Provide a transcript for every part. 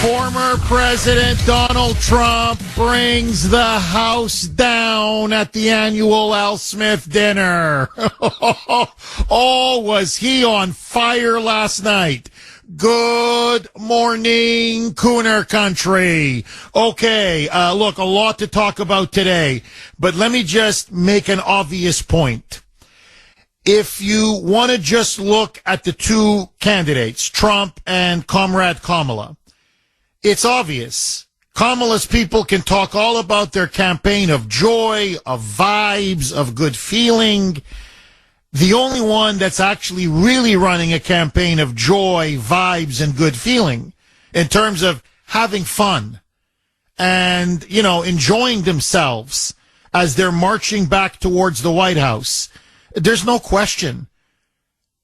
Former President Donald Trump brings the house down at the annual Al Smith dinner. Oh, was he on fire last night? Good morning, Kuhner country. Okay, look, a lot to talk about today, but let me just make an obvious point. If you want to just look at the two candidates, Trump and Comrade Kamala, it's obvious. Kamala's people can talk all about their campaign of joy, of vibes, of good feeling. The only one that's actually really running a campaign of joy, vibes, and good feeling in terms of having fun and, you know, enjoying themselves as they're marching back towards the White House, there's no question.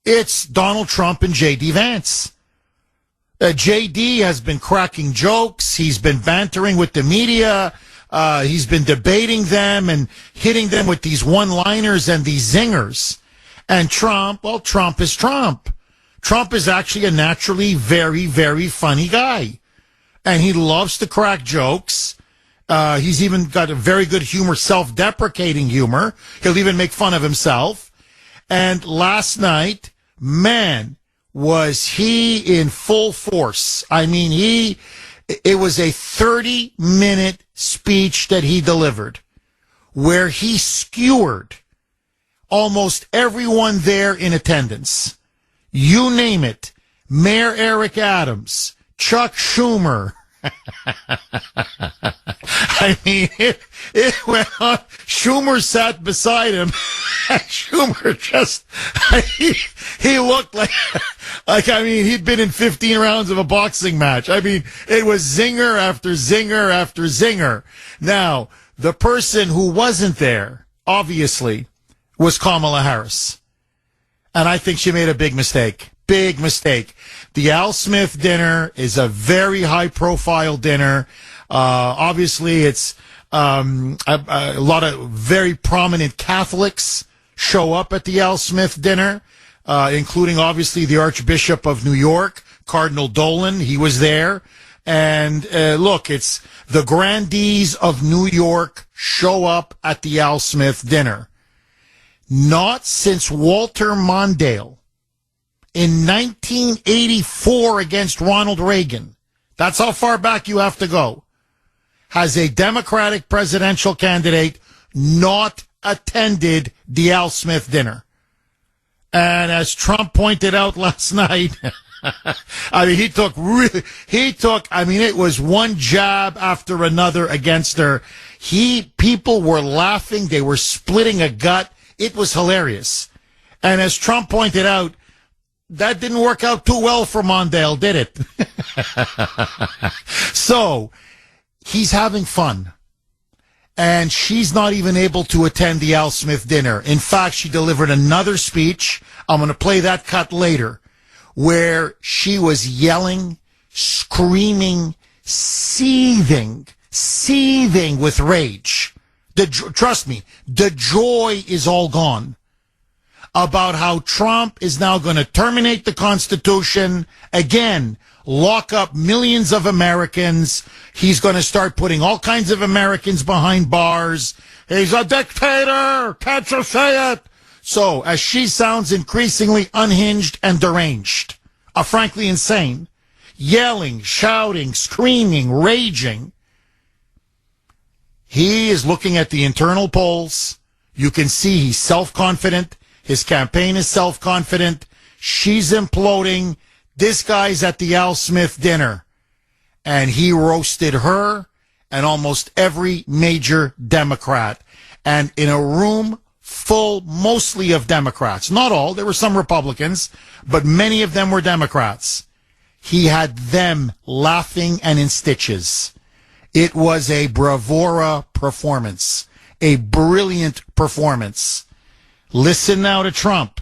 It's Donald Trump and J.D. Vance. J.D. has been cracking jokes. He's been bantering with the media. He's been debating them and hitting them with these one-liners and these zingers. And Trump, well, Trump is Trump. Trump is actually a naturally very, very funny guy. And he loves to crack jokes. He's even got a very good humor, self-deprecating humor. He'll even make fun of himself. And last night, man, was he in full force. I mean, it was a 30-minute speech that he delivered where he skewered almost everyone there in attendance. You name it. Mayor Eric Adams, Chuck Schumer. I mean, it went on. Schumer sat beside him. Schumer just, he looked like, I mean, he'd been in 15 rounds of a boxing match. I mean, it was zinger after zinger after zinger. Now, the person who wasn't there, obviously, was Kamala Harris. And I think she made a big mistake. Big mistake. The Al Smith dinner is a very high-profile dinner. Obviously, it's a lot of very prominent Catholics show up at the Al Smith dinner, including, obviously, the Archbishop of New York, Cardinal Dolan. He was there. And look, it's the grandees of New York show up at the Al Smith dinner. Not since Walter Mondale in 1984 against Ronald Reagan. That's how far back you have to go. Has a Democratic presidential candidate not attended the Al Smith dinner? And as Trump pointed out last night, I mean, it was one jab after another against her. People were laughing. They were splitting a gut. It was hilarious. And as Trump pointed out, that didn't work out too well for Mondale, did it? So, he's having fun. And she's not even able to attend the Al Smith dinner. In fact, she delivered another speech. I'm going to play that cut later, where she was yelling, screaming, seething with rage. Trust me, the joy is all gone about how Trump is now going to terminate the Constitution, again, lock up millions of Americans. He's going to start putting all kinds of Americans behind bars. He's a dictator. Can't you say it? So, as she sounds increasingly unhinged and deranged, frankly insane, yelling, shouting, screaming, raging, he is looking at the internal polls. You can see he's self-confident. His campaign is self-confident. She's imploding. This guy's at the Al Smith dinner. And he roasted her and almost every major Democrat. And in a room full mostly of Democrats. Not all. There were some Republicans, but many of them were Democrats. He had them laughing and in stitches. It was a bravura performance, a brilliant performance. Listen now to Trump.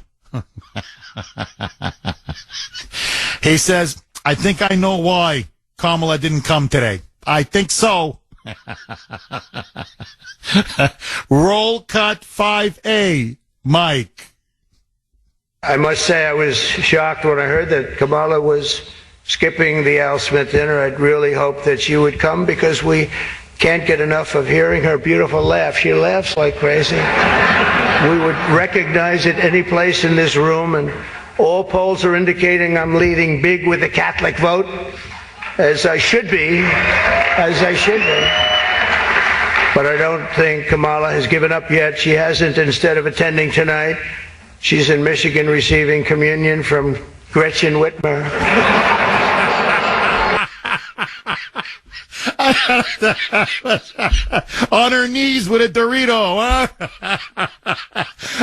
He says, I think I know why Kamala didn't come today. I think so. Roll cut 5A, Mike. I must say I was shocked when I heard that Kamala was skipping the Al Smith dinner. I'd really hope that you would come because we can't get enough of hearing her beautiful laugh. She laughs like crazy. We would recognize it any place in this room, and all polls are indicating I'm leading big with the Catholic vote, as I should be, But I don't think Kamala has given up yet. She hasn't. Instead of attending tonight, she's in Michigan receiving communion from Gretchen Whitmer. On her knees with a Dorito, huh?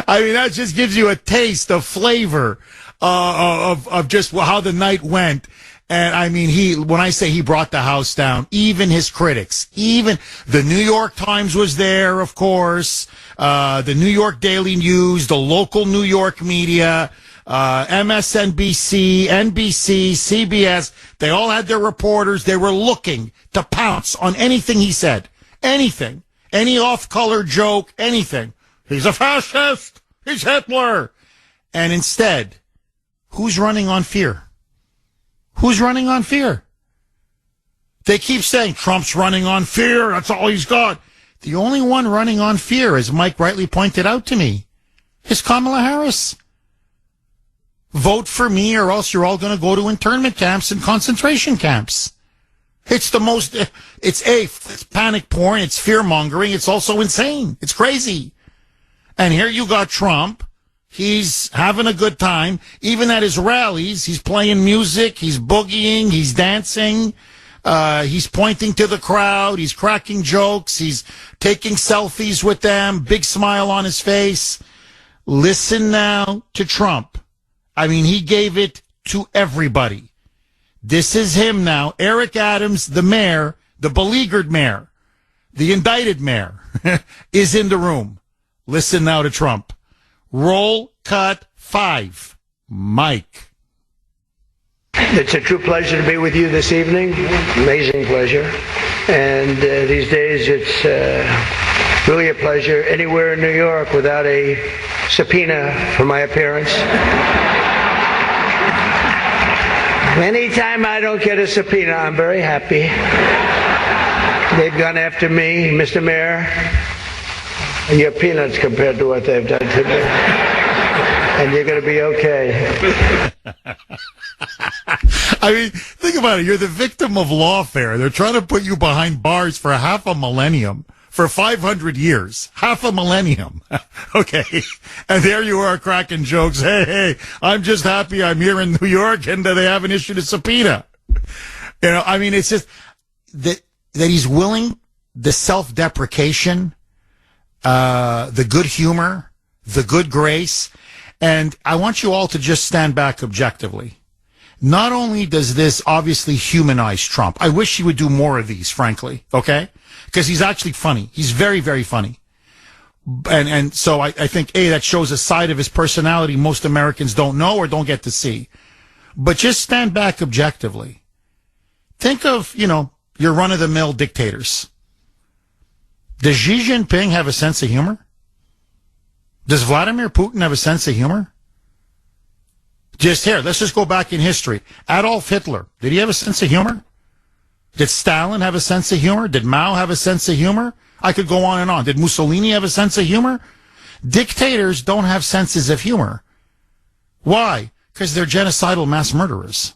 I mean, that just gives you a taste of flavor of just how the night went. And I mean, when I say he brought the house down, even his critics, even the New York Times was there, of course, the New York Daily News, the local New York media, MSNBC, NBC, CBS, they all had their reporters. They were looking to pounce on anything he said. Anything. Any off-color joke, anything. He's a fascist. He's Hitler. And instead, who's running on fear? Who's running on fear? They keep saying Trump's running on fear. That's all he's got. The only one running on fear, as Mike rightly pointed out to me, is Kamala Harris. Vote for me or else you're all going to go to internment camps and concentration camps. It's it's panic porn. It's fear mongering. It's also insane. It's crazy. And here you got Trump. He's having a good time. Even at his rallies, he's playing music. He's boogieing. He's dancing. He's pointing to the crowd. He's cracking jokes. He's taking selfies with them. Big smile on his face. Listen now to Trump. I mean, he gave it to everybody. This is him now. Eric Adams, the mayor, the beleaguered mayor, the indicted mayor, is in the room. Listen now to Trump. Roll cut 5. Mike. It's a true pleasure to be with you this evening. Amazing pleasure. And these days it's really a pleasure anywhere in New York without a subpoena for my appearance. Anytime I don't get a subpoena, I'm very happy. They've gone after me, Mr. Mayor, and you're peanuts compared to what they've done to me. And you're going to be okay. I mean, think about it. You're the victim of lawfare. They're trying to put you behind bars for half a millennium. For 500 years, half a millennium. Okay. And there you are cracking jokes. Hey, I'm just happy I'm here in New York and they haven't issued a subpoena. You know, I mean, it's just that he's willing, the self-deprecation, the good humor, the good grace. And I want you all to just stand back objectively. Not only does this obviously humanize Trump, I wish he would do more of these, frankly. Okay? Because he's actually funny. He's very, very funny. And so I think, that shows a side of his personality most Americans don't know or don't get to see. But just stand back objectively. Think of, your run-of-the-mill dictators. Does Xi Jinping have a sense of humor? Does Vladimir Putin have a sense of humor? Let's just go back in history. Adolf Hitler, did he have a sense of humor? Did Stalin have a sense of humor? Did Mao have a sense of humor? I could go on and on. Did Mussolini have a sense of humor? Dictators don't have senses of humor. Why? Because they're genocidal mass murderers.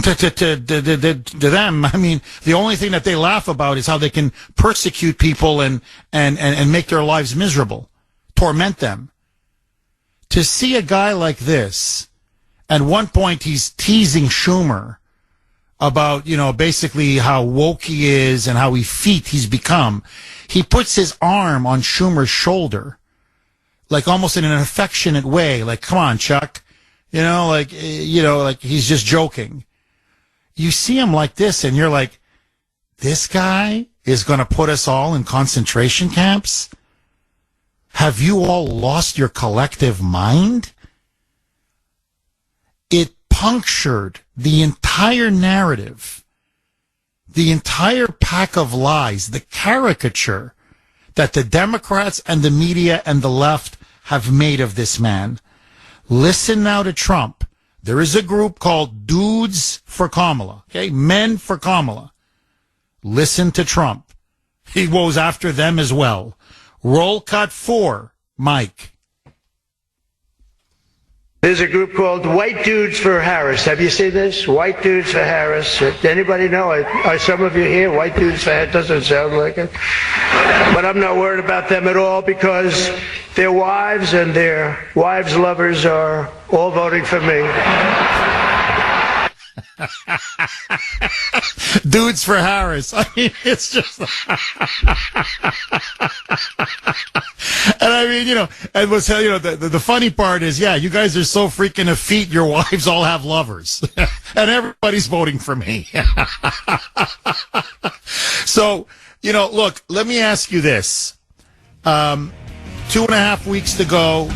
To them, I mean, the only thing that they laugh about is how they can persecute people and make their lives miserable, torment them. To see a guy like this, at one point he's teasing Schumer about, basically how woke he is and how effete he's become. He puts his arm on Schumer's shoulder, like almost in an affectionate way, like, come on, Chuck, like he's just joking. You see him like this and you're like, this guy is going to put us all in concentration camps? Have you all lost your collective mind? It punctured the entire narrative, the entire pack of lies, the caricature that the Democrats and the media and the left have made of this man. Listen now to Trump. There is a group called Dudes for Kamala. Okay, Men for Kamala. Listen to Trump. He goes after them as well. Roll cut 4, Mike. There's a group called White Dudes for Harris. Have you seen this? White Dudes for Harris. Anybody know? Are some of you here? White Dudes for Harris doesn't sound like it. But I'm not worried about them at all because their wives and their wives' lovers are all voting for me. Dudes for Harris. I mean, it's just... And I mean, and what's, the funny part is, yeah, you guys are so freaking effete, your wives all have lovers. And everybody's voting for me. So, look, let me ask you this. 2.5 weeks to go.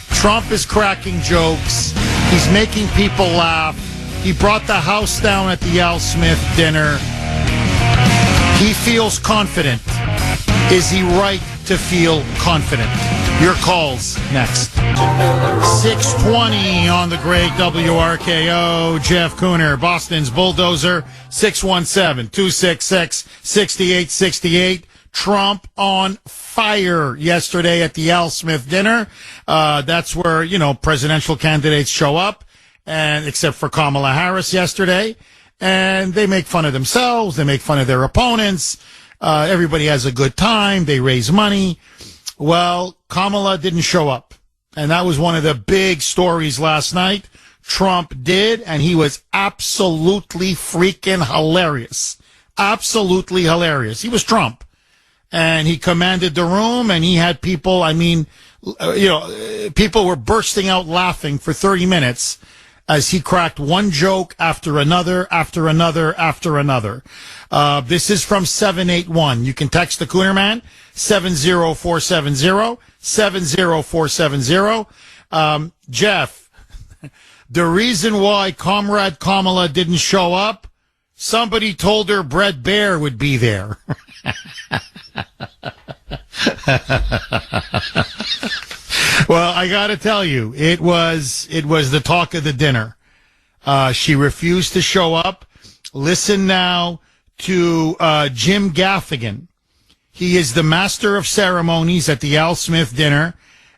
Trump is cracking jokes. He's making people laugh. He brought the house down at the Al Smith dinner. He feels confident. Is he right to feel confident? Your calls next. 6:20 on the great WRKO. Jeff Kuhner, Boston's Bulldozer, 617-266-6868. Trump on fire yesterday at the Al Smith dinner. That's where, presidential candidates show up. And except for Kamala Harris yesterday, and they make fun of themselves, they make fun of their opponents, everybody has a good time, they raise money. Well, Kamala didn't show up, and that was one of the big stories last night. Trump did, and he was absolutely freaking hilarious. Absolutely hilarious. He was Trump, and he commanded the room, and he had people, people were bursting out laughing for 30 minutes. As he cracked one joke after another, after another, after another. This is from 781. You can text the Kuhner Man, 70470, 70470. Jeff, the reason why Comrade Kamala didn't show up, somebody told her Brett Baer would be there. Well, I got to tell you, it was the talk of the dinner. She refused to show up. Listen now to Jim Gaffigan. He is the master of ceremonies at the Al Smith dinner,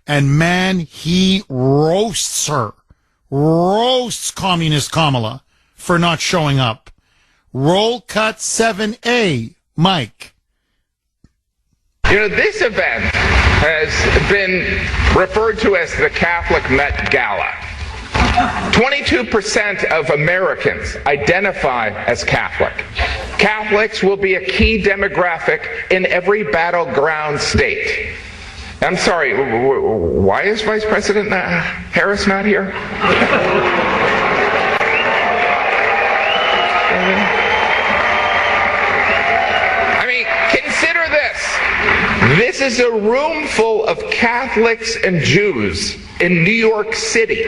and man, he roasts her. Roasts Communist Kamala for not showing up. Roll cut 7A, Mike. This event has been referred to as the Catholic Met Gala. 22% of Americans identify as Catholic. Catholics will be a key demographic in every battleground state. I'm sorry, why is Vice President Harris not here? I mean, consider this. This is a room full of Catholics and Jews in New York City.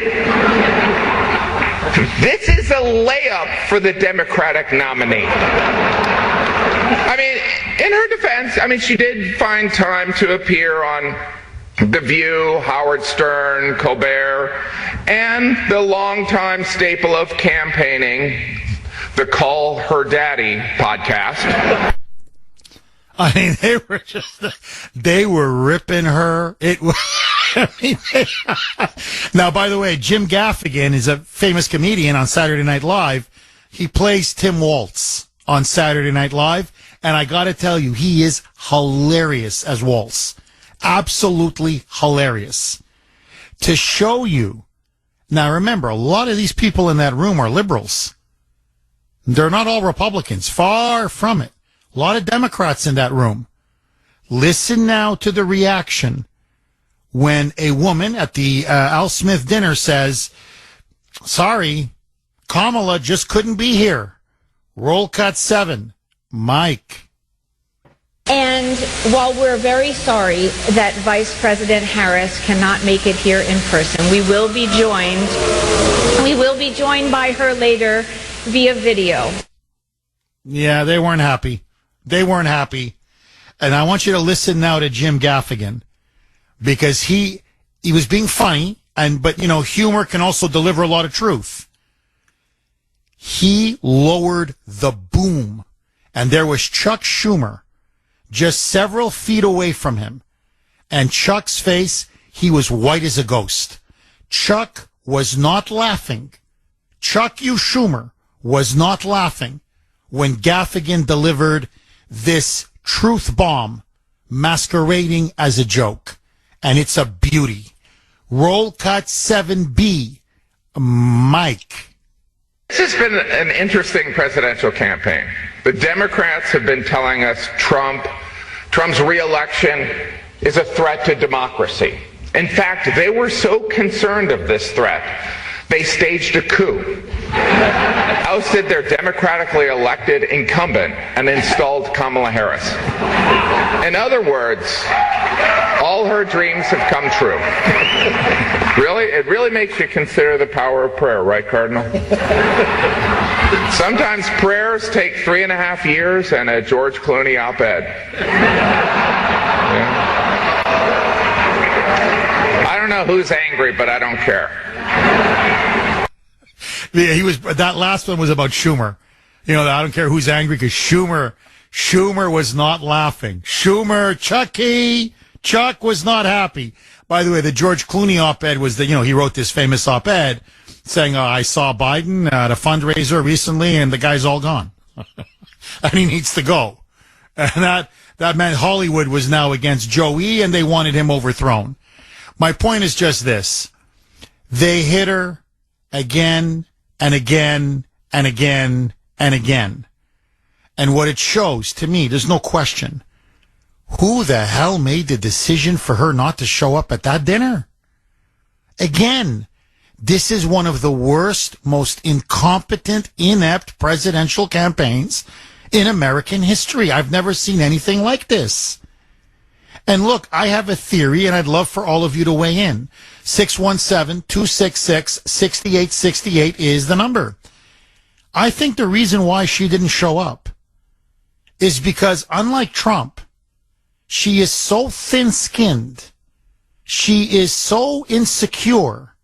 This is a layup for the Democratic nominee. I mean, in her defense, she did find time to appear on The View, Howard Stern, Colbert, and the longtime staple of campaigning, the Call Her Daddy podcast. I mean, they were ripping her. It was, now, by the way, Jim Gaffigan is a famous comedian on Saturday Night Live. He plays Tim Waltz on Saturday Night Live, and I gotta tell you, he is hilarious as Waltz. Absolutely hilarious. To show you, now remember, a lot of these people in that room are liberals. They're not all Republicans, far from it. A lot of Democrats in that room. Listen now to the reaction when a woman at the Al Smith dinner says, sorry, Kamala just couldn't be here. Roll cut 7. Mike. And while we're very sorry that Vice President Harris cannot make it here in person, we will be joined by her later via video. Yeah, they weren't happy. They weren't happy. And I want you to listen now to Jim Gaffigan, because he was being funny, But humor can also deliver a lot of truth. He lowered the boom, and there was Chuck Schumer just several feet away from him. And Chuck's face, he was white as a ghost. Chuck was not laughing. Chuck U. Schumer was not laughing when Gaffigan delivered this truth bomb masquerading as a joke. And it's a beauty. Roll cut 7B. Mike. This has been an interesting presidential campaign. The Democrats have been telling us Trump's re-election is a threat to democracy. In fact, they were so concerned of this threat, they staged a coup, ousted their democratically elected incumbent, and installed Kamala Harris. In other words, all her dreams have come true. Really? It really makes you consider the power of prayer, right, Cardinal? Sometimes prayers take 3.5 years and a George Clooney op-ed. Yeah. I don't know who's angry, but I don't care. Yeah, that last one was about Schumer. I don't care who's angry because Schumer was not laughing. Chuck was not happy. By the way, the George Clooney op-ed was he wrote this famous op-ed saying, I saw Biden at a fundraiser recently and the guy's all gone. And he needs to go. And that meant Hollywood was now against Joey and they wanted him overthrown. My point is just this. They hit her again and again and again and again. And what it shows to me, there's no question. Who the hell made the decision for her not to show up at that dinner? Again, this is one of the worst, most incompetent, inept presidential campaigns in American history. I've never seen anything like this. And look, I have a theory, and I'd love for all of you to weigh in. 617-266-6868 is the number. I think the reason why she didn't show up is because, unlike Trump, she is so thin-skinned. She is so insecure.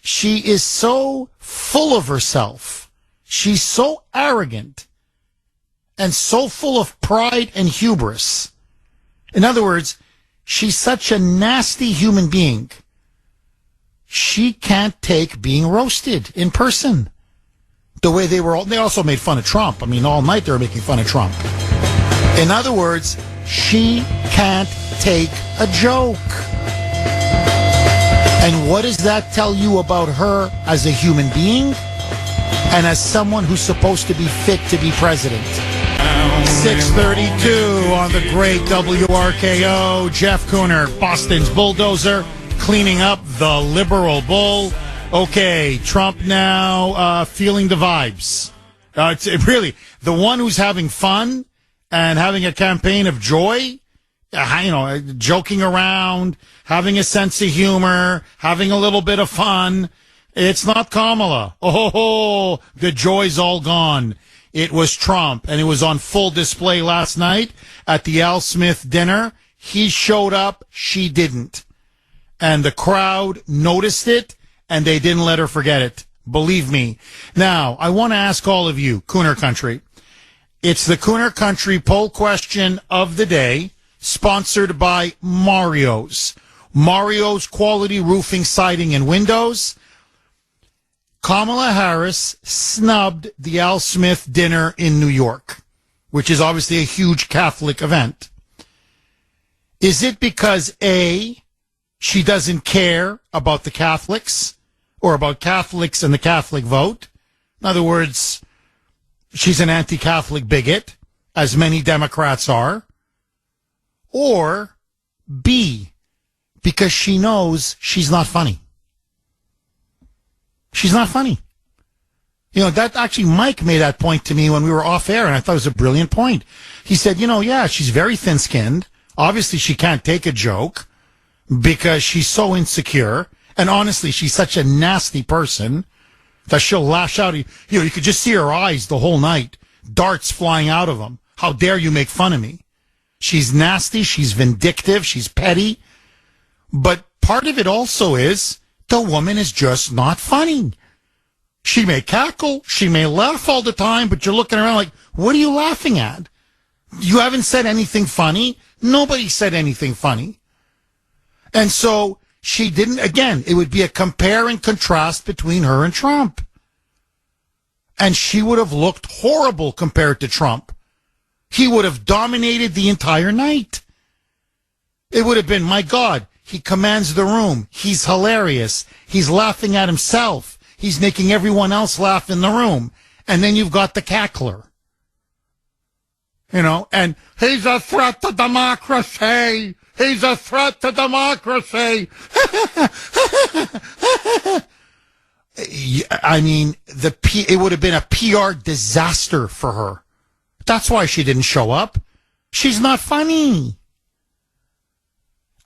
She is so full of herself. She's so arrogant and so full of pride and hubris. In other words, she's such a nasty human being. She can't take being roasted in person. The way they also made fun of Trump. I mean, all night they were making fun of Trump. In other words, she can't take a joke. And what does that tell you about her as a human being and as someone who's supposed to be fit to be president? 6:32 on the great WRKO. Jeff Kuhner, Boston's bulldozer, cleaning up the liberal bull. Okay, Trump now feeling the vibes. It's really the one who's having fun and having a campaign of joy, joking around, having a sense of humor, having a little bit of fun. It's not Kamala. Oh, the joy's all gone. It was Trump, and it was on full display last night at the Al Smith dinner. He showed up, she didn't. And the crowd noticed it, and they didn't let her forget it. Believe me. Now, I want to ask all of you, Kuhner Country. It's the Kuhner Country poll question of the day, sponsored by Mario's. Mario's Quality Roofing, Siding, and Windows. Kamala Harris snubbed the Al Smith dinner in New York, which is obviously a huge Catholic event. Is it because, A, she doesn't care about the Catholics or about Catholics and the Catholic vote? In other words, she's an anti-Catholic bigot, as many Democrats are. Or, B, because she knows she's not funny. She's not funny. That actually, Mike made that point to me when we were off air, and I thought it was a brilliant point. He said, yeah, she's very thin-skinned. Obviously, she can't take a joke because she's so insecure. And honestly, she's such a nasty person that she'll lash out. You could just see her eyes the whole night, darts flying out of them. How dare you make fun of me? She's nasty. She's vindictive. She's petty. But part of it also is The woman is just not funny. She may cackle, she may laugh all the time, but you're looking around like, what are you laughing at? You haven't said anything funny. Nobody said anything funny. And so she didn't, again, it would be a compare and contrast between her and Trump. And she would have looked horrible compared to Trump. He would have dominated the entire night. It would have been, my God, he commands the room. He's hilarious. He's laughing at himself. He's making everyone else laugh in the room. And then you've got the cackler. You know, and he's a threat to democracy. He's a threat to democracy. I mean, it would have been a PR disaster for her. That's why she didn't show up. She's not funny.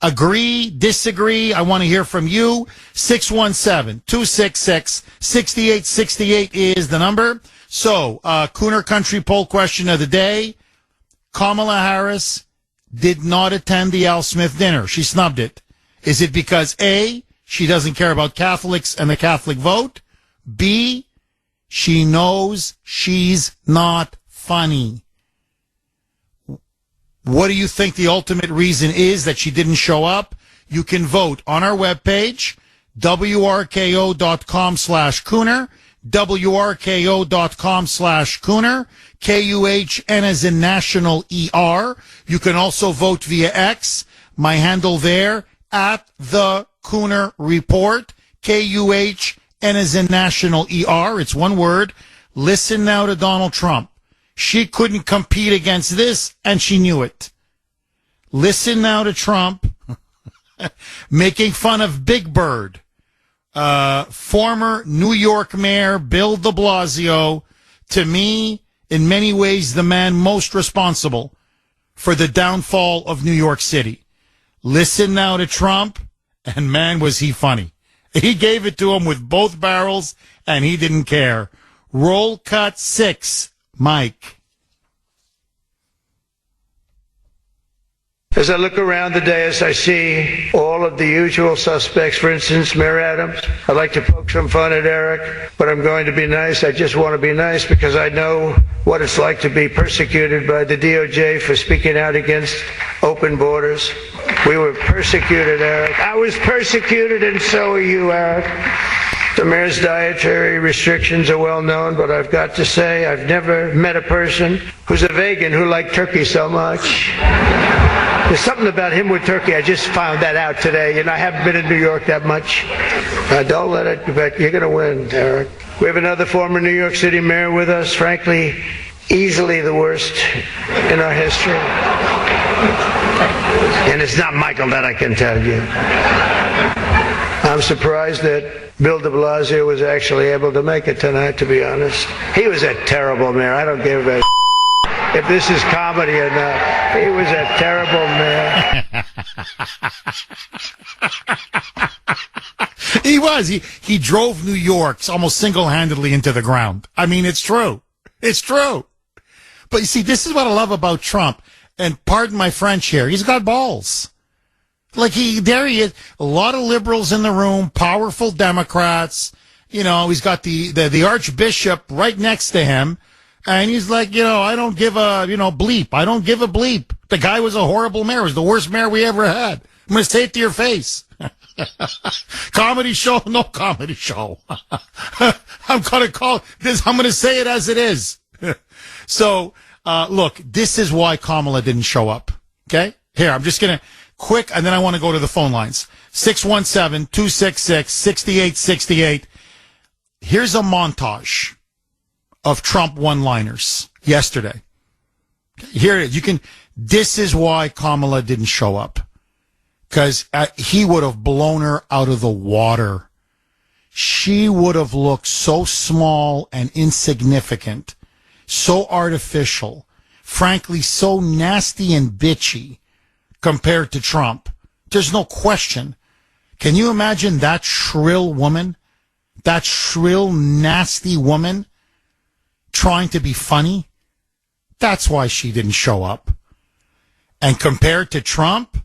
Agree, disagree, I want to hear from you. 617-266-6868 is the number. So, Kuhner Country poll question of the day. Kamala Harris did not attend the Al Smith dinner. She snubbed it. Is it because A, she doesn't care about Catholics and the Catholic vote? B, she knows she's not funny. What do you think the ultimate reason is that she didn't show up? You can vote on our webpage, wrko.com/Kuhner, wrko.com/Kuhner, KUHN as in National ER. You can also vote via X. My handle there, at the Kuhner Report, KUHN as in National ER. It's one word. Listen now to Donald Trump. She couldn't compete against this, and she knew it. Listen now to Trump making fun of Big Bird, former New York Mayor Bill de Blasio, to me, in many ways, the man most responsible for the downfall of New York City. Listen now to Trump, and man, was he funny. He gave it to him with both barrels, and he didn't care. Roll cut 6. Mike. As I look around the dais, I see all of the usual suspects. For instance, Mayor Adams. I'd like to poke some fun at Eric, but I'm going to be nice. I just want to be nice because I know what it's like to be persecuted by the DOJ for speaking out against open borders. We were persecuted, Eric. I was persecuted, and so are you, Eric. The mayor's dietary restrictions are well known, but I've got to say I've never met a person who's a vegan who liked turkey so much. There's something about him with turkey. I just found that out today. I haven't been in New York that much. Don't let it, but you're going to win, Eric. We have another former New York City mayor with us, frankly, easily the worst in our history. And it's not Michael, that I can tell you. I'm surprised that Bill de Blasio was actually able to make it tonight, to be honest. He was a terrible mayor. I don't give a if this is comedy or not. He was a terrible mayor. He was. He drove New York almost single-handedly into the ground. I mean, it's true. It's true. But you see, this is what I love about Trump. And pardon my French here. He's got balls. Like there he is. A lot of liberals in the room, powerful Democrats. He's got the Archbishop right next to him. And he's like, I don't give a, bleep. I don't give a bleep. The guy was a horrible mayor. He was the worst mayor we ever had. I'm going to say it to your face. Comedy show? No comedy show. I'm going to call this. I'm going to say it as it is. So, look, this is why Kamala didn't show up. Okay? Here, I'm just going to quick, and then I want to go to the phone lines. 617-266-6868. Here's a montage of Trump one-liners yesterday. Here it is. This is why Kamala didn't show up. Because he would have blown her out of the water. She would have looked so small and insignificant, so artificial, frankly, so nasty and bitchy compared to Trump. There's no question. Can you imagine that shrill woman, that shrill, nasty woman trying to be funny? That's why she didn't show up. And compared to Trump,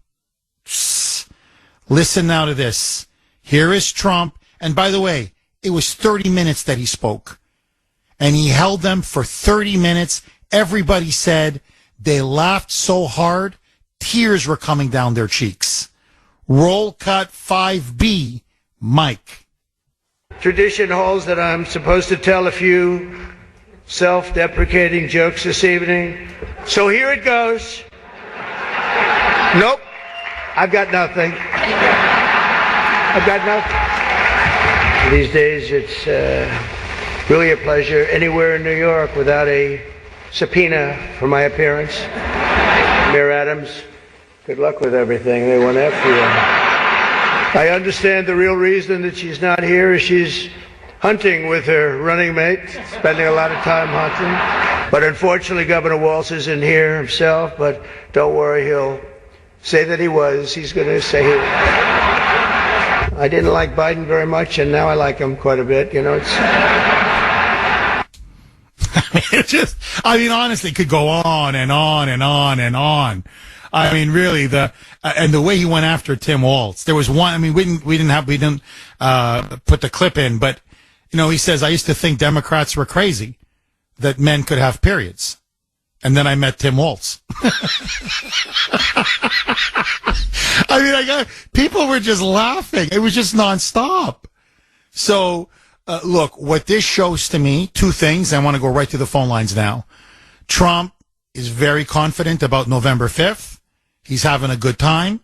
listen now to this. Here is Trump. And by the way, it was 30 minutes that he spoke. And he held them for 30 minutes. Everybody said they laughed so hard, tears were coming down their cheeks. Roll cut 5B, Mike. Tradition holds that I'm supposed to tell a few self-deprecating jokes this evening. So here it goes. Nope. I've got nothing. These days, it's really a pleasure anywhere in New York without a subpoena for my appearance. Mayor Adams, good luck with everything. They went after you. I understand the real reason that she's not here is she's hunting with her running mate, spending a lot of time hunting. But unfortunately, Governor Walz isn't here himself, but don't worry, he'll say that he was. He's going to say he was. I didn't like Biden very much, and now I like him quite a bit. You know, it's... honestly, it could go on and on and on and on. I mean, really, and the way he went after Tim Walz. There was one. I mean, we didn't put the clip in, but he says, I used to think Democrats were crazy that men could have periods, and then I met Tim Walz. People were just laughing. It was just nonstop. So, look, what this shows to me, two things. I want to go right to the phone lines now. Trump is very confident about November 5th. He's having a good time.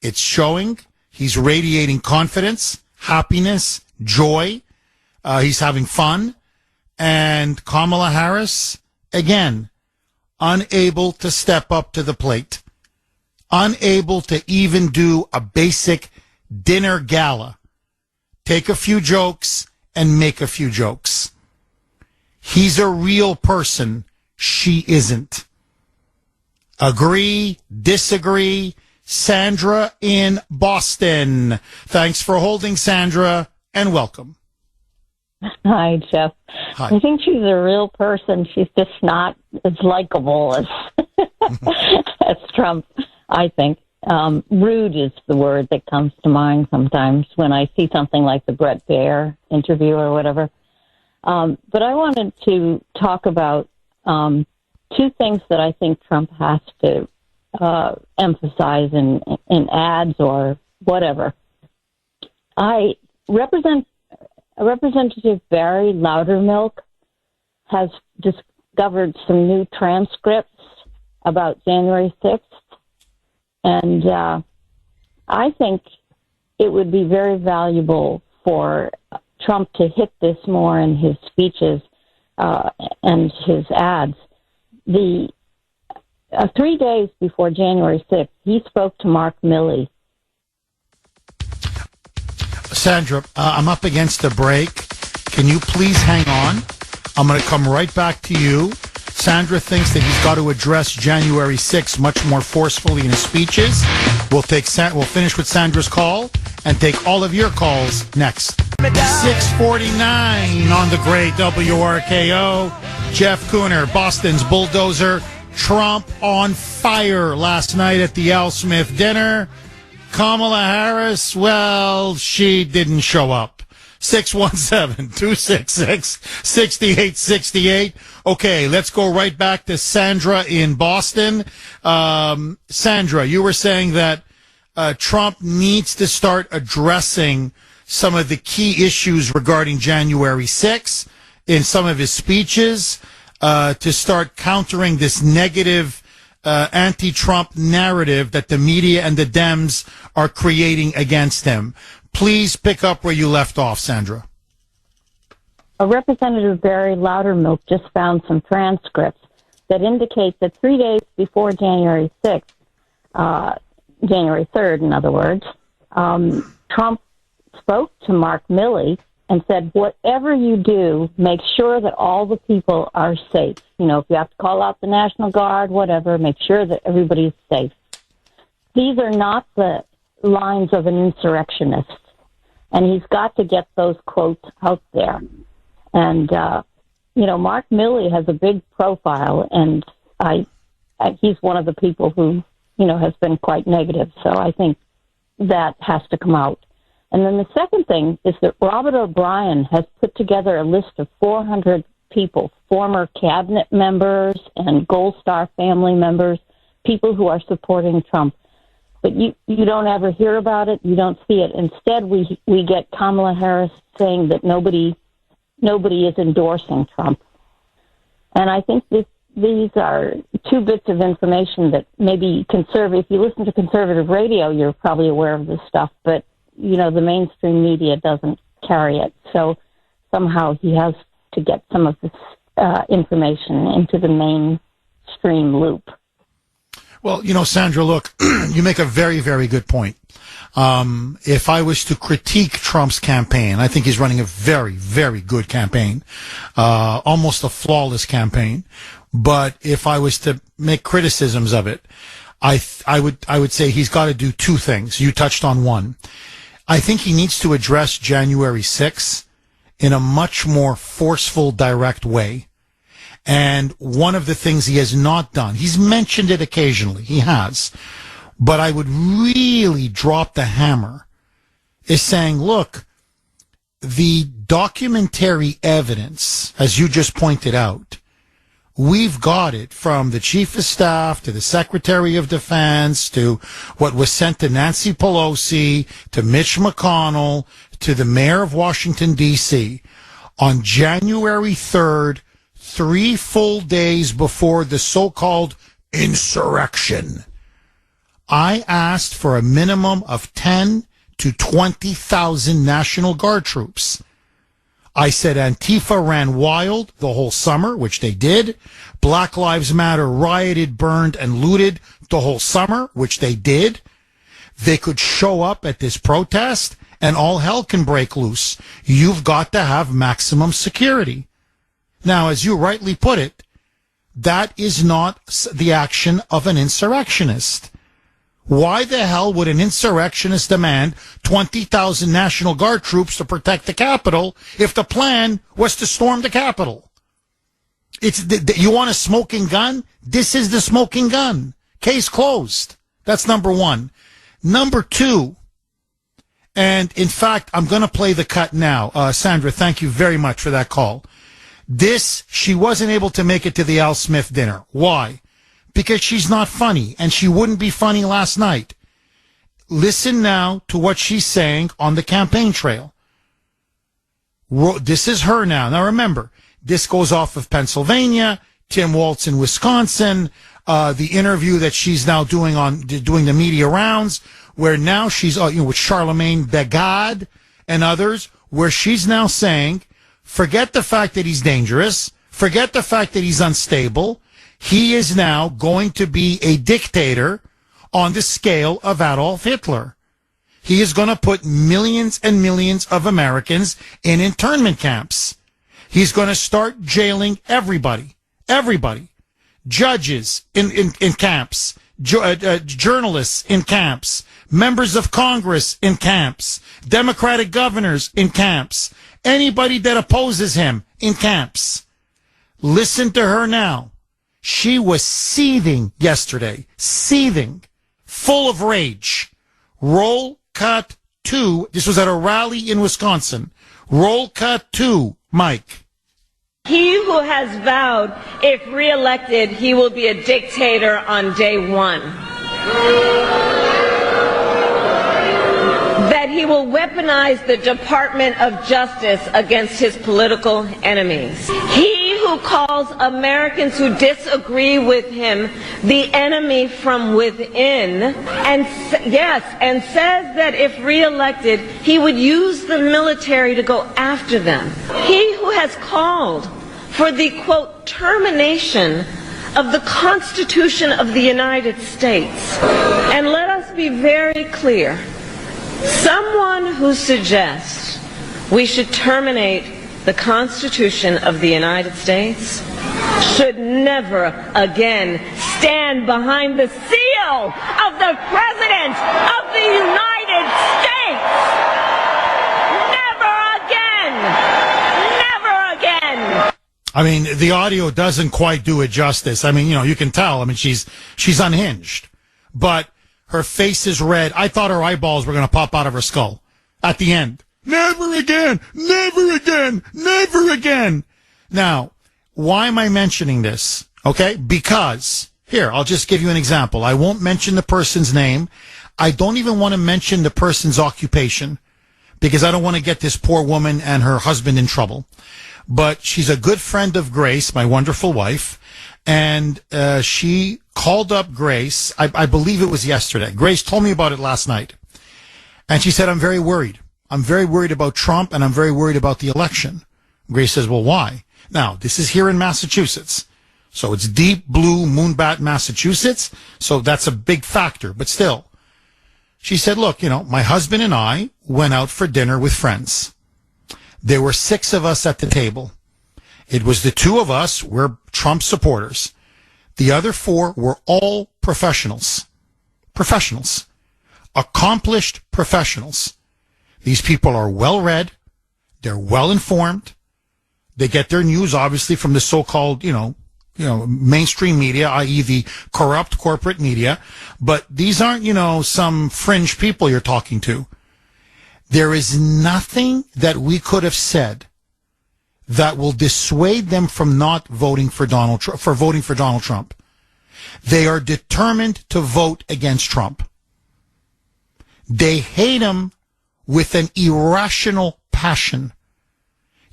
It's showing. He's radiating confidence, happiness, joy. He's having fun. And Kamala Harris, again, unable to step up to the plate. Unable to even do a basic dinner gala. Take a few jokes and make a few jokes. He's a real person. She isn't. Agree, disagree. Sandra in Boston. Thanks for holding, Sandra, and welcome. Hi, Jeff. Hi. I think she's a real person. She's just not as likable as as Trump, I think. Rude is the word that comes to mind sometimes when I see something like the Brett Baier interview or whatever. But I wanted to talk about two things that I think Trump has to emphasize in ads or whatever. Representative Barry Loudermilk has discovered some new transcripts about January 6th. And I think it would be very valuable for Trump to hit this more in his speeches and his ads. 3 days before January 6th, he spoke to Mark Milley. Sandra, I'm up against a break. Can you please hang on? I'm going to come right back to you. Sandra thinks that he's got to address January 6th much more forcefully in his speeches. We'll finish with Sandra's call and take all of your calls next. 6:49 on the great WRKO. Jeff Kuhner, Boston's bulldozer. Trump on fire last night at the Al Smith dinner. Kamala Harris, well, she didn't show up. 617-266-6868. Okay, let's go right back to Sandra in Boston. Sandra, you were saying that Trump needs to start addressing some of the key issues regarding January 6th in some of his speeches to start countering this negative anti-Trump narrative that the media and the Dems are creating against him. Please pick up where you left off, Sandra. Representative Barry Loudermilk just found some transcripts that indicate that 3 days before January 6th, January 3rd, in other words, Trump spoke to Mark Milley and said, whatever you do, make sure that all the people are safe. If you have to call out the National Guard, whatever, make sure that everybody's safe. These are not the lines of an insurrectionist. And he's got to get those quotes out there. And, Mark Milley has a big profile, and he's one of the people who, has been quite negative. So I think that has to come out. And then the second thing is that Robert O'Brien has put together a list of 400 people, former cabinet members and Gold Star family members, people who are supporting Trump. But you don't ever hear about it. You don't see it. Instead, we get Kamala Harris saying that nobody is endorsing Trump. And I think these are two bits of information that maybe if you listen to conservative radio, you're probably aware of this stuff, but the mainstream media doesn't carry it. So somehow he has to get some of this information into the mainstream loop. Well, Sandra, look, you make a very, very good point. If I was to critique Trump's campaign, I think he's running a very, very good campaign, almost a flawless campaign. But if I was to make criticisms of it, I would say he's got to do two things. You touched on one. I think he needs to address January 6th in a much more forceful, direct way. And one of the things he has not done, he's mentioned it occasionally, he has, but I would really drop the hammer, is saying, look, the documentary evidence, as you just pointed out, we've got it from the chief of staff to the secretary of defense to what was sent to Nancy Pelosi to Mitch McConnell to the mayor of Washington, D.C. on January 3rd, 3 full days before the so-called insurrection. I asked for a minimum of 10 to 20,000 National Guard troops. I said Antifa ran wild the whole summer, which they did. Black Lives Matter rioted, burned, and looted the whole summer, which they did. They could show up at this protest and all hell can break loose. You've got to have maximum security. Now, as you rightly put it, that is not the action of an insurrectionist. Why the hell would an insurrectionist demand 20,000 National Guard troops to protect the Capitol if the plan was to storm the Capitol? You want a smoking gun? This is the smoking gun. Case closed. That's number one. Number two, and in fact, I'm going to play the cut now. Sandra, thank you very much for that call. She wasn't able to make it to the Al Smith dinner. Why? Because she's not funny, and she wouldn't be funny last night. Listen now to what she's saying on the campaign trail. This is her now. Now remember, this goes off of Pennsylvania, Tim Walz in Wisconsin, the interview that she's now doing the media rounds, where now she's with Charlemagne Begad and others, where she's now saying, forget the fact that he's dangerous, forget the fact that he's unstable. He is now going to be a dictator on the scale of Adolf Hitler. He is going to put millions and millions of Americans in internment camps. He's going to start jailing everybody. Judges in camps, journalists in camps, members of Congress in camps, Democratic governors in camps, anybody that opposes him in camps. Listen to her now. She was seething yesterday, full of rage. Roll cut 2. This was at a rally in Wisconsin. Roll cut 2, Mike. He who has vowed, if reelected, he will be a dictator on day one. That he will weaponize the Department of Justice against his political enemies. He who calls Americans who disagree with him the enemy from within, and says that if reelected, he would use the military to go after them. He who has called for the, quote, termination of the Constitution of the United States. And let us be very clear. Someone who suggests we should terminate the Constitution of the United States should never again stand behind the seal of the President of the United States. Never again. Never again. I mean, the audio doesn't quite do it justice. I mean, you can tell. I mean, she's unhinged, but her face is red. I thought her eyeballs were going to pop out of her skull. at the end. Never again, never again, never again. Now, why am I mentioning this? Okay, because, here, I'll just give you an example. I won't mention the person's name. I don't even want to mention the person's occupation because I don't want to get this poor woman and her husband in trouble. But she's a good friend of Grace, my wonderful wife, and she called up Grace. I believe it was yesterday. Grace told me about it last night. And she said, I'm very worried. I'm very worried about Trump, and I'm very worried about the election. Grace says, well, why? Now, this is here in Massachusetts. So it's deep blue Moonbat, Massachusetts. So that's a big factor. But still, she said, look, my husband and I went out for dinner with friends. There were 6 of us at the table. It was the 2 of us were Trump supporters. The other 4 were all professionals. Professionals. Accomplished professionals. These people are well-read. They're well-informed. They get their news, obviously, from the so-called, mainstream media, i.e. the corrupt corporate media. But these aren't, some fringe people you're talking to. There is nothing that we could have said that will dissuade them from not voting for Donald Trump. They are determined to vote against Trump. They hate him with an irrational passion.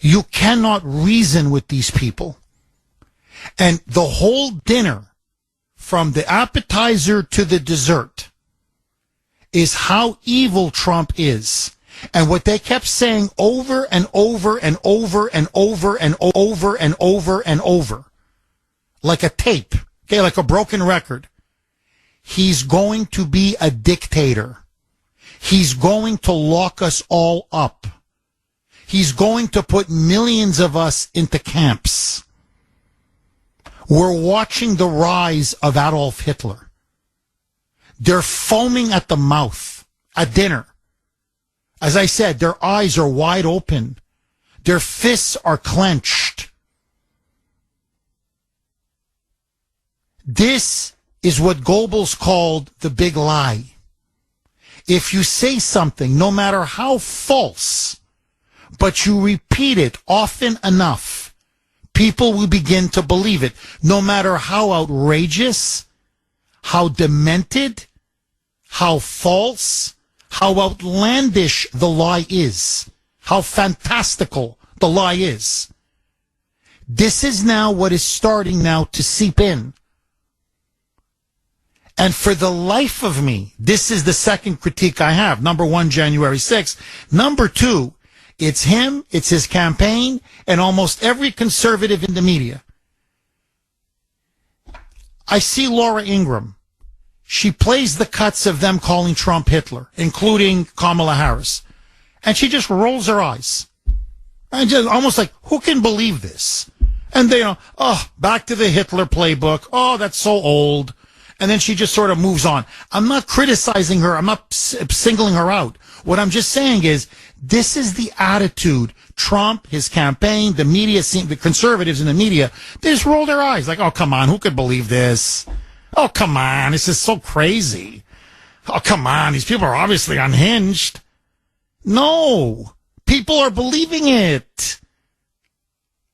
You cannot reason with these people. And the whole dinner, from the appetizer to the dessert, is how evil Trump is. And what they kept saying over and over and over and over and over and over and over, like a tape, okay, like a broken record. He's going to be a dictator. He's going to lock us all up. He's going to put millions of us into camps. We're watching the rise of Adolf Hitler. They're foaming at the mouth at dinner. As I said, their eyes are wide open. Their fists are clenched. This is what Goebbels called the big lie. If you say something, no matter how false, but you repeat it often enough, people will begin to believe it, no matter how outrageous, how demented, how false, how outlandish the lie is, how fantastical the lie is. This is now what is starting now to seep in. And for the life of me, this is the second critique I have. Number 1, January 6th. Number 2, it's him, it's his campaign, and almost every conservative in the media. I see Laura Ingraham. She plays the cuts of them calling Trump Hitler, including Kamala Harris. And she just rolls her eyes. And just almost like, who can believe this? And they, back to the Hitler playbook. Oh, that's so old. And then she just sort of moves on. I'm not criticizing her. I'm not singling her out. What I'm just saying is, this is the attitude. Trump, his campaign, the media, the conservatives in the media, they just roll their eyes like, oh, come on, who could believe this? Oh, come on, this is so crazy. Oh, come on, these people are obviously unhinged. No, people are believing it.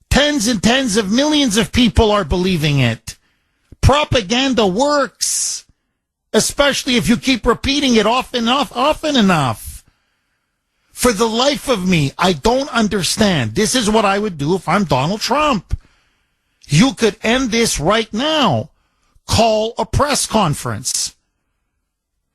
Tens and tens of millions of people are believing it. Propaganda works, especially if you keep repeating it often enough. For the life of me, I don't understand. This is what I would do if I'm Donald Trump. You could end this right now. Call a press conference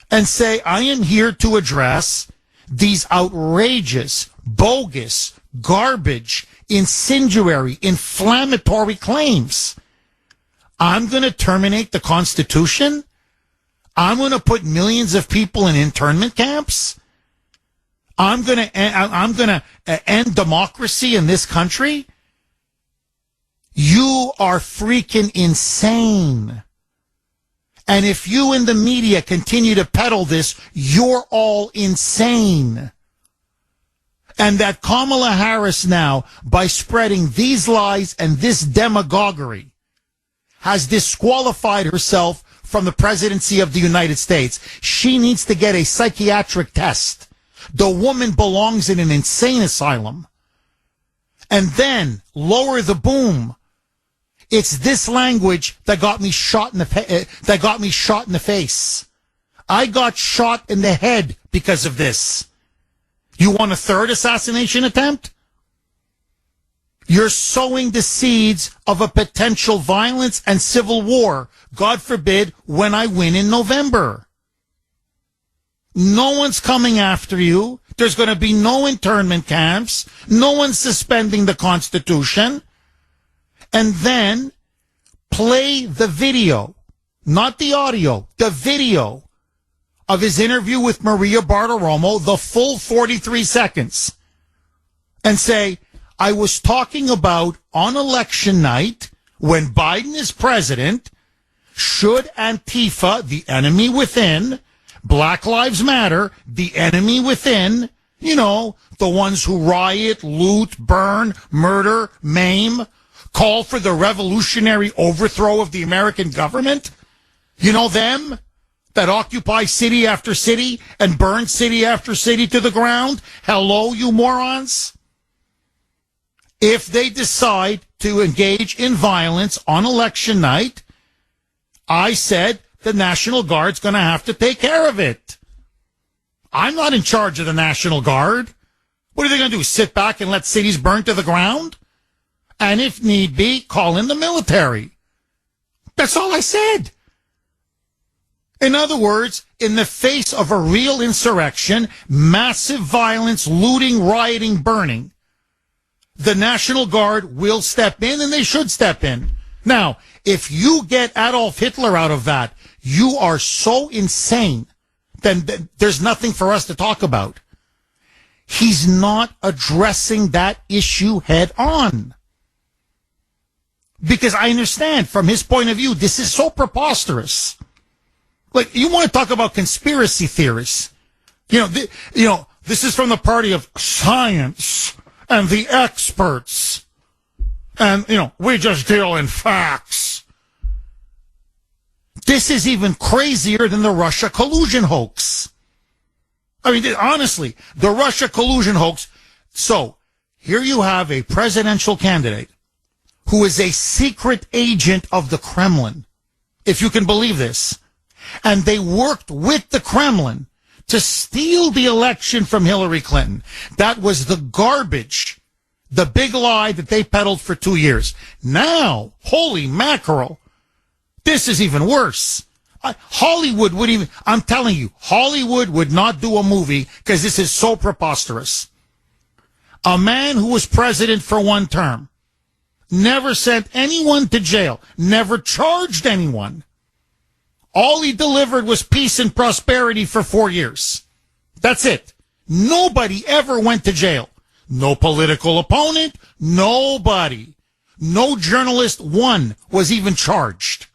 and say, I am here to address these outrageous, bogus, garbage, incendiary, inflammatory claims. I'm going to terminate the Constitution. I'm going to put millions of people in internment camps. I'm going to end democracy in this country. You are freaking insane. And if you in the media continue to peddle this, you're all insane. And that Kamala Harris now, by spreading these lies and this demagoguery, has disqualified herself from the presidency of the United States. She needs to get a psychiatric test The woman belongs in an insane asylum. And then lower the boom. It's this language that got me shot in the face. I got shot in the head because of this. You want a third assassination attempt? You're sowing the seeds of a potential violence and civil war, God forbid, when I win in November. No one's coming after you. There's going to be no internment camps. No one's suspending the Constitution. And then play the video, not the audio, the video of his interview with Maria Bartiromo, the full 43 seconds, and say, I was talking about on election night, when Biden is president, should Antifa, the enemy within, Black Lives Matter, the enemy within, you know, the ones who riot, loot, burn, murder, maim, call for the revolutionary overthrow of the American government? You know them that occupy city after city and burn city after city to the ground? Hello, you morons. If they decide to engage in violence on election night, I said the National Guard's going to have to take care of it. I'm not in charge of the National Guard. What are they going to do, sit back and let cities burn to the ground? And if need be, call in the military. That's all I said. In other words, in the face of a real insurrection, massive violence, looting, rioting, burning, the National Guard will step in, and they should step in. Now, if you get Adolf Hitler out of that, you are so insane, then there's nothing for us to talk about. He's not addressing that issue head on. Because I understand, from his point of view, this is so preposterous. Like, you want to talk about conspiracy theories. This is from the party of science and the experts. And, we just deal in facts. This is even crazier than the Russia collusion hoax. I mean, honestly, the Russia collusion hoax. So, here you have a presidential candidate who is a secret agent of the Kremlin, if you can believe this. And they worked with the Kremlin to steal the election from Hillary Clinton. That was the garbage, the big lie that they peddled for 2 years. Now, holy mackerel, this is even worse. Hollywood would even, I'm telling you, Hollywood would not do a movie because this is so preposterous. A man who was president for one term, never sent anyone to jail, never charged anyone. All he delivered was peace and prosperity for 4 years. That's it. Nobody ever went to jail. No political opponent, nobody. No journalist, one, was even charged.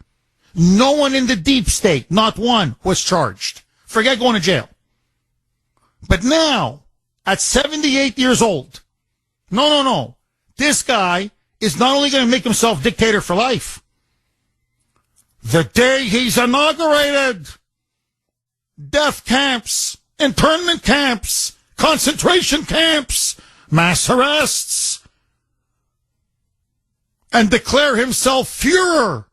No one in the deep state, not one, was charged. Forget going to jail. But now, at 78 years old, no. This guy is not only going to make himself dictator for life. The day he's inaugurated, death camps, internment camps, concentration camps, mass arrests, and declare himself Führer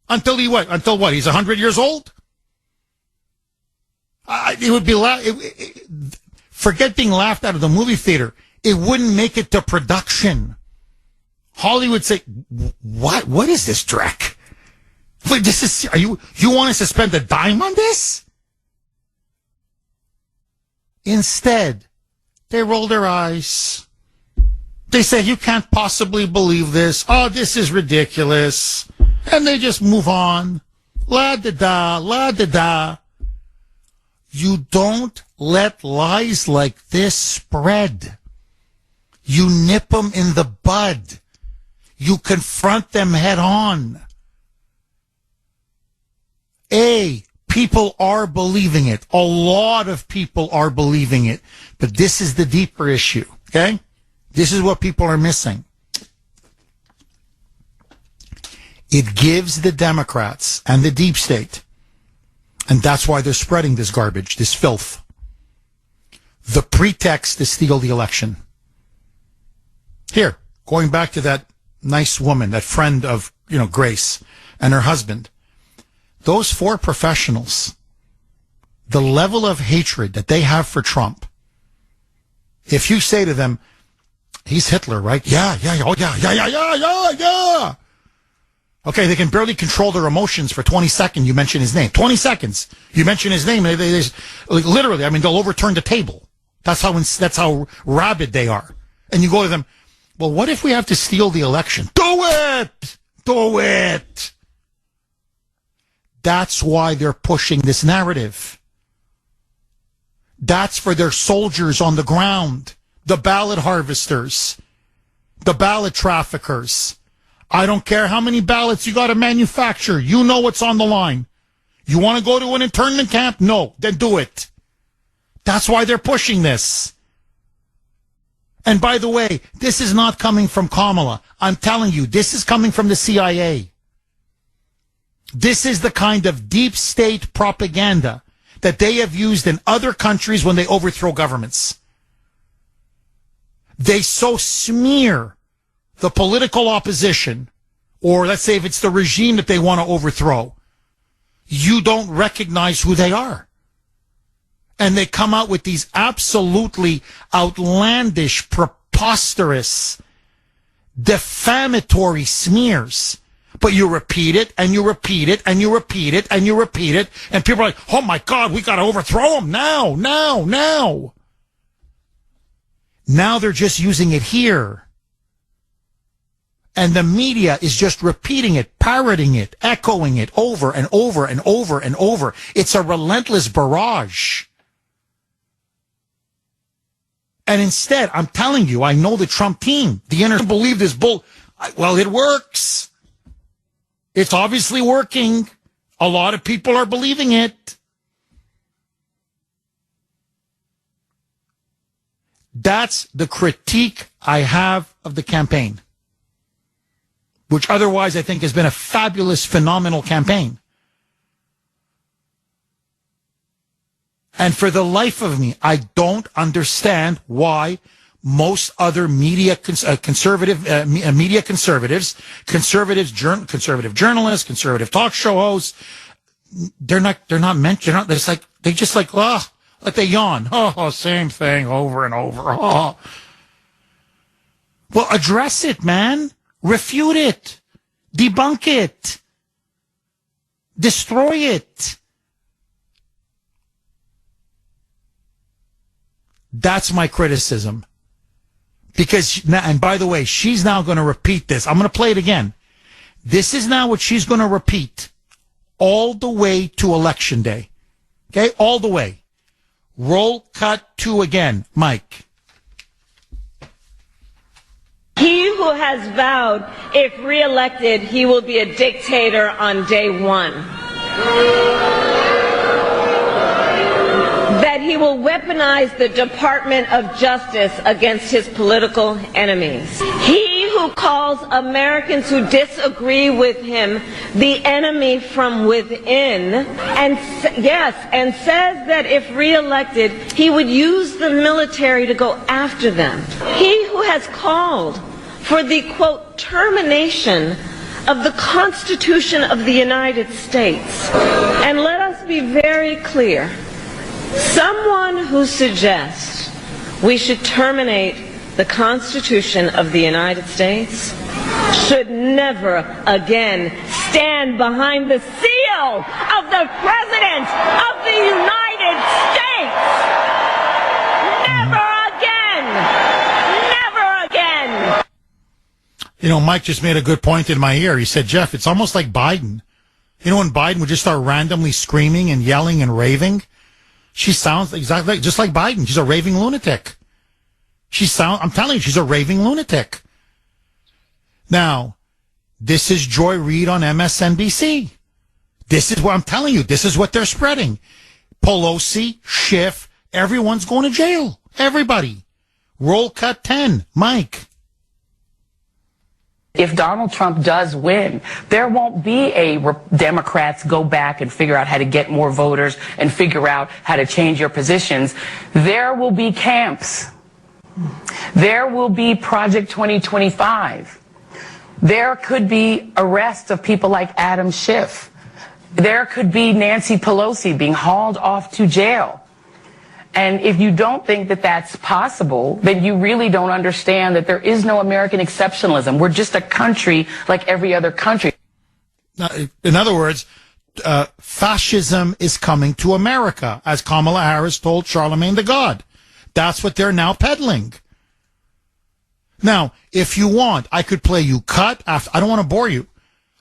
until he what? Until what? He's 100 years old? It would be forget being laughed out of the movie theater. It wouldn't make it to production. Hollywood say, what is this, Drek? Wait, you want us to spend a dime on this? Instead, they roll their eyes. They say, you can't possibly believe this. Oh, this is ridiculous. And they just move on. La-da-da, la-da-da. You don't let lies like this spread. You nip them in the bud. You confront them head on. People are believing it. A lot of people are believing it. But this is the deeper issue, okay? This is what people are missing. It gives the Democrats and the deep state, and that's why they're spreading this garbage, this filth, The pretext is steal the election. Here, going back to that nice woman, that friend of, Grace and her husband. Those four professionals, the level of hatred that they have for Trump, if you say to them, he's Hitler, right? Yeah. Okay, they can barely control their emotions for 20 seconds. You mention his name. 20 seconds. You mention his name. They literally, they'll overturn the table. That's how rabid they are. And you go to them, well, what if we have to steal the election? Do it! Do it! That's why they're pushing this narrative. That's for their soldiers on the ground, the ballot harvesters, the ballot traffickers. I don't care how many ballots you got to manufacture. You know what's on the line. You want to go to an internment camp? No, then do it. That's why they're pushing this. And by the way, this is not coming from Kamala. I'm telling you, this is coming from the CIA. This is the kind of deep state propaganda that they have used in other countries when they overthrow governments. They so smear the political opposition, or let's say if it's the regime that they want to overthrow, you don't recognize who they are. And they come out with these absolutely outlandish, preposterous, defamatory smears. But you repeat it, and you repeat it, and you repeat it, and you repeat it, and people are like, oh my God, we got to overthrow him now. Now they're just using it here. And the media is just repeating it, parroting it, echoing it over and over and over and over. It's a relentless barrage. And instead, I'm telling you, I know the Trump team. The inner believe this bull. Well, it works. It's obviously working. A lot of people are believing it. That's the critique I have of the campaign, which otherwise I think has been a fabulous, phenomenal campaign. And for the life of me, I don't understand why most other conservative journalists, conservative talk show hosts, they just like they yawn. Oh, same thing over and over. Oh. Well, address it, man. Refute it. Debunk it. Destroy it. That's my criticism. Because, and by the way, she's now going to repeat this. I'm going to play it again. This is now what she's going to repeat all the way to Election Day. Okay? All the way. Roll cut 2 again. Mike. He who has vowed, if reelected, he will be a dictator on day one. That he will weaponize the Department of Justice against his political enemies. He who calls Americans who disagree with him the enemy from within, and says that if reelected, he would use the military to go after them. He who has called for the, quote, termination of the Constitution of the United States. And let us be very clear. Someone who suggests we should terminate the Constitution of the United States should never again stand behind the seal of the President of the United States. Never again. Never again. You know, Mike just made a good point in my ear. He said, Jeff, it's almost like Biden. You know, when Biden would just start randomly screaming and yelling and raving, she sounds exactly just like Biden. She's a raving lunatic. I'm telling you, she's a raving lunatic. Now, this is Joy Reid on MSNBC. This is what I'm telling you. This is what they're spreading. Pelosi, Schiff, everyone's going to jail. Everybody. Roll cut 10. Mike. if Donald Trump does win, there won't be Democrats go back and figure out how to get more voters and figure out how to change your positions. There will be camps. There will be Project 2025. There could be arrests of people like Adam Schiff. There could be Nancy Pelosi being hauled off to jail. And if you don't think that that's possible, then you really don't understand that there is no American exceptionalism. We're just a country like every other country. In other words, fascism is coming to America, as Kamala Harris told Charlemagne the God. That's what they're now peddling. Now, if you want, I could play you cut after, I don't want to bore you.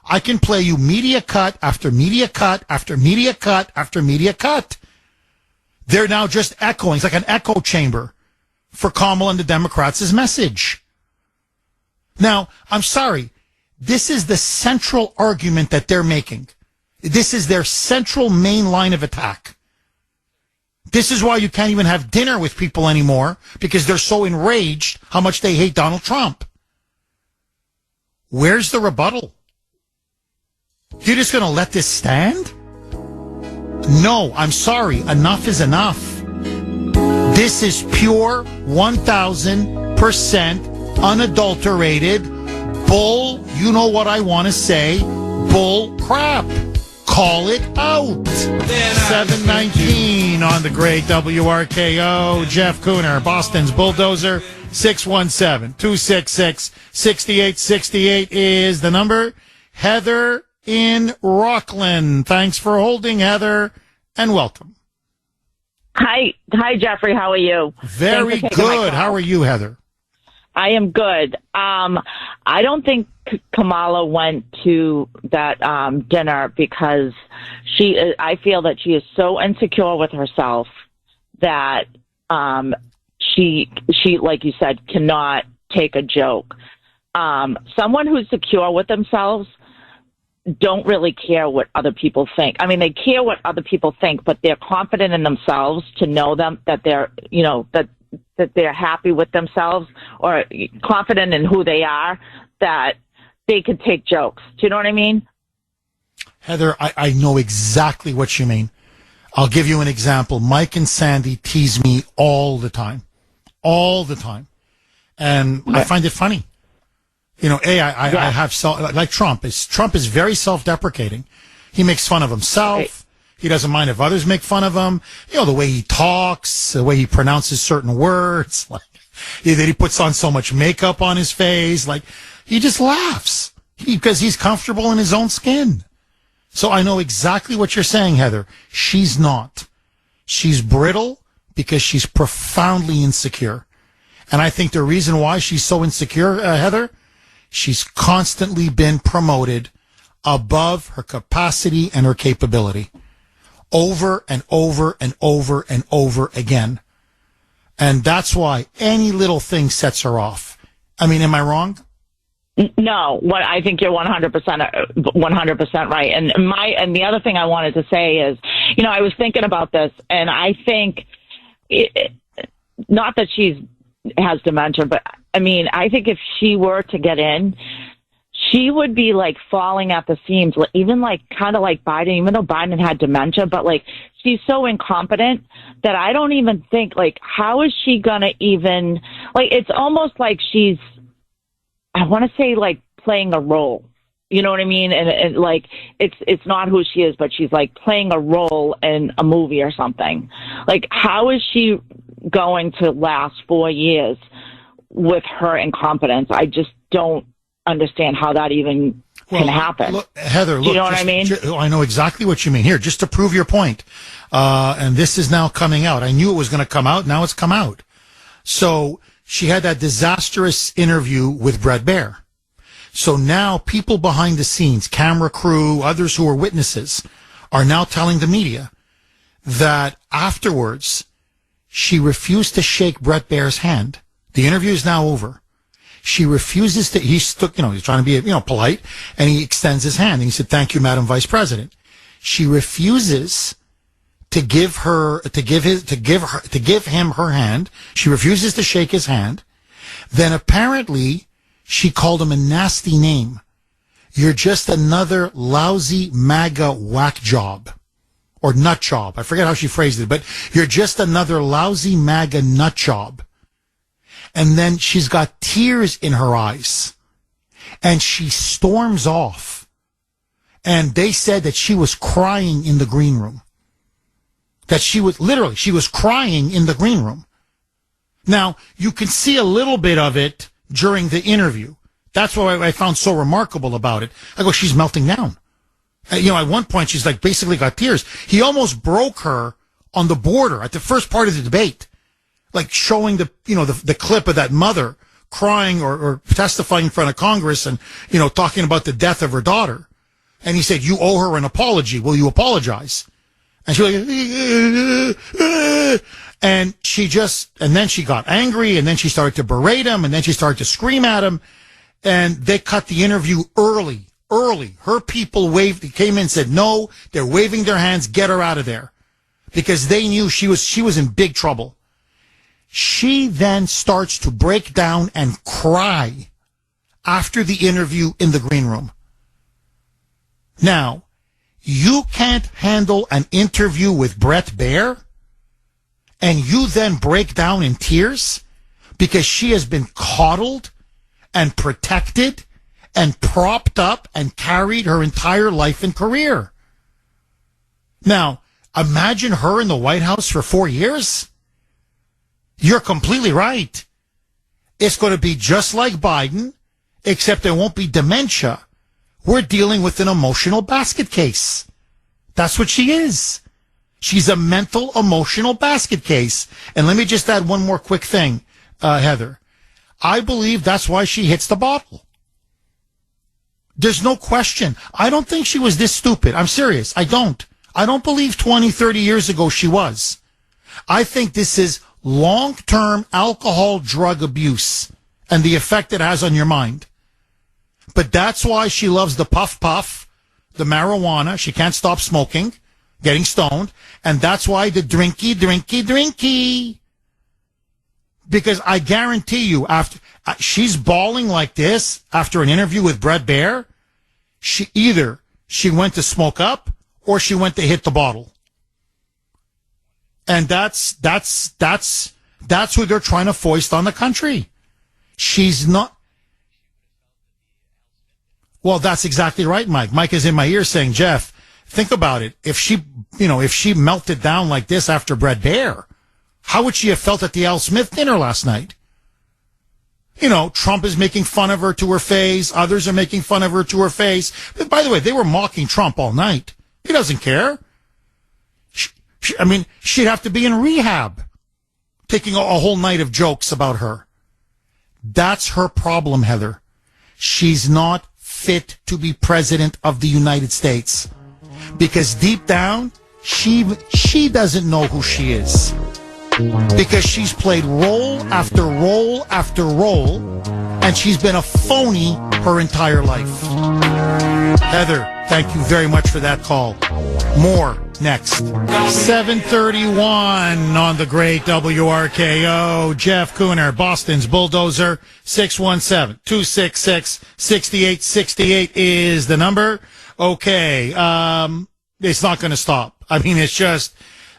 I can play you media cut after media cut after media cut after media cut. They're now just echoing. It's like an echo chamber for Kamala and the Democrats' message. Now, I'm sorry. This is the central argument that they're making. This is their central main line of attack. This is why you can't even have dinner with people anymore, because they're so enraged how much they hate Donald Trump. Where's the rebuttal? You're just going to let this stand? No, I'm sorry. Enough is enough. This is pure 1,000% unadulterated bull, you know what I want to say, bull crap. Call it out. 7:19 on the great WRKO. Jeff Kuhner, Boston's Bulldozer. 617-266-6868 is the number. Heather in Rockland. Thanks for holding, Heather, and welcome. Hi, Jeffrey. How are you? Very good. How are you, Heather? I am good. I don't think Kamala went to that dinner because I feel that she is so insecure with herself that she, like you said, cannot take a joke. Someone who's secure with themselves don't really care what other people think. I mean, they care what other people think, but they're confident in themselves to know them that they're, that they're happy with themselves or confident in who they are, that they could take jokes. Do you know what I mean? Heather, I know exactly what you mean. I'll give you an example. Mike and Sandy tease me all the time. All the time. And I find it funny. I have like Trump is very self-deprecating. He makes fun of himself. Right. He doesn't mind if others make fun of him. The way he talks, the way he pronounces certain words, like that he puts on so much makeup on his face. Like he just laughs because he's comfortable in his own skin. So I know exactly what you're saying, Heather. She's not. She's brittle because she's profoundly insecure. And I think the reason why she's so insecure, Heather, she's constantly been promoted above her capacity and her capability. Over and over and over and over again. And that's why any little thing sets her off. I mean, am I wrong? No, I think you're 100% right. And the other thing I wanted to say is, I was thinking about this, and I think not that she has dementia, but I mean, I think if she were to get in, she would be like falling at the seams, even like kind of like Biden, even though Biden had dementia, but like she's so incompetent that I don't even think like, how is she going to even like, it's almost like she's, I want to say like playing a role, you know what I mean? And like, it's not who she is, but she's like playing a role in a movie or something. Like, how is she going to last 4 years with her incompetence? I just don't understand how that even can happen. Look, Heather, you know what I mean? I know exactly what you mean. Here, just to prove your point, and this is now coming out. I knew it was going to come out. Now it's come out. So she had that disastrous interview with Brett Baer. So now people behind the scenes, camera crew, others who are witnesses, are now telling the media that afterwards she refused to shake Brett Baer's hand. The interview is now over. She refuses to, he's trying to be, polite, and he extends his hand. And he said, "Thank you, Madam Vice President." She refuses to give him her hand. She refuses to shake his hand. Then apparently She called him a nasty name. You're just another lousy MAGA whack job. Or nut job. I forget how she phrased it, but you're just another lousy MAGA nut job. And then she's got tears in her eyes. And she storms off. And they said that she was crying in the green room. That she was crying in the green room. Now, you can see a little bit of it during the interview. That's what I found so remarkable about it. I go, she's melting down. At one point, she's like basically got tears. He almost broke her on the border at the first part of the debate, like showing the clip of that mother crying or testifying in front of Congress and, talking about the death of her daughter. And he said, you owe her an apology. Will you apologize? And she was like, and then she got angry, and then she started to berate him, and then she started to scream at him, and they cut the interview early. Her people came in and said, no, they're waving their hands, get her out of there. Because they knew she was in big trouble. She then starts to break down and cry after the interview in the green room. Now, you can't handle an interview with Bret Baier, and you then break down in tears because she has been coddled and protected and propped up and carried her entire life and career. Now, imagine her in the White House for 4 years. You're completely right. It's going to be just like Biden, except there won't be dementia. We're dealing with an emotional basket case. That's what she is. She's a mental, emotional basket case. And let me just add one more quick thing, Heather. I believe that's why she hits the bottle. There's no question. I don't think she was this stupid. I'm serious. I don't believe 20, 30 years ago she was. I think this is long-term alcohol drug abuse and the effect it has on your mind. But that's why she loves the puff, the marijuana. She can't stop smoking, getting stoned. And that's why the drinky. Because I guarantee you, after she's bawling like this after an interview with Bret Baier, she went to smoke up or she went to hit the bottle. And that's who they're trying to foist on the country. She's not. Well, that's exactly right, Mike. Mike is in my ear saying, Jeff, think about it. If she melted down like this after Bret Baier, how would she have felt at the Al Smith dinner last night? Trump is making fun of her to her face. Others are making fun of her to her face. But by the way, they were mocking Trump all night. He doesn't care. She'd have to be in rehab, taking a whole night of jokes about her. That's her problem, Heather. She's not fit to be president of the United States. Because deep down, she doesn't know who she is. Because she's played role after role after role, and she's been a phony her entire life. Heather, thank you very much for that call. More next. 7:31 on the great WRKO. Jeff Kuhner, Boston's Bulldozer. 617-266-6868 is the number. Okay, it's not going to stop. It's just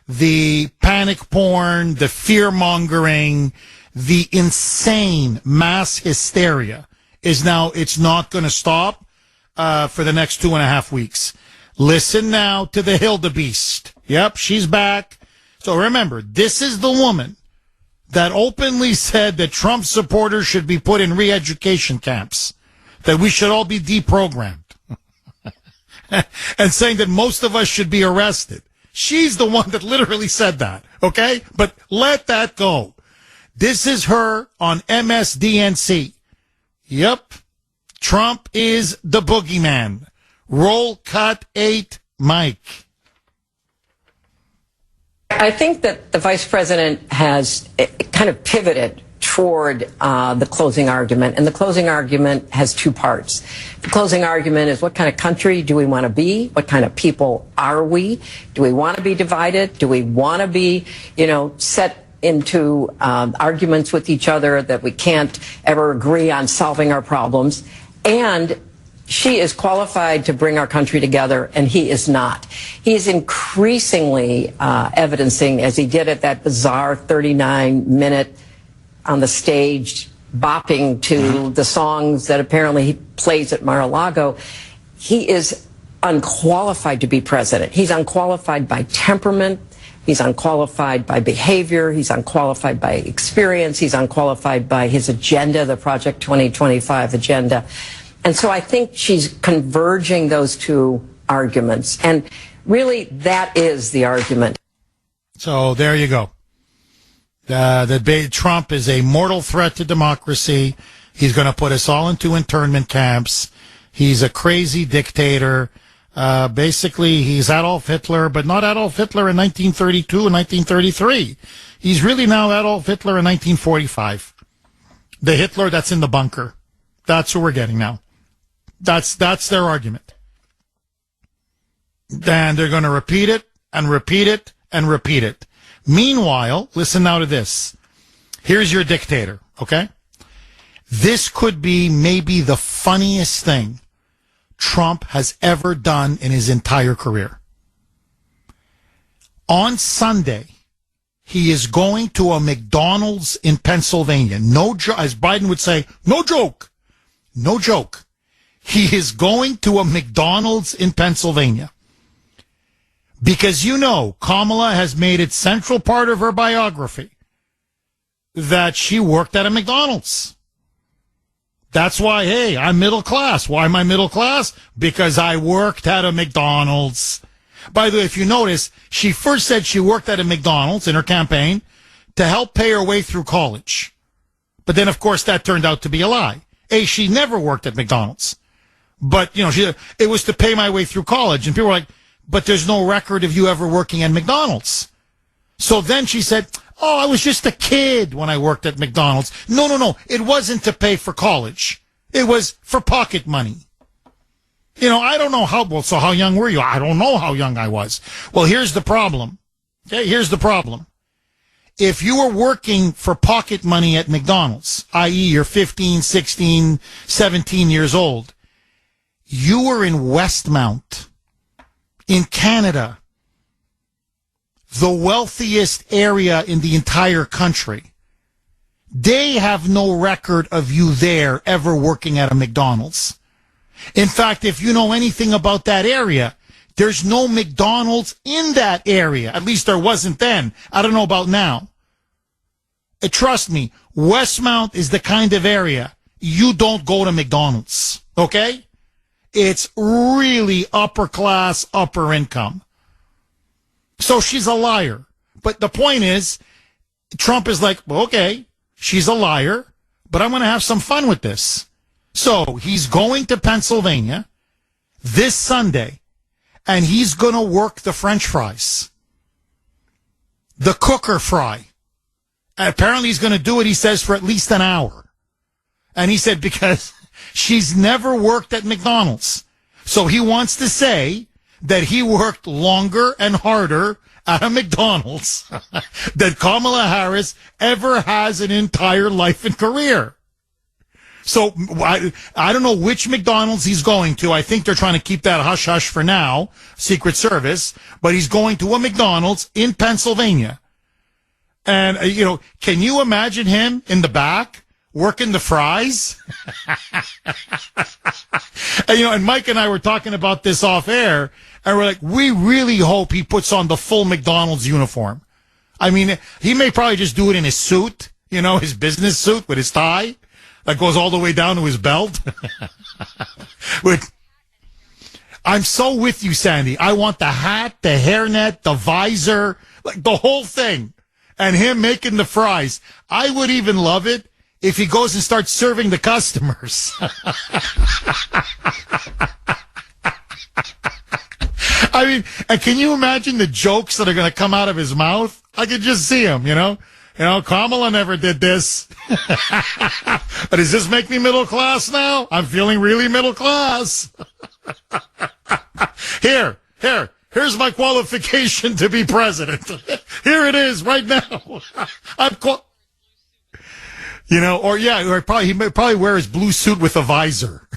the panic porn, the fear-mongering, the insane mass hysteria it's not going to stop for the next 2.5 weeks. Listen now to the Hildebeest. Yep, she's back. So remember, this is the woman that openly said that Trump supporters should be put in re-education camps, that we should all be deprogrammed, and saying that most of us should be arrested. She's the one that literally said that, okay? But let that go. This is her on MSDNC. Yep, Trump is the boogeyman. Roll cut 8, Mike. I think that the vice president has kind of pivoted toward the closing argument, and the closing argument has two parts. The closing argument is, what kind of country do we want to be? What kind of people are we? Do we want to be divided? Do we want to be, set into arguments with each other, that we can't ever agree on solving our problems. And she is qualified to bring our country together, and he is not. He is increasingly evidencing, as he did at that bizarre 39-minute on the stage, bopping to the songs that apparently he plays at Mar-a-Lago. He is unqualified to be president. He's unqualified by temperament. He's unqualified by behavior. He's unqualified by experience. He's unqualified by his agenda, the Project 2025 agenda. And so I think she's converging those two arguments. And really, that is the argument. So there you go. Trump is a mortal threat to democracy. He's going to put us all into internment camps. He's a crazy dictator. Basically, he's Adolf Hitler, but not Adolf Hitler in 1932 and 1933. He's really now Adolf Hitler in 1945. The Hitler that's in the bunker. That's who we're getting now. That's their argument. And they're going to repeat it and repeat it and repeat it. Meanwhile, listen now to this. Here's your dictator, okay? This could be maybe the funniest thing Trump has ever done in his entire career. On Sunday, he is going to a McDonald's in Pennsylvania. No joke, as Biden would say, no joke. No joke. He is going to a McDonald's in Pennsylvania. Because Kamala has made it central part of her biography that she worked at a McDonald's. That's why, hey, I'm middle class. Why am I middle class? Because I worked at a McDonald's. By the way, if you notice, she first said she worked at a McDonald's in her campaign to help pay her way through college. But then, of course, that turned out to be a lie. She never worked at McDonald's. But, it was to pay my way through college. And people were like, but there's no record of you ever working at McDonald's. So then she said, I was just a kid when I worked at McDonald's. No. It wasn't to pay for college. It was for pocket money. I don't know so how young were you? I don't know how young I was. Well, here's the problem. Okay, here's the problem. If you were working for pocket money at McDonald's, i.e. you're 15, 16, 17 years old, you were in Westmount, in Canada, the wealthiest area in the entire country. They have no record of you there ever working at a McDonald's. In fact, if you know anything about that area, there's no McDonald's in that area. At least there wasn't then. I don't know about now. Trust me, Westmount is the kind of area you don't go to McDonald's, okay? It's really upper class, upper income. So she's a liar. But the point is, Trump is like, well, okay, she's a liar, but I'm going to have some fun with this. So he's going to Pennsylvania this Sunday, and he's going to work the French fries. The cooker fry. And apparently he's going to do it, he says, for at least an hour. And he said because she's never worked at McDonald's. So he wants to say that he worked longer and harder at a McDonald's than Kamala Harris ever has an entire life and career. So I don't know which McDonald's he's going to. I think they're trying to keep that hush-hush for now, Secret Service. But he's going to a McDonald's in Pennsylvania. And, can you imagine him in the back working the fries? And Mike and I were talking about this off air, and we're like, we really hope he puts on the full McDonald's uniform. I mean, he may probably just do it in his suit, his business suit with his tie that goes all the way down to his belt. I'm so with you, Sandy. I want the hat, the hairnet, the visor, like the whole thing. And him making the fries. I would even love it if he goes and starts serving the customers. I mean, and can you imagine the jokes that are going to come out of his mouth? I could just see him, Kamala never did this. But does this make me middle class now? I'm feeling really middle class. Here. Here's my qualification to be president. Here it is right now. Or he may probably wear his blue suit with a visor.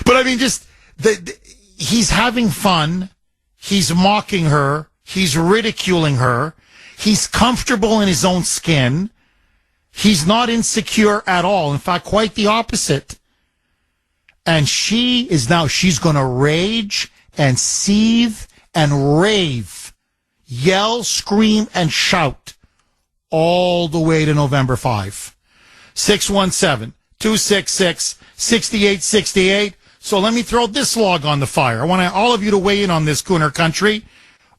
But I mean, he's having fun. He's mocking her. He's ridiculing her. He's comfortable in his own skin. He's not insecure at all. In fact, quite the opposite. And she's going to rage and seethe and rave, yell, scream, and shout all the way to November 5. 617-266-6868. So let me throw this log on the fire. I want all of you to weigh in on this, Kuhner country.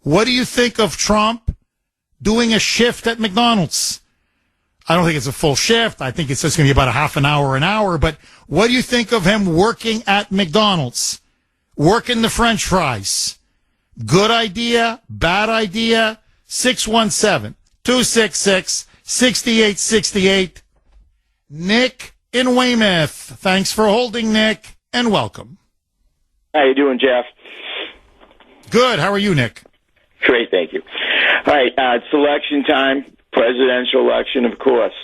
What do you think of Trump doing a shift at McDonald's? I don't think it's a full shift. I think it's just going to be about a half an hour. But what do you think of him working at McDonald's? Working the French fries? Good idea? Bad idea? 617-266-6868. Nick in Weymouth. Thanks for holding, Nick, and welcome. How you doing, Jeff? Good. How are you, Nick? Great, thank you. All right, it's election time, presidential election, of course.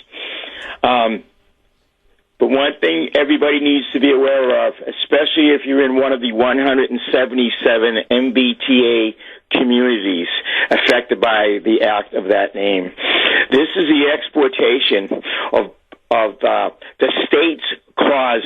But one thing everybody needs to be aware of, especially if you're in one of the 177 MBTA communities affected by the act of that name, this is the exportation of the state's cause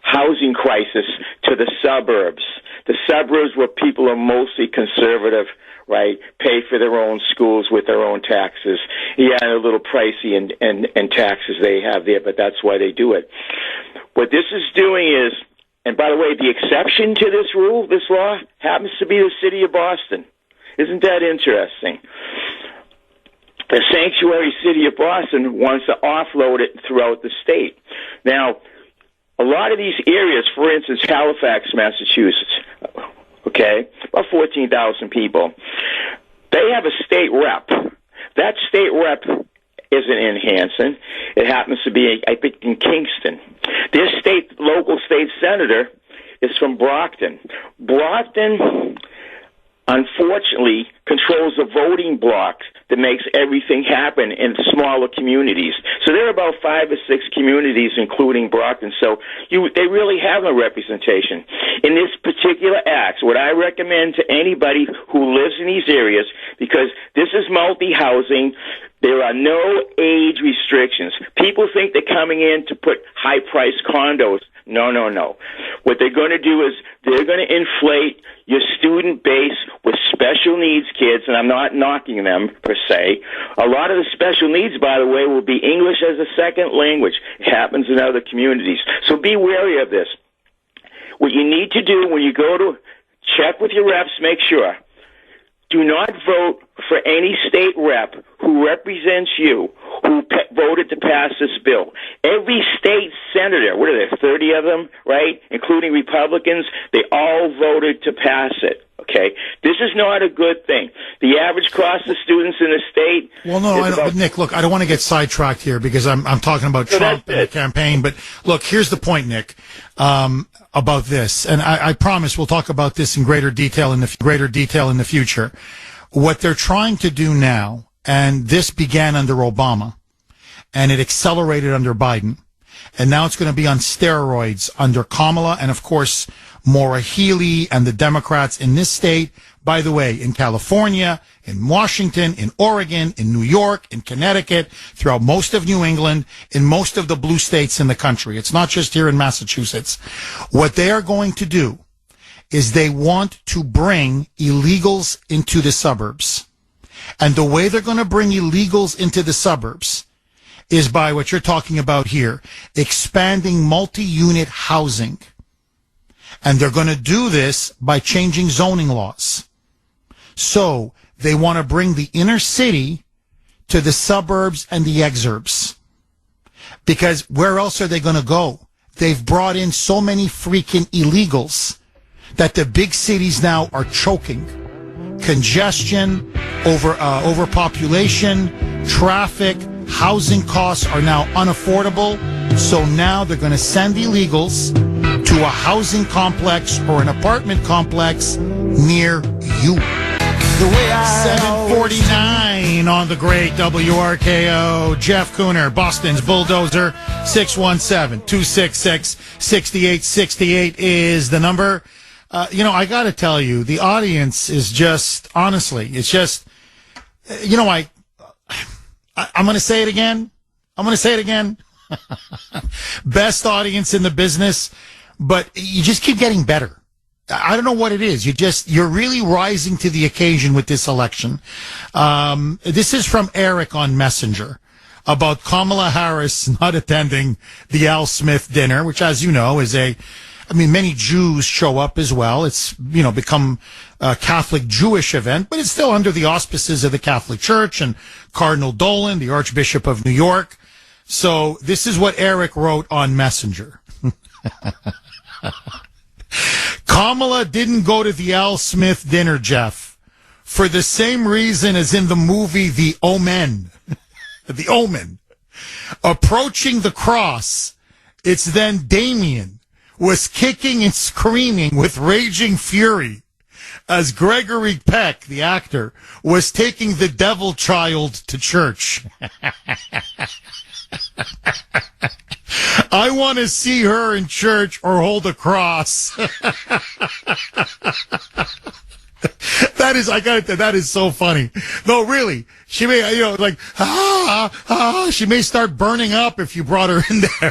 housing crisis to the suburbs. The suburbs where people are mostly conservative, right, pay for their own schools with their own taxes. Yeah, a little pricey and taxes they have there, but that's why they do it. What this is doing is, and by the way, the exception to this rule, this law, happens to be the city of Boston. Isn't that interesting? The sanctuary city of Boston wants to offload it throughout the state. Now, a lot of these areas, for instance, Halifax, Massachusetts, okay, about 14,000 people, they have a state rep. That state rep isn't in Hanson. It happens to be, I think, in Kingston. Their local state senator is from Brockton. Brockton, unfortunately, controls the voting block that makes everything happen in smaller communities. So there are about 5 or 6 communities, including Brockton. So they really have no representation. In this particular act, what I recommend to anybody who lives in these areas, because this is multi-housing, there are no age restrictions. People think they're coming in to put high-priced condos. No. What they're going to do is they're going to inflate your student base with special needs kids, and I'm not knocking them per se. A lot of the special needs, by the way, will be English as a second language. It happens in other communities. So be wary of this. What you need to do when you go to check with your reps, make sure. Do not vote for any state rep who represents you, who voted to pass this bill. Every state senator, what are there, 30 of them, right, including Republicans, they all voted to pass it, okay? This is not a good thing. The average cost of students in the state... Well, no, but Nick, look, I don't want to get sidetracked here because I'm talking about Trump and the campaign, but look, here's the point, Nick, about this, and I promise we'll talk about this in greater detail in the future. What they're trying to do now, and this began under Obama, and it accelerated under Biden, and now it's going to be on steroids under Kamala, and of course, Maura Healey and the Democrats in this state, by the way, in California, in Washington, in Oregon, in New York, in Connecticut, throughout most of New England, in most of the blue states in the country. It's not just here in Massachusetts. What they are going to do is they want to bring illegals into the suburbs. And the way they're going to bring illegals into the suburbs is by what you're talking about here, expanding multi-unit housing. And they're going to do this by changing zoning laws. So they want to bring the inner city to the suburbs and the exurbs. Because where else are they going to go? They've brought in so many freaking illegals that the big cities now are choking. Congestion, overpopulation, traffic, housing costs are now unaffordable. So now they're going to send illegals to to a housing complex or an apartment complex near you. 749 on the great WRKO. Jeff Kuhner, Boston's Bulldozer. 617-266-6868 is the number. I got to tell you, the audience is just, honestly, it's just, I'm going to say it again. Best audience in the business, but you just keep getting better. I don't know what it is. You're really rising to the occasion with this election. This is from Eric on Messenger about Kamala Harris not attending the Al Smith dinner, which, as you know, many Jews show up as well. It's, become a Catholic Jewish event, but it's still under the auspices of the Catholic Church and Cardinal Dolan, the Archbishop of New York. So this is what Eric wrote on Messenger. Kamala didn't go to the Al Smith dinner, Jeff, for the same reason as in the movie The Omen. The Omen. Approaching the cross, it's then Damien was kicking and screaming with raging fury as Gregory Peck, the actor, was taking the devil child to church. I want to see her in church or hold a cross. That is so funny. No, really. She may, she may start burning up if you brought her in there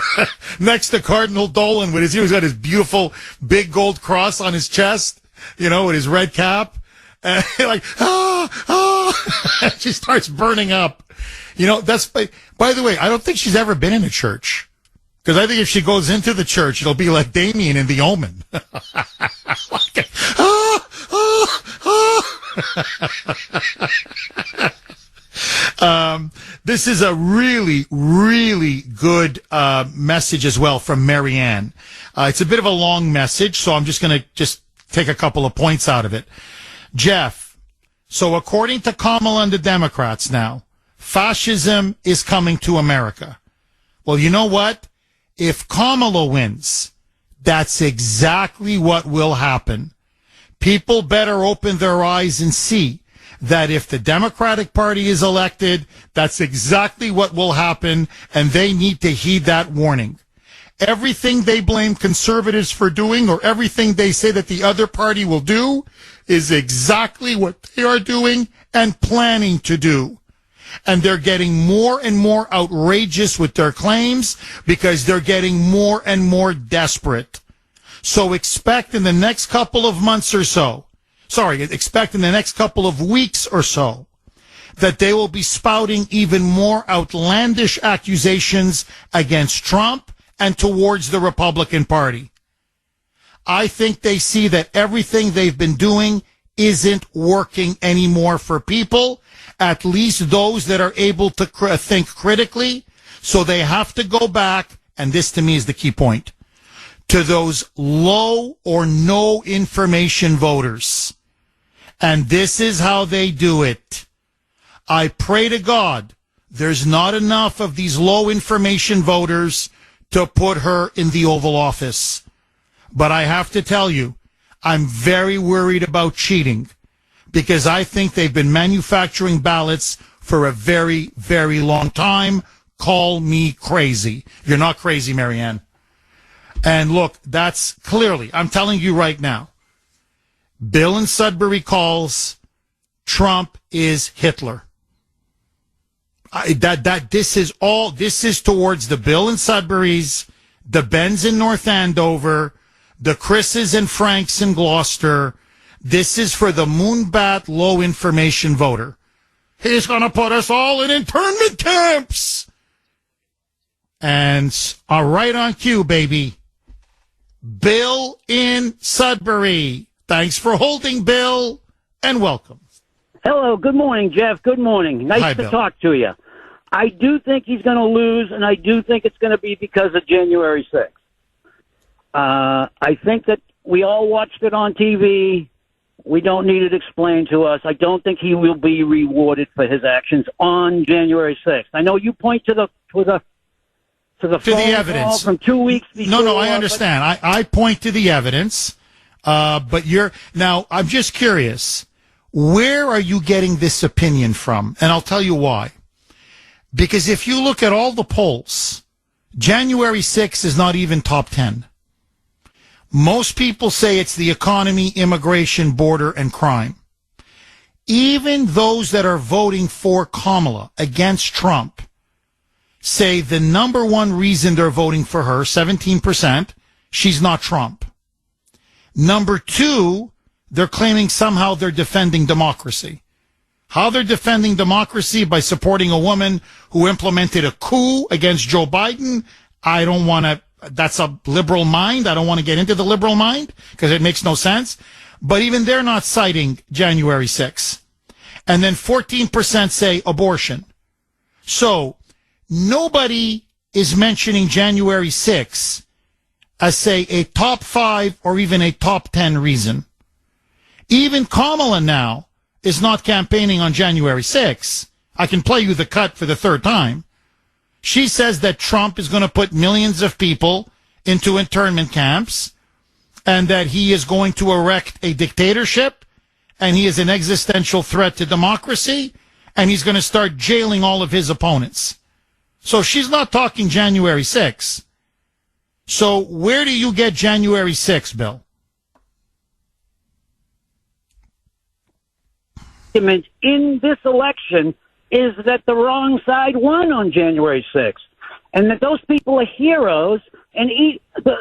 next to Cardinal Dolan he's got his beautiful big gold cross on his chest, with his red cap. And she starts burning up. That's, by the way, I don't think she's ever been in a church. Because I think if she goes into the church, it'll be like Damien in The Omen. This is a really, really good message as well from Marianne. It's a bit of a long message, so I'm just going to take a couple of points out of it. Jeff, so according to Kamala and the Democrats now, fascism is coming to America. Well, you know what? If Kamala wins, that's exactly what will happen. People better open their eyes and see that if the Democratic Party is elected, that's exactly what will happen, and they need to heed that warning. Everything they blame conservatives for doing, or everything they say that the other party will do, is exactly what they are doing and planning to do. And they're getting more and more outrageous with their claims because they're getting more and more desperate. So expect in the next couple of months or so, expect in the next couple of weeks or so, that they will be spouting even more outlandish accusations against Trump and towards the Republican Party. I think they see that everything they've been doing isn't working anymore for people, at least those that are able to think critically. So they have to go back, and this to me is the key point, to those low or no information voters. And this is how they do it. I pray to God there's not enough of these low information voters to put her in the Oval Office. But I have to tell you, I'm very worried about cheating because I think they've been manufacturing ballots for a very, very long time. Call me crazy. You're not crazy, Marianne. And look, that's clearly, I'm telling you right now, Bill in Sudbury calls Trump is Hitler. This is towards the Bill in Sudbury's, the Bens in North Andover, the Chris's and Frank's in Gloucester. This is for the Moonbat low information voter. He's going to put us all in internment camps. And right on cue, baby. Bill in Sudbury. Thanks for holding, Bill, and welcome. Hello. Good morning, Jeff. Good morning. Nice Hi, to Bill. talk to you. I do think he's going to lose, and I do think it's going to be because of January 6th. I think that we all watched it on TV. We don't need it explained to us. I don't think he will be rewarded for his actions on January 6th. I know you point to the to the To the phone call evidence. from 2 weeks before. No, I understand. I point to the evidence, but now I'm just curious. Where are you getting this opinion from? And I'll tell you why. Because if you look at all the polls, January 6th is not even top 10. Most people say it's the economy, immigration, border, and crime. Even those that are voting for Kamala against Trump say the number one reason they're voting for her, 17%, she's not Trump. Number two, they're claiming somehow they're defending democracy. How they're defending democracy? By supporting a woman who implemented a coup against Joe Biden. I don't want to, that's a liberal mind. I don't want to get into the liberal mind because it makes no sense. But even they're not citing January 6th. And then 14% say abortion. So nobody is mentioning January 6th as, say, a top 5 or even a top 10 reason. Even Kamala now is not campaigning on January 6th. I can play you the cut for the third time. She says that Trump is going to put millions of people into internment camps and that he is going to erect a dictatorship and he is an existential threat to democracy and he's going to start jailing all of his opponents. So she's not talking January 6th. So where do you get January 6th, Bill? In this election is that the wrong side won on January 6th, and that those people are heroes. And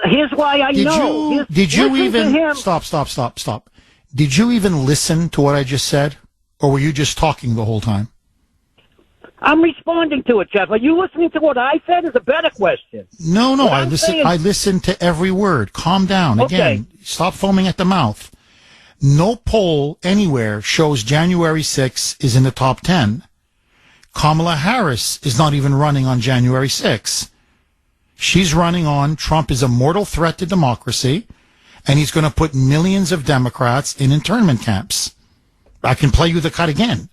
here's why I know. Did you even stop? Did you even listen to what I just said, or were you just talking the whole time? I'm responding to it, Jeff. Are you listening to what I said? Is a better question. No, I listened to every word. Calm down. Okay. Again, stop foaming at the mouth. No poll anywhere shows January 6th is in the top 10. Kamala Harris is not even running on January 6th. She's running on Trump is a mortal threat to democracy, and he's going to put millions of Democrats in internment camps. I can play you the cut again.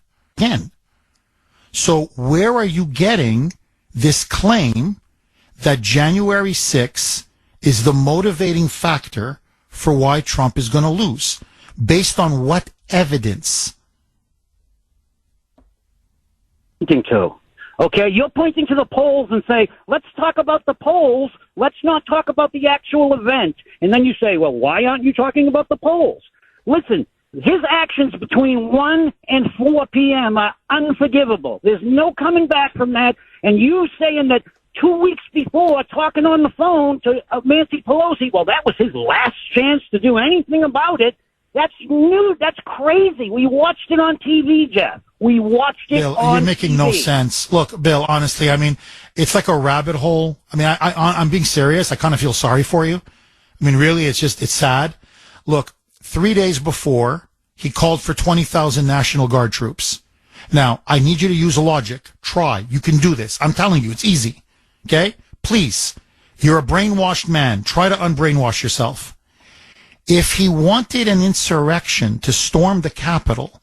So where are you getting this claim that January 6th is the motivating factor for why Trump is going to lose? Based on what evidence? Okay, you're pointing to the polls and say, let's talk about the polls. Let's not talk about the actual event. And then you say, well, why aren't you talking about the polls? Listen, his actions between 1 and 4 p.m. are unforgivable. There's no coming back from that. And you saying that 2 weeks before, talking on the phone to Nancy Pelosi, well, that was his last chance to do anything about it. That's new. That's crazy. We watched it on TV, Jeff. We watched it Bill, on you're making TV. no sense. Look, Bill, honestly, I mean, it's like a rabbit hole. I mean, I'm being serious. I kind of feel sorry for you. I mean, really, it's sad. Look, 3 days before, he called for 20,000 National Guard troops. Now, I need you to use logic. Try. You can do this. I'm telling you, it's easy. Okay? Please. You're a brainwashed man. Try to unbrainwash yourself. If he wanted an insurrection to storm the Capitol,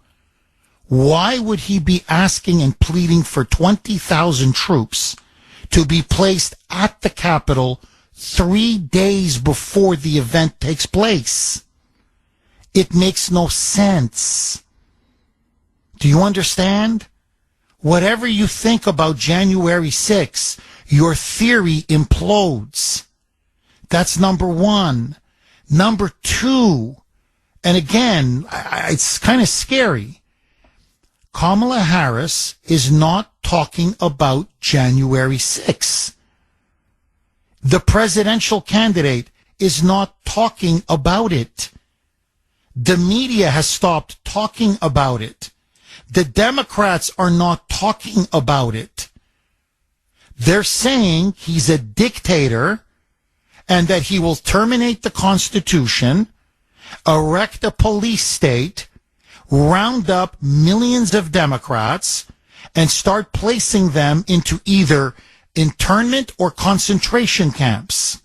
why would he be asking and pleading for 20,000 troops to be placed at the Capitol 3 days before the event takes place? It makes no sense. Do you understand? Whatever you think about January 6th, your theory implodes. That's number one. Number two, and again, it's kind of scary. Kamala Harris is not talking about January 6th. The presidential candidate is not talking about it. The media has stopped talking about it. The Democrats are not talking about it. They're saying he's a dictator and that he will terminate the Constitution, erect a police state, round up millions of Democrats, and start placing them into either internment or concentration camps.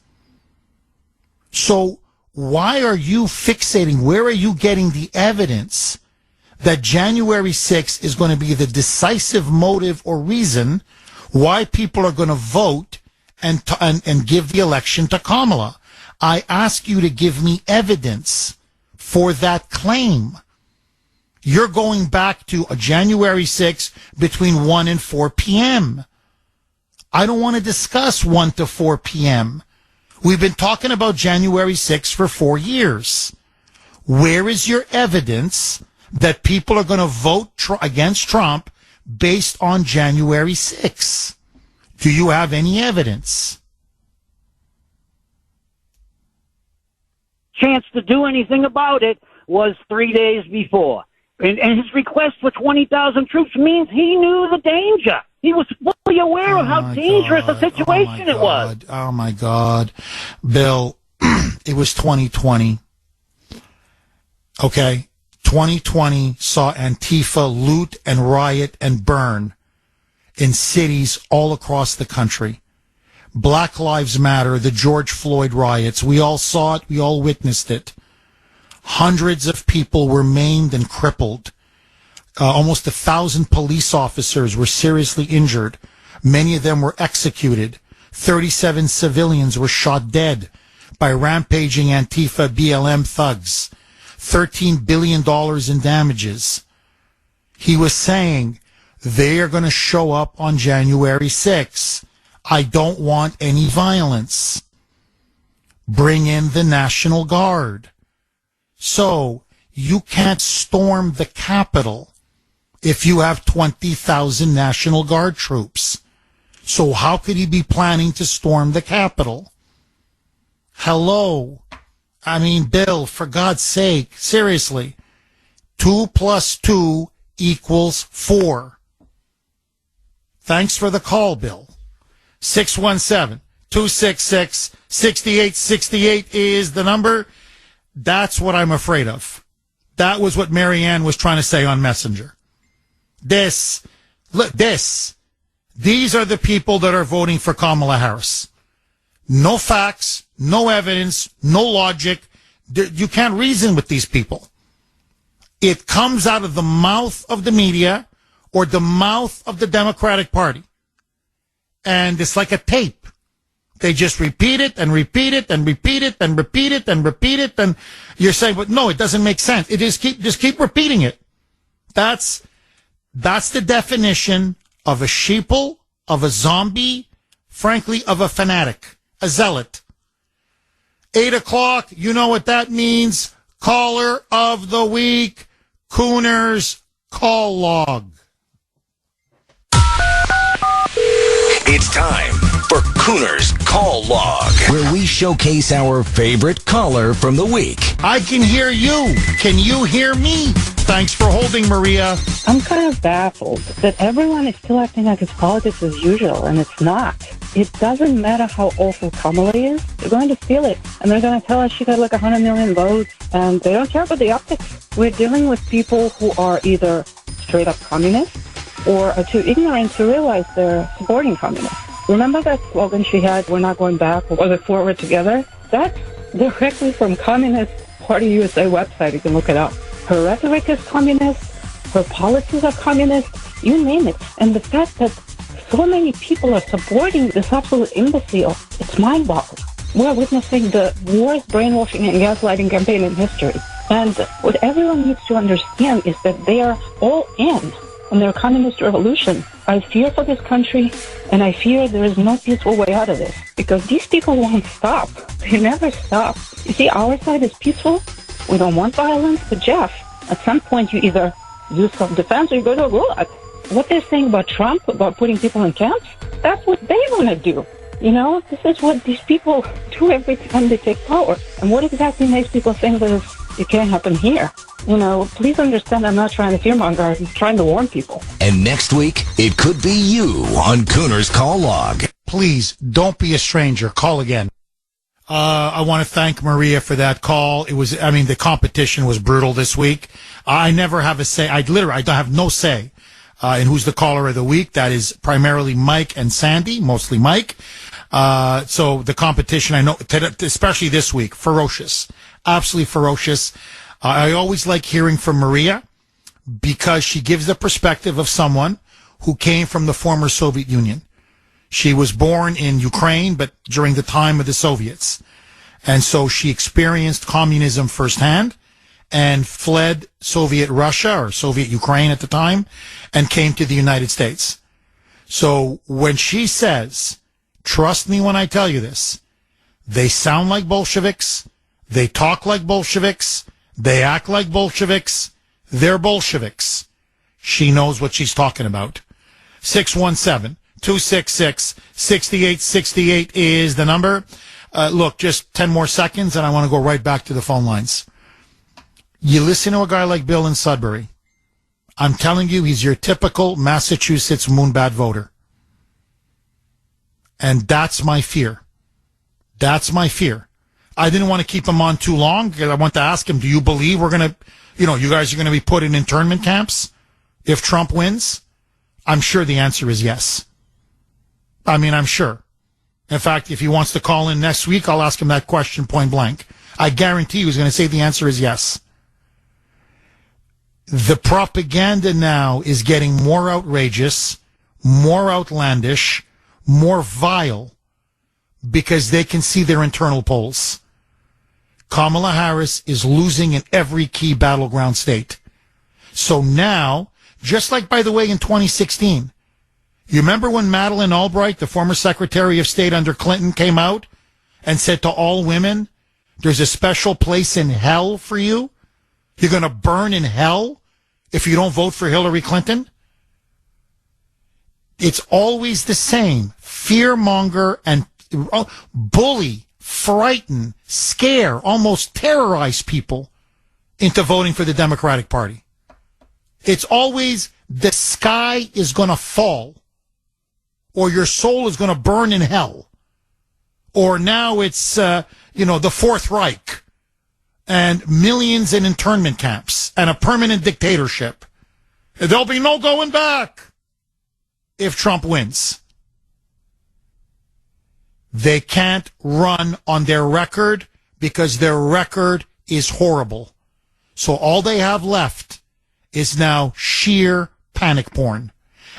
So why are you fixating? Where are you getting the evidence that January 6th is going to be the decisive motive or reason why people are going to vote and give the election to Kamala. I ask you to give me evidence for that claim. You're going back to a January 6th between 1 and 4 p.m. I don't want to discuss 1 to 4 p.m. We've been talking about January 6th for 4 years. Where is your evidence that people are going to vote against Trump based on January 6th? Do you have any evidence? Chance to do anything about it was 3 days before. And his request for 20,000 troops means he knew the danger. He was fully aware of how dangerous a situation it was. Oh, my God. Bill, it was 2020. Okay? 2020 saw Antifa loot and riot and burn in cities all across the country. Black Lives Matter, the George Floyd riots, we all saw it, we all witnessed it. Hundreds of people were maimed and crippled. Almost 1,000 police officers were seriously injured. Many of them were executed. 37 civilians were shot dead by rampaging Antifa BLM thugs. $13 billion in damages. He was saying, they are going to show up on January 6th. I don't want any violence. Bring in the National Guard. So, you can't storm the Capitol if you have 20,000 National Guard troops. So how could he be planning to storm the Capitol? Hello? I mean, Bill, for God's sake, seriously. 2 + 2 = 4. Thanks for the call, Bill. 617-266-6868 is the number. That's what I'm afraid of. That was what Marianne was trying to say on Messenger. These are the people that are voting for Kamala Harris. No facts, no evidence, no logic. You can't reason with these people. It comes out of the mouth of the media or the mouth of the Democratic Party. And it's like a tape. They just repeat it and repeat it and repeat it and repeat it and repeat it. And you're saying, but no, it doesn't make sense. It is just keep repeating it. That's the definition of a sheeple, of a zombie, frankly, of a fanatic, a zealot. 8 o'clock, you know what that means. Caller of the week, Kuhner's call log. It's time for Kuhner's Call Log, where we showcase our favorite caller from the week. I can hear you. Can you hear me? Thanks for holding, Maria. I'm kind of baffled that everyone is still acting like it's politics as usual, and it's not. It doesn't matter how awful Kamala is. They're going to steal it, and they're going to tell us she got like 100 million votes, and they don't care about the optics. We're dealing with people who are either straight up communists or are too ignorant to realize they're supporting communists. Remember that slogan she had, "We're not going back," or "the forward together"? That's directly from Communist Party USA website. You can look it up. Her rhetoric is communist. Her policies are communist. You name it. And the fact that so many people are supporting this absolute imbecile, it's mind-boggling. We're witnessing the worst brainwashing and gaslighting campaign in history. And what everyone needs to understand is that they are all in on their communist revolution. I fear for this country, and I fear there is no peaceful way out of this, because these people won't stop. They never stop. You see, our side is peaceful. We don't want violence, but Jeff, at some point you either do self-defense or you go to a gulag. What they're saying about Trump, about putting people in camps, that's what they want to do. You know, this is what these people do every time they take power. And what exactly makes people think that it can't happen here? You know, please understand I'm not trying to fearmonger. I'm trying to warn people. And next week, it could be you on Kuhner's Call Log. Please, don't be a stranger. Call again. I want to thank Maria for that call. The competition was brutal this week. I never have a say. I don't have no say in who's the caller of the week. That is primarily Mike and Sandy, mostly Mike. So the competition, I know, especially this week, ferocious, absolutely ferocious. I always like hearing from Maria because she gives the perspective of someone who came from the former Soviet Union. She was born in Ukraine, but during the time of the Soviets. And so she experienced communism firsthand and fled Soviet Russia or Soviet Ukraine at the time and came to the United States. So when she says, trust me when I tell you this, they sound like Bolsheviks, they talk like Bolsheviks, they act like Bolsheviks, they're Bolsheviks. She knows what she's talking about. 617-266-6868 is the number. Look, just 10 more seconds and I want to go right back to the phone lines. You listen to a guy like Bill in Sudbury. I'm telling you, he's your typical Massachusetts moonbat voter. And that's my fear. That's my fear. I didn't want to keep him on too long because I want to ask him, do you believe we're going to, you guys are going to be put in internment camps if Trump wins? I'm sure the answer is yes. I mean, I'm sure. In fact, if he wants to call in next week, I'll ask him that question point blank. I guarantee you he's going to say the answer is yes. The propaganda now is getting more outrageous, more outlandish, more vile because they can see their internal polls. Kamala Harris is losing in every key battleground state. So now, just like, by the way, in 2016, you remember when Madeleine Albright, the former Secretary of State under Clinton, came out and said to all women, there's a special place in hell for you? You're going to burn in hell if you don't vote for Hillary Clinton? It's always the same. Fearmonger and bully, frighten, scare, almost terrorize people into voting for the Democratic Party. It's always the sky is going to fall or your soul is going to burn in hell. Or now it's, the Fourth Reich and millions in internment camps and a permanent dictatorship. There'll be no going back if Trump wins. They can't run on their record because their record is horrible. So all they have left is now sheer panic porn.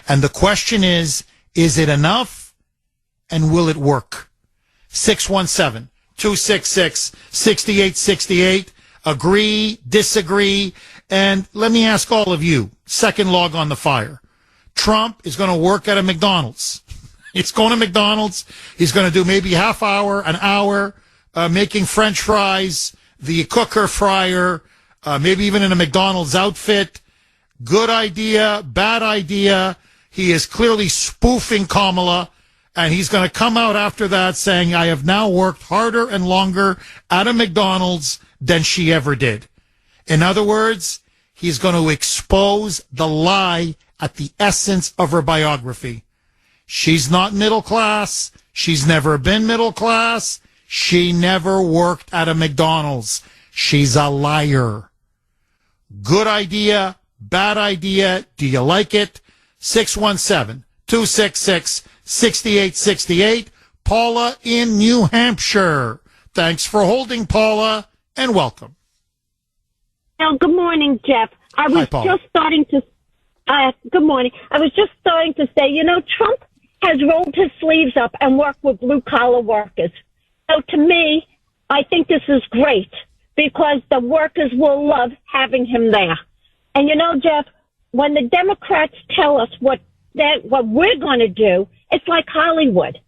And the question is it enough? And will it work? 617-266-6868. Agree, disagree. And let me ask all of you, second log on the fire. Trump is going to work at a McDonald's. He's going to McDonald's. He's going to do maybe half hour, an hour, making French fries, the cooker fryer, maybe even in a McDonald's outfit. Good idea, bad idea. He is clearly spoofing Kamala, and he's going to come out after that saying, I have now worked harder and longer at a McDonald's than she ever did. In other words, he's going to expose the lie at the essence of her biography. She's not middle class. She's never been middle class. She never worked at a McDonald's. She's a liar. Good idea, bad idea. Do you like it? 617-266-6868. Paula in New Hampshire. Thanks for holding, Paula, and welcome. Oh, good morning, Jeff. I was just starting to. Good morning. I was just starting to say, Trump has rolled his sleeves up and worked with blue-collar workers. So to me, I think this is great because the workers will love having him there. And Jeff, when the Democrats tell us what we're going to do, it's like Hollywood.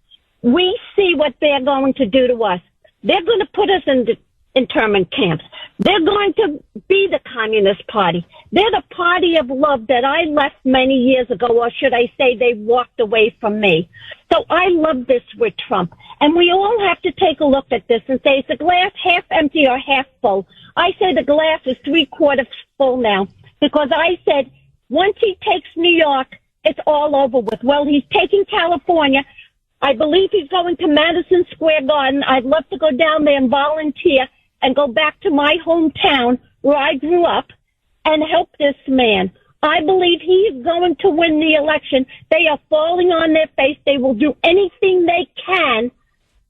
We see what they're going to do to us. They're going to put us in internment camps. They're going to be the Communist Party. They're the party of love that I left many years ago, or should I say they walked away from me. So I love this with Trump. And we all have to take a look at this and say, is the glass half empty or half full? I say the glass is 3/4 full now because I said once he takes New York, it's all over with. Well, he's taking California. I believe he's going to Madison Square Garden. I'd love to go down there and volunteer and go back to my hometown where I grew up and help this man. I believe he is going to win the election. They are falling on their face. They will do anything they can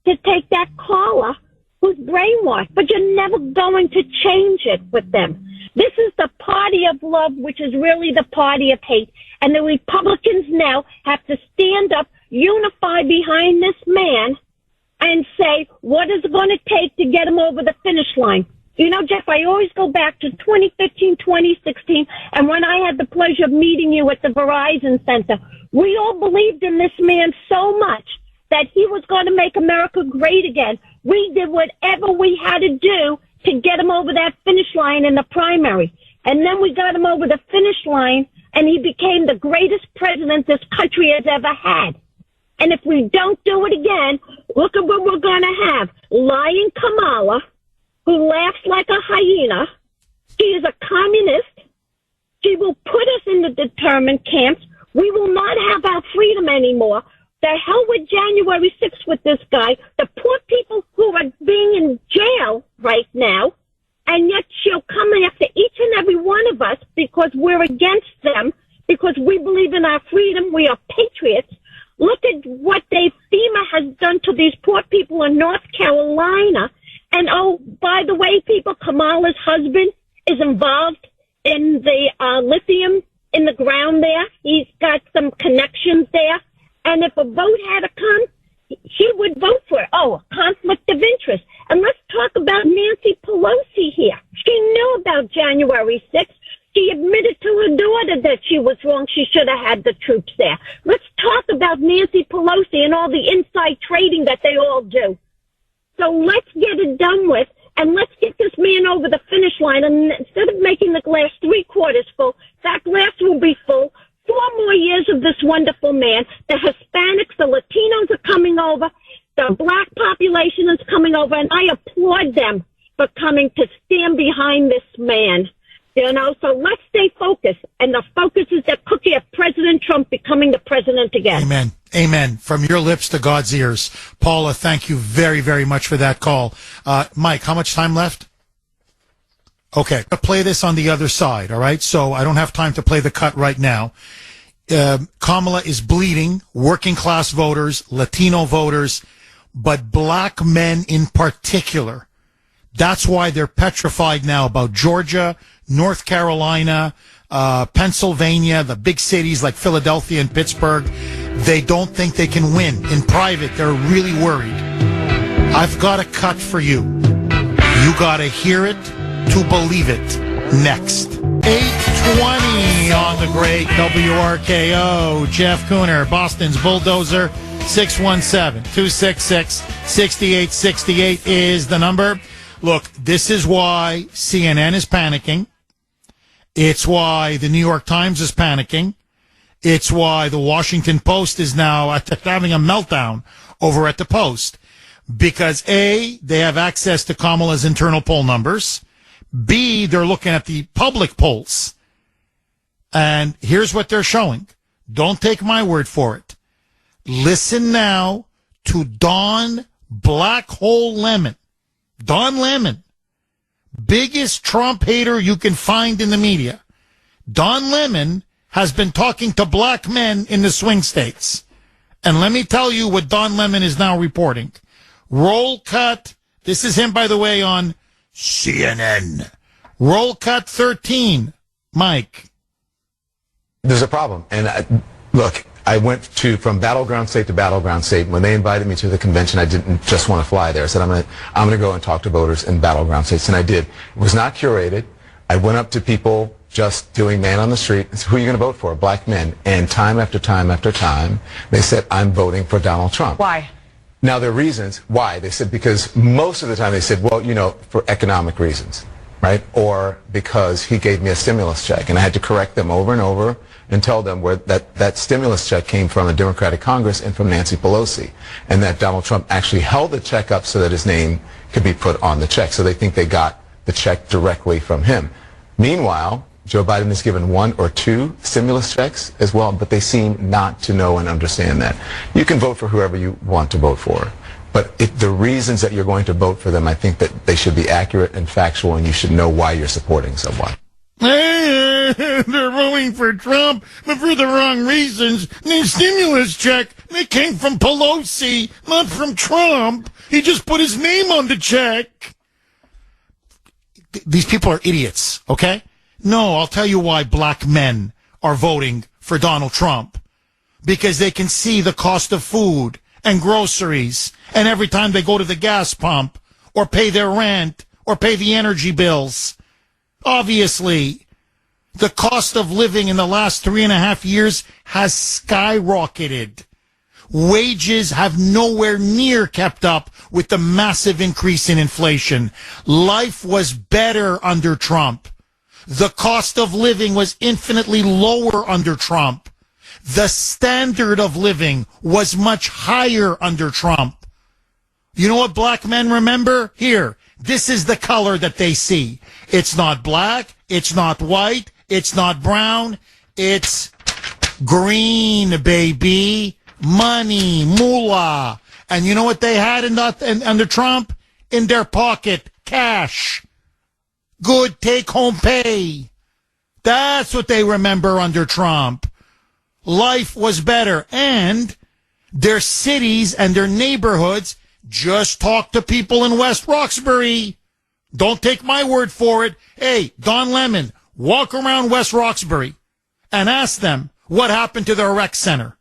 to take that caller who's brainwashed, but you're never going to change it with them. This is the party of love, which is really the party of hate. And the Republicans now have to stand up unify behind this man and say, what is it going to take to get him over the finish line? You know, Jeff, I always go back to 2015, 2016, and when I had the pleasure of meeting you at the Verizon Center, we all believed in this man so much that he was going to make America great again. We did whatever we had to do to get him over that finish line in the primary. And then we got him over the finish line, and he became the greatest president this country has ever had. And if we don't do it again, look at what we're going to have. Lying Kamala, who laughs like a hyena. She is a communist. She will put us in the determined camps. We will not have our freedom anymore. The hell with January 6th with this guy. The poor people who are being in jail right now, and yet she'll come after each and every one of us because we're against them, because we believe in our freedom. We are patriots. Look at what FEMA has done to these poor people in North Carolina. And, oh, by the way, people, Kamala's husband is involved in the lithium in the ground there. He's got some connections there. And if a vote had to come, he would vote for it. Oh, a conflict of interest. And let's talk about Nancy Pelosi here. She knew about January 6th. She admitted to her daughter that she was wrong. She should have had the troops there. Let's talk about Nancy Pelosi and all the inside trading that they all do. So let's get it done with, and let's get this man over the finish line. And instead of making the glass 3/4 full, that glass will be full. 4 more years of this wonderful man. The Hispanics, the Latinos are coming over. The black population is coming over, and I applaud them for coming to stand behind this man. You know, so let's stay focused. And the focus is the cookie of President Trump becoming the president again. Amen. Amen. From your lips to God's ears. Paula, thank you very, very much for that call. Mike, how much time left? Okay. I'll play this on the other side, all right? So I don't have time to play the cut right now. Kamala is bleeding working class voters, Latino voters, but black men in particular. That's why they're petrified now about Georgia, North Carolina, Pennsylvania, the big cities like Philadelphia and Pittsburgh. They don't think they can win. In private, they're really worried. I've got a cut for you. You got to hear it to believe it. Next. 8:20 on the great WRKO. Jeff Kuhner, Boston's Bulldozer. 617-266-6868 is the number. Look, this is why CNN is panicking. It's why the New York Times is panicking. It's why the Washington Post is now having a meltdown over at the Post. Because A, they have access to Kamala's internal poll numbers. B, they're looking at the public polls. And here's what they're showing. Don't take my word for it. Listen now to Don Black Hole Lemon. Don Lemon, biggest Trump hater you can find in the media. Don Lemon has been talking to black men in the swing states. And let me tell you what Don Lemon is now reporting. Roll cut. This is him, by the way, on CNN. Roll cut 13. Mike. There's a problem. And look, I went from battleground state to battleground state. When they invited me to the convention, I didn't just want to fly there. I said, I'm going to go and talk to voters in battleground states. And I did. It was not curated. I went up to people just doing man on the street. I said, who are you going to vote for? Black men. And time after time after time, they said, I'm voting for Donald Trump. Why? Now, there are reasons why. They said, because most of the time they said, well, you know, for economic reasons, right? Or because he gave me a stimulus check. And I had to correct them over and over and tell them where that stimulus check came from the Democratic Congress and from Nancy Pelosi, and that Donald Trump actually held the check up so that his name could be put on the check. So they think they got the check directly from him. Meanwhile, Joe Biden has given 1 or 2 stimulus checks as well, but they seem not to know and understand that. You can vote for whoever you want to vote for, but the reasons that you're going to vote for them, I think that they should be accurate and factual, and you should know why you're supporting someone. They're voting for Trump, but for the wrong reasons. The stimulus check, it came from Pelosi, not from Trump. He just put his name on the check. These people are idiots, okay? No, I'll tell you why black men are voting for Donald Trump. because they can see the cost of food and groceries, and every time they go to the gas pump or pay their rent or pay the energy bills. Obviously, the cost of living in the last 3.5 years has skyrocketed. Wages have nowhere near kept up with the massive increase in inflation. Life was better under Trump. The cost of living was infinitely lower under Trump. The standard of living was much higher under Trump. You know what black men remember? Here, this is the color that they see. It's not black, it's not white, it's not brown, it's green, baby. Money, moolah. And you know what they had under Trump? In their pocket, cash. Good take-home pay. That's what they remember under Trump. Life was better. And their cities and their neighborhoods, just talk to people in West Roxbury. Don't take my word for it. Hey, Don Lemon, walk around West Roxbury and ask them what happened to their rec center.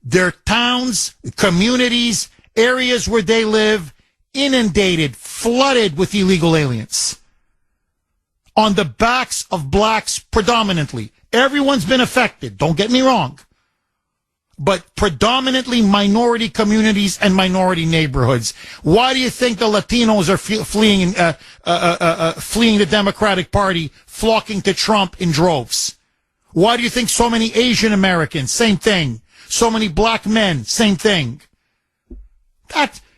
Their towns, communities, areas where they live, inundated, flooded with illegal aliens. On the backs of blacks predominantly. Everyone's been affected, don't get me wrong. But predominantly minority communities and minority neighborhoods. Why do you think the Latinos are fleeing the Democratic Party, flocking to Trump in droves? Why do you think so many Asian Americans? Same thing. So many black men, same thing.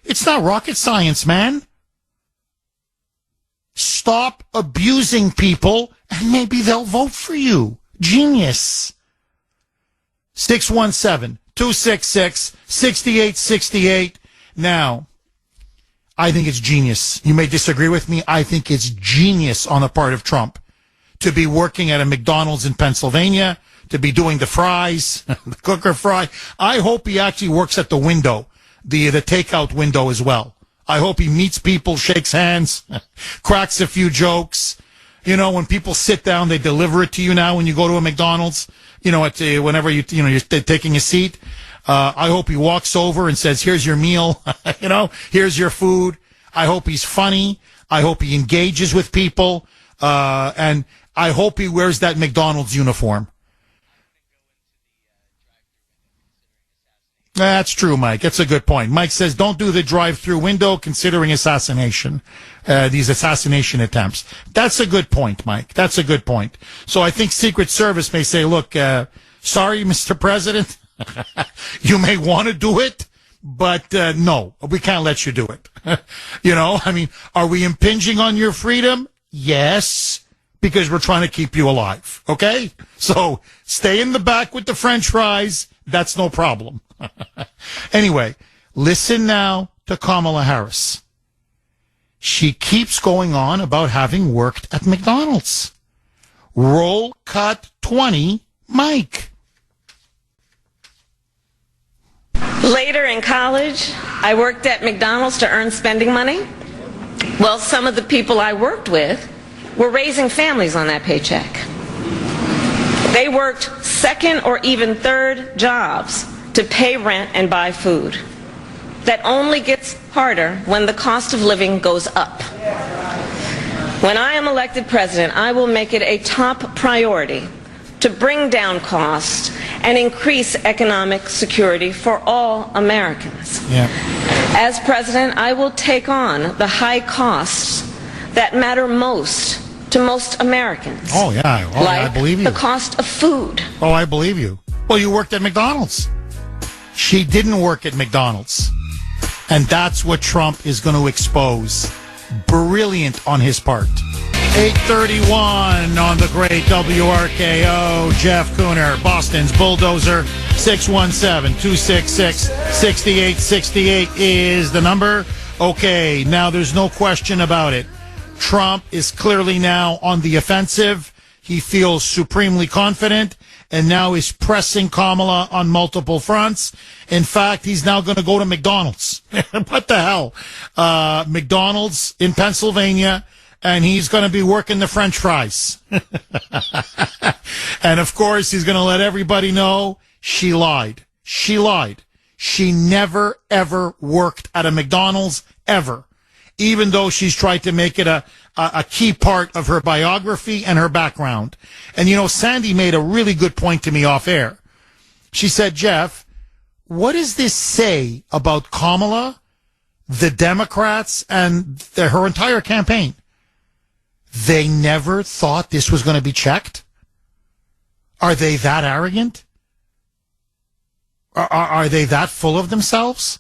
It's not rocket science, man. Stop abusing people and maybe they'll vote for you. Genius. 617-266-6868. Now, I think it's genius. You may disagree with me. I think it's genius on the part of Trump to be working at a McDonald's in Pennsylvania, to be doing the fries, the cooker fry. I hope he actually works at the window, the takeout window as well. I hope he meets people, shakes hands, cracks a few jokes. You know, when people sit down, they deliver it to you now when you go to a McDonald's, you know, whenever you're taking a seat. I hope he walks over and says, here's your meal, you know, here's your food. I hope he's funny. I hope he engages with people. And I hope he wears that McDonald's uniform. That's true, Mike. That's a good point. Mike says, don't do the drive-through window considering assassination, these assassination attempts. That's a good point, Mike. That's a good point. So I think Secret Service may say, look, sorry, Mr. President, you may want to do it, but no, we can't let you do it. You know, I mean, are we impinging on your freedom? Yes, because we're trying to keep you alive. Okay? So stay in the back with the French fries. That's no problem. Anyway, listen now to Kamala Harris. She keeps going on about having worked at McDonald's. Roll cut 20, Mike. Later in college, I worked at McDonald's to earn spending money. Well, some of the people I worked with were raising families on that paycheck. They worked second or even third jobs to pay rent and buy food. That only gets harder when the cost of living goes up. When I am elected president, I will make it a top priority to bring down costs and increase economic security for all Americans. Yeah. As president, I will take on the high costs that matter most to most Americans. Oh, yeah. Oh, like I believe you. The cost of food. Oh, I believe you. Well, you worked at McDonald's. She didn't work at McDonald's. And that's what Trump is going to expose. Brilliant on his part. 8:31 on the great WRKO. Jeff Kuhner, Boston's Bulldozer. 617-266-6868 is the number. Okay, now there's no question about it. Trump is clearly now on the offensive. He feels supremely confident, and now is pressing Kamala on multiple fronts. In fact, he's now going to go to McDonald's. What the hell? McDonald's in Pennsylvania, and he's going to be working the French fries. And, of course, he's going to let everybody know she lied. She lied. She never, ever worked at a McDonald's, ever. Even though she's tried to make it a key part of her biography and her background. And, you know, Sandy made a really good point to me off air. She said, Jeff, what does this say about Kamala, the Democrats, and her entire campaign? They never thought this was going to be checked? Are they that arrogant? Are they that full of themselves?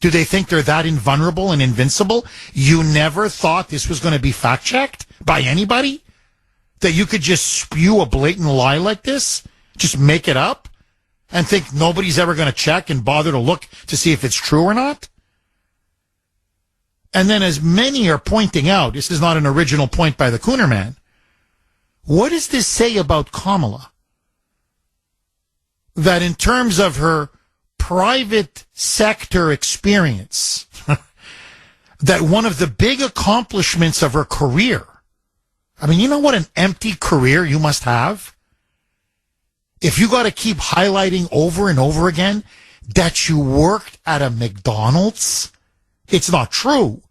Do they think they're that invulnerable and invincible? You never thought this was going to be fact-checked by anybody? That you could just spew a blatant lie like this? Just make it up? And think nobody's ever going to check and bother to look to see if it's true or not? And then, as many are pointing out, this is not an original point by the Kuhner man, what does this say about Kamala? That in terms of her private sector experience, that one of the big accomplishments of her career, I mean, you know what an empty career you must have? If you got to keep highlighting over and over again that you worked at a McDonald's, it's not true.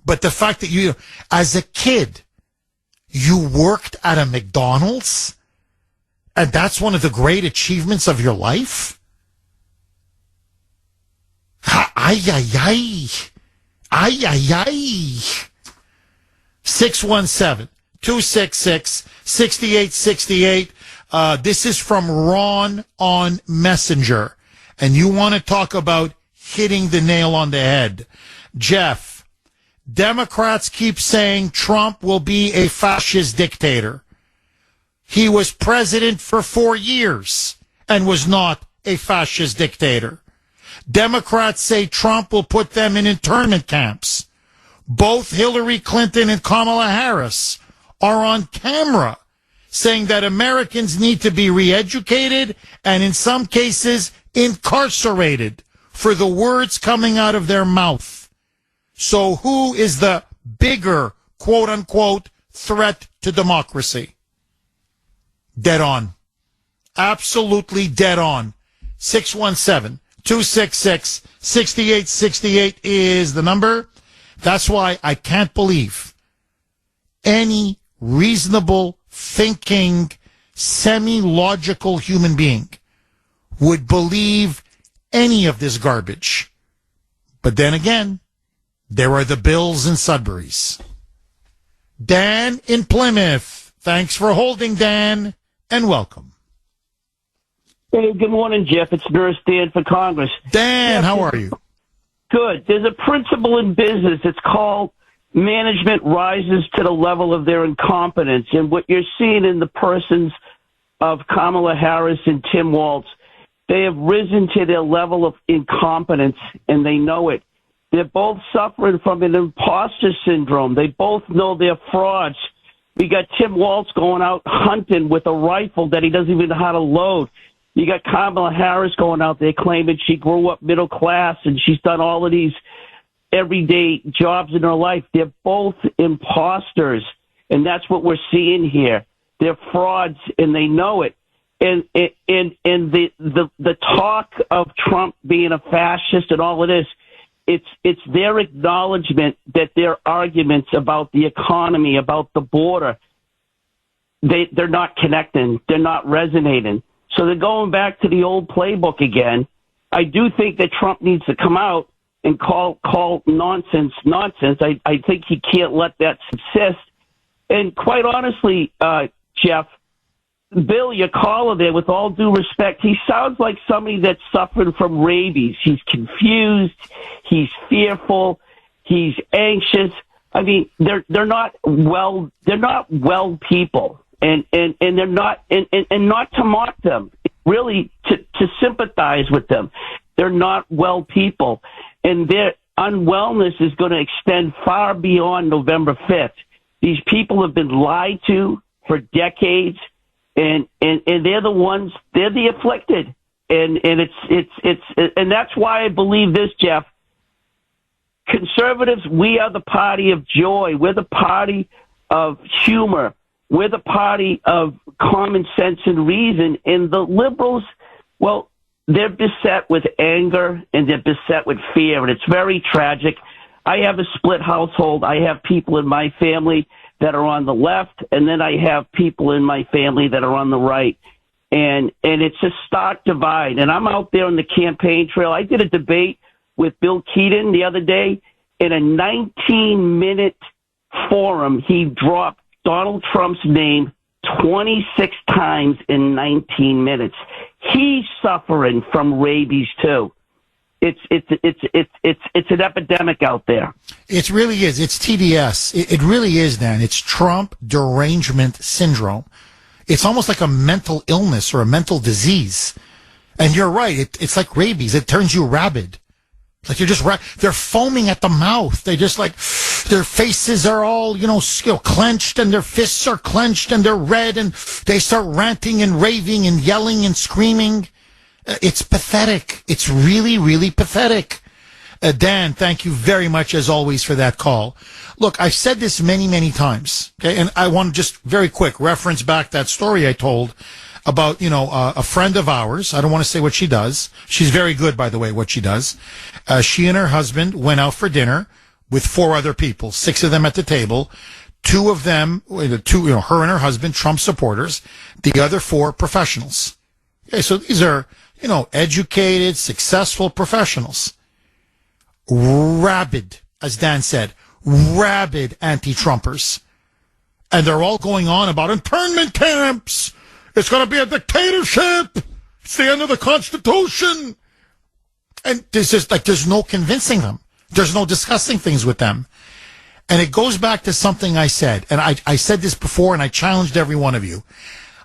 But the fact that you, as a kid, you worked at a McDonald's, and that's one of the great achievements of your life? Ay, ay, ay. Ay, ay, ay. 617-266-6868. This is from Ron on Messenger. And you want to talk about hitting the nail on the head. Jeff, Democrats keep saying Trump will be a fascist dictator. He was president for 4 years and was not a fascist dictator. Democrats say Trump will put them in internment camps. Both Hillary Clinton and Kamala Harris are on camera saying that Americans need to be re-educated and in some cases incarcerated for the words coming out of their mouth. So who is the bigger, quote-unquote, threat to democracy? Dead on. Absolutely dead on. 617-266-6868 is the number. That's why I can't believe any reasonable, thinking, semi-logical human being would believe any of this garbage. But then again, there are the Bills and Sudburys. Dan in Plymouth. Thanks for holding, Dan, and welcome. Hey, good morning, Jeff. It's Nurse Dan for Congress. Dan, how are you? Good. There's a principle in business. It's called management rises to the level of their incompetence. And what you're seeing in the persons of Kamala Harris and Tim Walz, they have risen to their level of incompetence, and they know it. They're both suffering from an imposter syndrome. They both know they're frauds. We got Tim Walz going out hunting with a rifle that he doesn't even know how to load. You got Kamala Harris going out there claiming she grew up middle class and she's done all of these everyday jobs in her life. They're both imposters, and that's what we're seeing here. They're frauds, and they know it. And the talk of Trump being a fascist and all of this, it's their acknowledgement that their arguments about the economy, about the border, they're not connecting, they're not resonating. So they're going back to the old playbook again. I do think that Trump needs to come out and call nonsense. I think he can't let that subsist. And quite honestly, Jeff, Bill, your caller there, with all due respect, he sounds like somebody that's suffering from rabies. He's confused. He's fearful. He's anxious. I mean, they're not well people. And they're not, and not to mock them, really to sympathize with them. They're not well people, and their unwellness is going to extend far beyond November 5th. These people have been lied to for decades, and they're the ones, they're the afflicted, and and that's why I believe this, Jeff. Conservatives, we are the party of joy. We're the party of humor. We're the party of common sense and reason. And the liberals, Well, they're beset with anger and they're beset with fear, and it's very tragic. I have a split household. I have people in my family that are on the left, and then I have people in my family that are on the right. And it's a stark divide. And I'm out there on the campaign trail. I did a debate with Bill Keaton the other day. In a 19-minute forum, he dropped Donald Trump's name 26 times in 19 minutes. He's suffering from rabies too. It's an epidemic out there. It really is. It's TDS. It really is, Dan. It's Trump derangement syndrome. It's almost like a mental illness or a mental disease. And you're right. It's like rabies. It turns you rabid. Like you're just, they're foaming at the mouth. They just like, their faces are all, clenched, and their fists are clenched, and they're red, and they start ranting and raving and yelling and screaming. It's pathetic. It's really, really pathetic. Dan, thank you very much, as always, for that call. Look, I've said this many, many times, okay? And I want to just very quick reference back that story I told about, a friend of ours. I don't want to say what she does. She's very good, by the way, what she does. She and her husband went out for dinner with 4 other people, 6 of them at the table. 2 of them, her and her husband, Trump supporters. The other 4 professionals. Okay, so these are, educated, successful professionals. Rabid, as Dan said, rabid anti-Trumpers. And they're all going on about internment camps. It's going to be a dictatorship. It's the end of the Constitution. And there's no convincing them. There's no discussing things with them. And it goes back to something I said. And I said this before, and I challenged every one of you.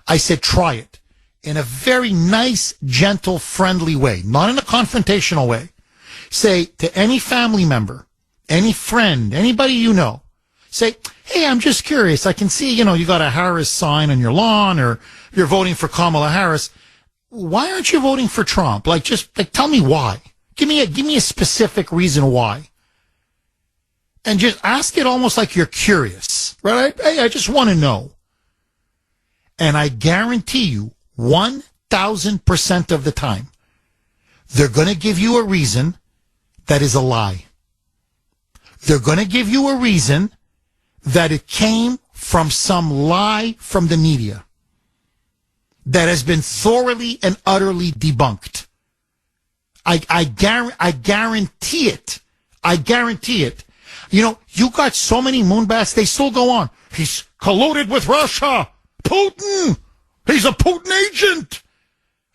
I said, try it in a very nice, gentle, friendly way, not in a confrontational way. Say to any family member, any friend, anybody you know, say, hey, I'm just curious. I can see, you got a Harris sign on your lawn, or you're voting for Kamala Harris. Why aren't you voting for Trump? Tell me why. Give me a specific reason why. And just ask it almost like you're curious, right? Hey, I just want to know. And I guarantee you, 1,000% of the time, they're going to give you a reason that is a lie. They're going to give you a reason that it came from some lie from the media that has been thoroughly and utterly debunked. I guarantee it. I guarantee it. You got so many moonbats, they still go on. He's colluded with Russia. Putin. He's a Putin agent.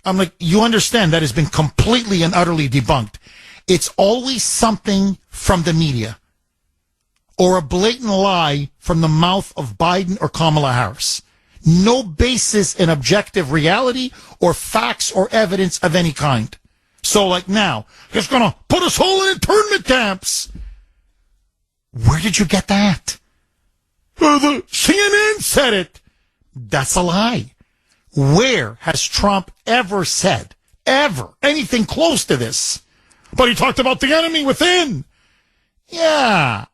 I'm like, you understand that has been completely and utterly debunked. It's always something from the media or a blatant lie from the mouth of Biden or Kamala Harris. No basis in objective reality or facts or evidence of any kind. So now, he's going to put us all in internment camps. Where did you get that? The CNN said it. That's a lie. Where has Trump ever said, anything close to this? But he talked about the enemy within. Yeah.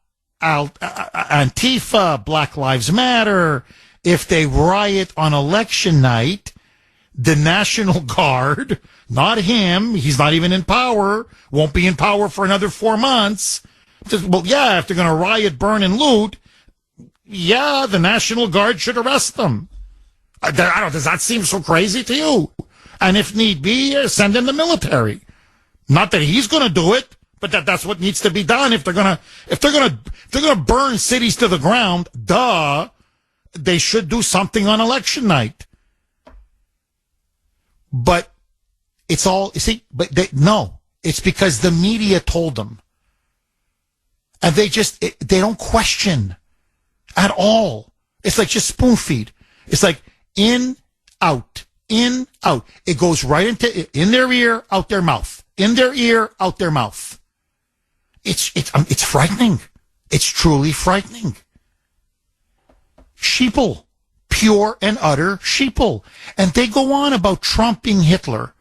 Antifa, Black Lives Matter. If they riot on election night, the National Guard, not him, he's not even in power, won't be in power for another 4 months. Well, yeah, if they're going to riot, burn, and loot, yeah, the National Guard should arrest them. Does that seem so crazy to you? And if need be, send in the military. Not that he's going to do it, but that's what needs to be done. If they're going to burn cities to the ground, they should do something on election night. But it's all, no, it's because the media told them. And they don't question at all. It's like just spoon feed. It's like in, out. It goes right in their ear, out their mouth. In their ear, out their mouth. It's frightening. It's truly frightening. Sheeple. Pure and utter sheeple. And they go on about Trump being Hitler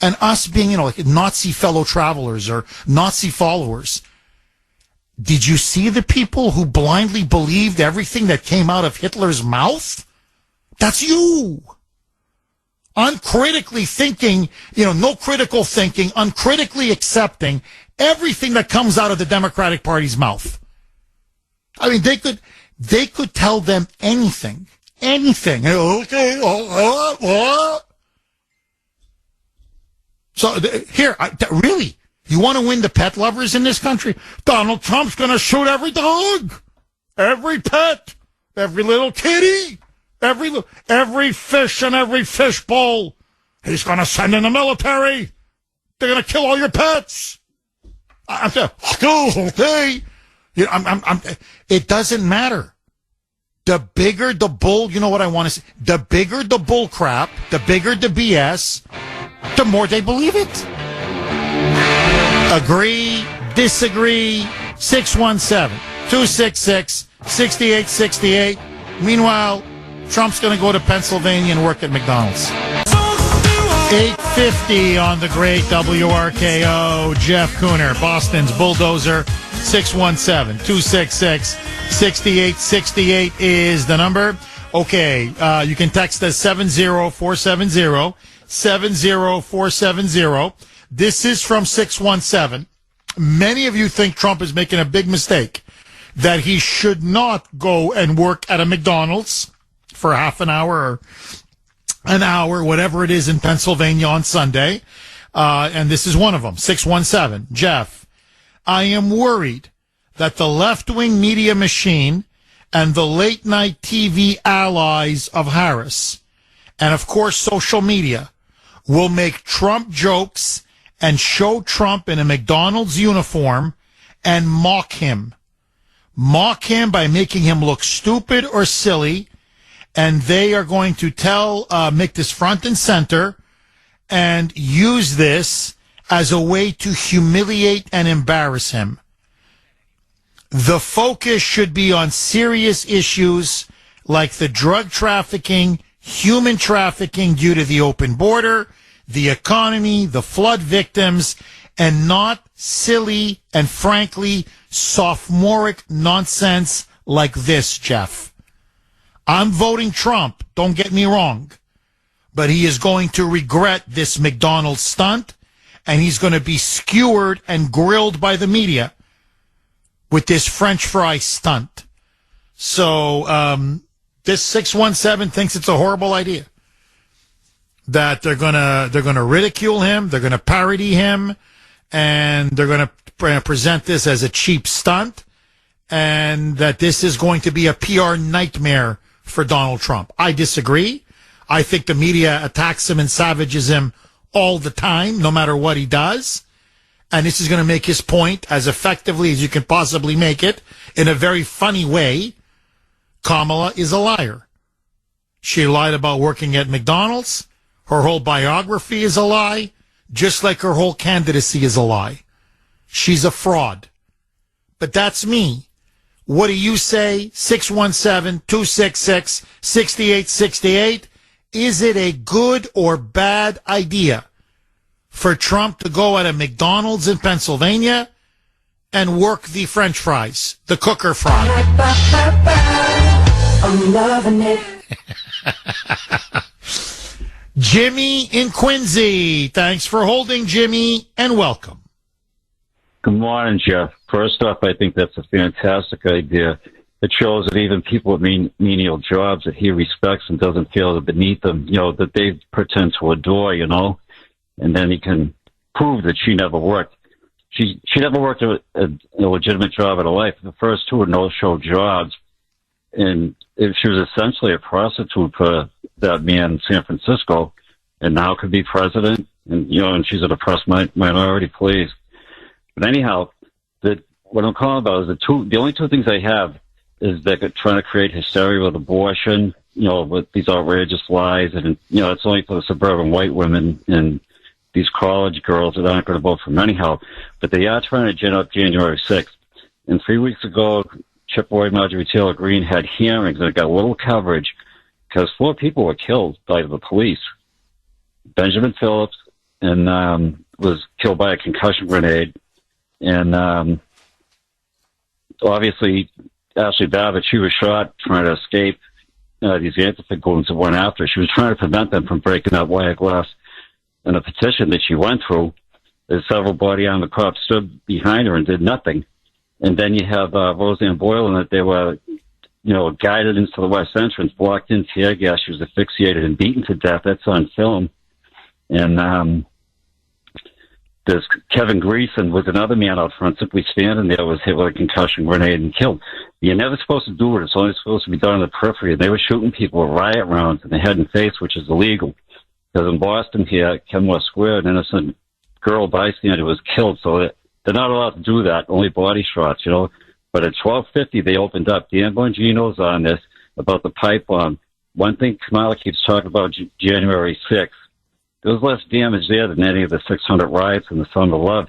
and us being, like Nazi fellow travelers or Nazi followers. Did you see the people who blindly believed everything that came out of Hitler's mouth? That's you. uncritically thinking, no critical thinking, uncritically accepting everything that comes out of the Democratic Party's mouth. I mean, they could tell them anything. Okay. So here, really, you want to win the pet lovers in this country? Donald Trump's going to shoot every dog, every pet, every little kitty, every fish in every fish bowl. He's going to send in the military. They're going to kill all your pets. I'm saying, okay. It doesn't matter. The bigger the bull, you know what I want to say? The bigger the bull crap, the bigger the BS, the more they believe it. Agree, disagree, 617-266-6868. Meanwhile, Trump's going to go to Pennsylvania and work at McDonald's. 850 on the great WRKO. Jeff Kuhner, Boston's bulldozer. 617-266-6868 is the number. Okay, you can text us 70470. 70470. This is from 617. Many of you think Trump is making a big mistake, that he should not go and work at a McDonald's for half an hour or an hour, whatever it is, in Pennsylvania on Sunday. And this is one of them. 617. Jeff, I am worried that the left-wing media machine and the late-night TV allies of Harris, and of course social media, will make Trump jokes and show Trump in a McDonald's uniform and mock him. Mock him by making him look stupid or silly, and they are going to make this front and center and use this as a way to humiliate and embarrass him. The focus should be on serious issues like the drug trafficking, human trafficking due to the open border, the economy, the flood victims, and not silly and frankly sophomoric nonsense like this, Jeff. I'm voting Trump, don't get me wrong, but he is going to regret this McDonald's stunt, and he's going to be skewered and grilled by the media with this French fry stunt. So this 617 thinks it's a horrible idea, that they're gonna ridicule him, they're gonna parody him, and they're gonna present this as a cheap stunt, and that this is going to be a PR nightmare for Donald Trump. I disagree. I think the media attacks him and savages him all the time, no matter what he does. And this is going to make his point as effectively as you can possibly make it in a very funny way. Kamala is a liar. She lied about working at McDonald's. Her whole biography is a lie, just like her whole candidacy is a lie. She's a fraud. But that's me. What do you say? 617-266-6868. Is it a good or bad idea for Trump to go at a McDonald's in Pennsylvania and work the French fries, the cooker fry? I'm loving it. Jimmy in Quincy. Thanks for holding, Jimmy, and welcome. Good morning, Jeff. First off, I think that's a fantastic idea. It shows that even people with menial jobs that he respects and doesn't feel are beneath them, that they pretend to adore, and then he can prove that she never worked. She never worked a legitimate job in her life. The first two were no-show jobs, and she was essentially a prostitute for that man in San Francisco, and now could be president, and she's an oppressed minority, please. But anyhow, what I'm calling about is the only two things I have is they're trying to create hysteria with abortion, with these outrageous lies, and it's only for the suburban white women and these college girls that aren't going to vote for him anyhow. But they are trying to gin up January 6th. And 3 weeks ago, Chippewa Marjorie Taylor Greene had hearings, and it got a little coverage because 4 people were killed by the police. Benjamin Phillips was killed by a concussion grenade, and obviously Ashley Babbitt, she was shot trying to escape, these Antifa goons that went after her. She was trying to prevent them from breaking out wire glass. And a petition that she went through, there's several body armor cops stood behind her and did nothing. And then you have Roseanne Boyle, and that they were, guided into the west entrance, blocked in tear gas. She was asphyxiated and beaten to death. That's on film. And there's Kevin Greason was another man out front, simply standing there, was hit with a concussion grenade and killed. You're never supposed to do it. It's only supposed to be done in the periphery. They were shooting people with riot rounds in the head and face, which is illegal. Because in Boston here, at Kenmore Square, an innocent girl bystander was killed. So they're not allowed to do that, only body shots, But at 12:50, they opened up. Dan Bongino's on this about the pipe bomb. One thing Kamala keeps talking about January 6th. There was less damage there than any of the 600 riots in the Summer of Love.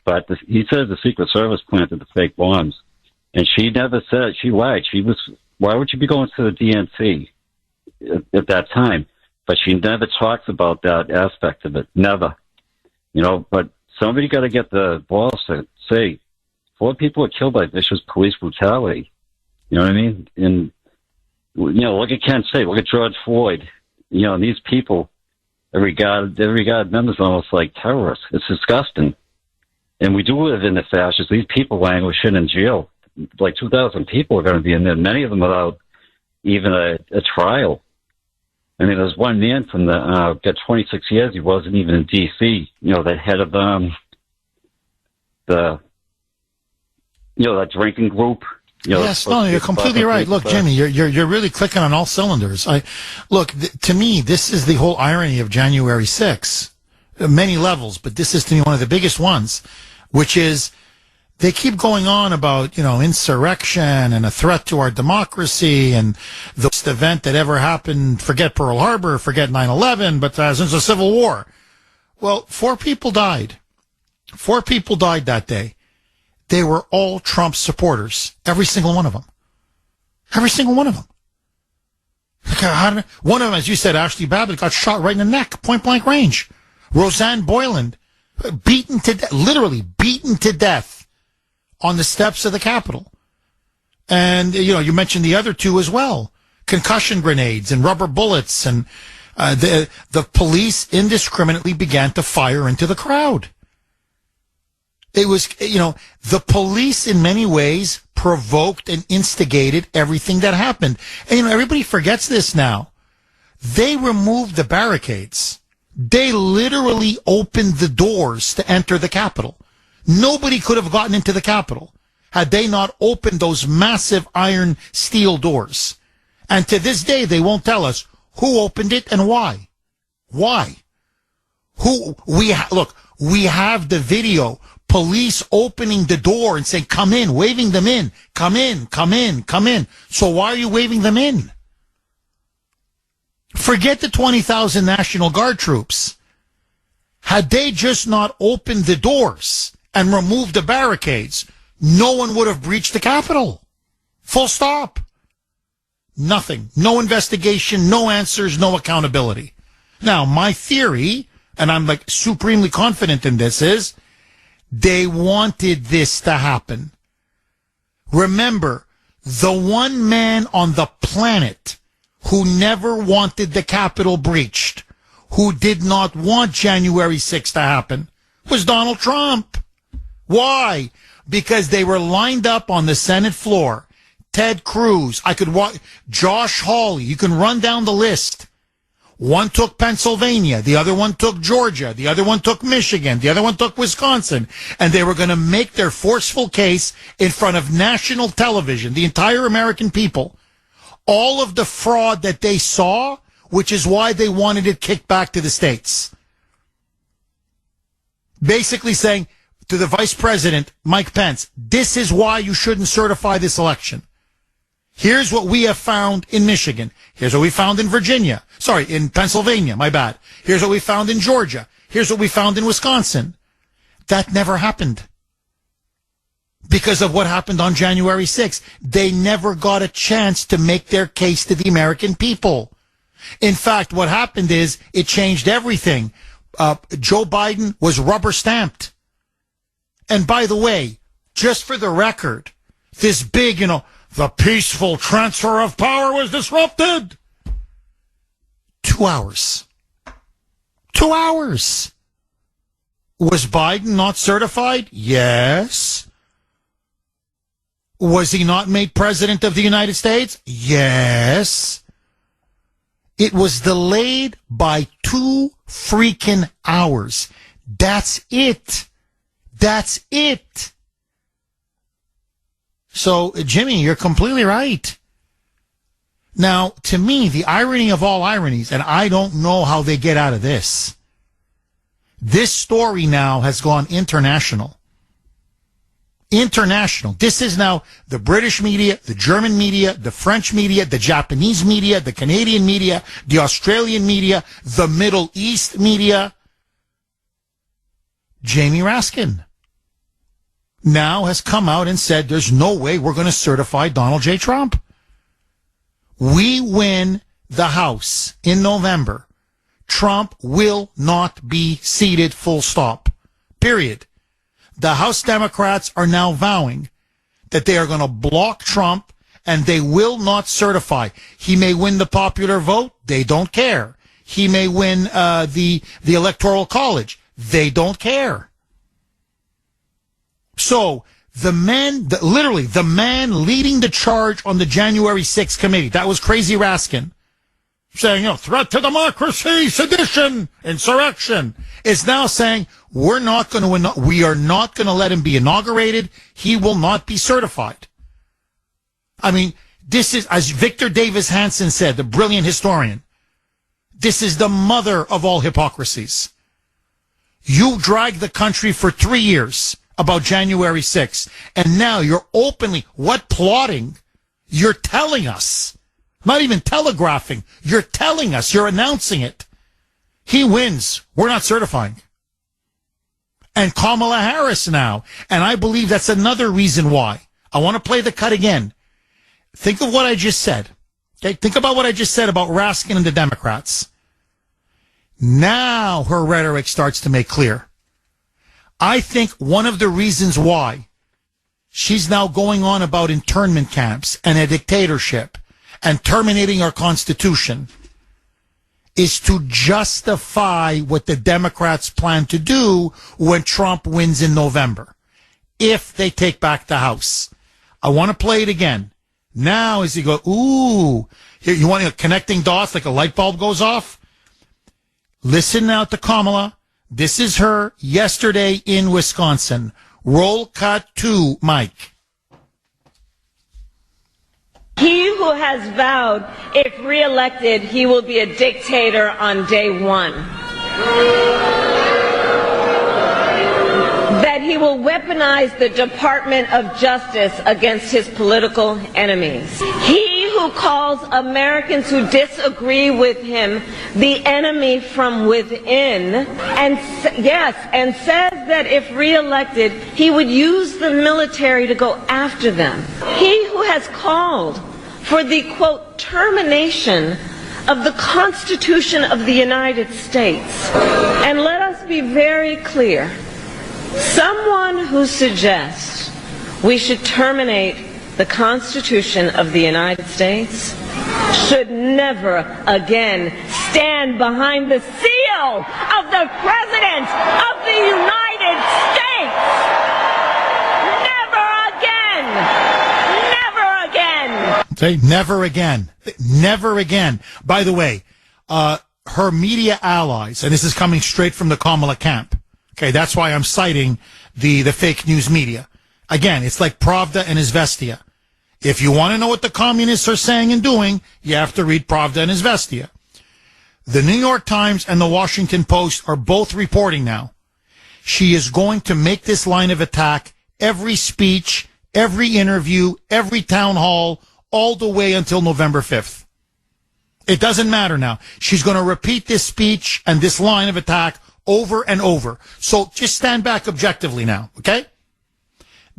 But he says the Secret Service planted the fake bombs. And she never said, she lied. Why would you be going to the DNC at that time? But she never talks about that aspect of it. Never. But somebody got to get the balls to say, 4 people were killed by vicious police brutality. You know what I mean? And, look at Kent State, look at George Floyd. And these people, they regard them as almost like terrorists. It's disgusting. And we do live in the fascists. These people languishing in jail. Like 2,000 people are going to be in there, many of them without even a trial. I mean, there's one man from got 26 years. He wasn't even in D.C. The head of that drinking group. Yes, no, you're completely right. Look, Jimmy, you're really clicking on all cylinders. To me, this is the whole irony of January 6th. Many levels, but this is to me one of the biggest ones, which is they keep going on about, insurrection and a threat to our democracy and the worst event that ever happened. Forget Pearl Harbor, forget 9/11, but since the Civil War. Well, 4 people died. 4 people died that day. They were all Trump supporters. Every single one of them. Every single one of them. One of them, as you said, Ashley Babbitt, got shot right in the neck, point blank range. Roseanne Boyland, literally beaten to death on the steps of the Capitol. And, you mentioned the other 2 as well. Concussion grenades and rubber bullets. And the police indiscriminately began to fire into the crowd. It was, the police in many ways provoked and instigated everything that happened. And, everybody forgets this now. They removed the barricades. They literally opened the doors to enter the Capitol. Nobody could have gotten into the Capitol had they not opened those massive iron steel doors. And to this day, they won't tell us who opened it and why. Why? We have the video. Police opening the door and saying, come in, waving them in. Come in, come in, come in. So why are you waving them in? Forget the 20,000 National Guard troops. Had they just not opened the doors and removed the barricades, no one would have breached the Capitol. Full stop. Nothing. No investigation, no answers, no accountability. Now, my theory, and I'm supremely confident in this, is they wanted this to happen. Remember, the one man on the planet who never wanted the Capitol breached, who did not want January 6th to happen, was Donald Trump. Why? Because they were lined up on the Senate floor. Ted Cruz, Josh Hawley, you can run down the list. One took Pennsylvania, the other one took Georgia, the other one took Michigan, the other one took Wisconsin, and they were going to make their forceful case in front of national television, the entire American people. All of the fraud that they saw, which is why they wanted it kicked back to the states. Basically saying to the Vice President, Mike Pence, this is why you shouldn't certify this election. Here's what we have found in Michigan. Here's what we found in Virginia. Sorry, in Pennsylvania, my bad. Here's what we found in Georgia. Here's what we found in Wisconsin. That never happened. Because of what happened on January 6th. They never got a chance to make their case to the American people. In fact, what happened is it changed everything. Joe Biden was rubber stamped. And by the way, just for the record, this big, The peaceful transfer of power was disrupted. 2 hours. 2 hours. Was Biden not certified? Yes. Was he not made president of the United States? Yes. It was delayed by 2 freaking hours. That's it. That's it. So, Jimmy, you're completely right. Now, to me, the irony of all ironies, and I don't know how they get out of this, this story now has gone international. International. This is now the British media, the German media, the French media, the Japanese media, the Canadian media, the Australian media, the Middle East media. Jamie Raskin now has come out and said there's no way we're going to certify Donald J. Trump. We win the House in November. Trump will not be seated, full stop. Period. The House Democrats are now vowing that they are going to block Trump and they will not certify. He may win the popular vote. They don't care. He may win the Electoral College. They don't care. So literally the man leading the charge on the January 6th committee, that was Crazy Raskin, saying, threat to democracy, sedition, insurrection, is now saying we are not going to let him be inaugurated. He will not be certified. I mean, this is, as Victor Davis Hanson said, the brilliant historian, this is the mother of all hypocrisies. You dragged the country for 3 years about January 6th, and now you're openly, what plotting? You're telling us. Not even telegraphing. You're telling us. You're announcing it. He wins. We're not certifying. And Kamala Harris now. And I believe that's another reason why. I want to play the cut again. Think of what I just said. Okay? Think about what I just said about Raskin and the Democrats. Now her rhetoric starts to make clear. I think one of the reasons why she's now going on about internment camps and a dictatorship and terminating our Constitution is to justify what the Democrats plan to do when Trump wins in November, if they take back the House. I want to play it again. Now as you go, ooh, you want connecting dots like a light bulb goes off? Listen now to Kamala. This is her yesterday in Wisconsin. Roll cut 2, Mike. He who has vowed, if reelected, he will be a dictator on day one. That he will weaponize the Department of Justice against his political enemies. He who calls Americans who disagree with him the enemy from within, and says that if reelected, he would use the military to go after them. He who has called for the, quote, termination of the Constitution of the United States. And let us be very clear. Someone who suggests we should terminate the Constitution of the United States should never again stand behind the seal of the President of the United States. Never again. Never again. Say never again. Never again. By the way, her media allies, and this is coming straight from the Kamala camp. Okay, that's why I'm citing the fake news media. Again, it's like Pravda and Izvestia. If you want to know what the communists are saying and doing, you have to read Pravda and Izvestia. The New York Times and the Washington Post are both reporting now. She is going to make this line of attack every speech, every interview, every town hall, all the way until November 5th. It doesn't matter now. She's going to repeat this speech and this line of attack over and over. So just stand back objectively now, okay?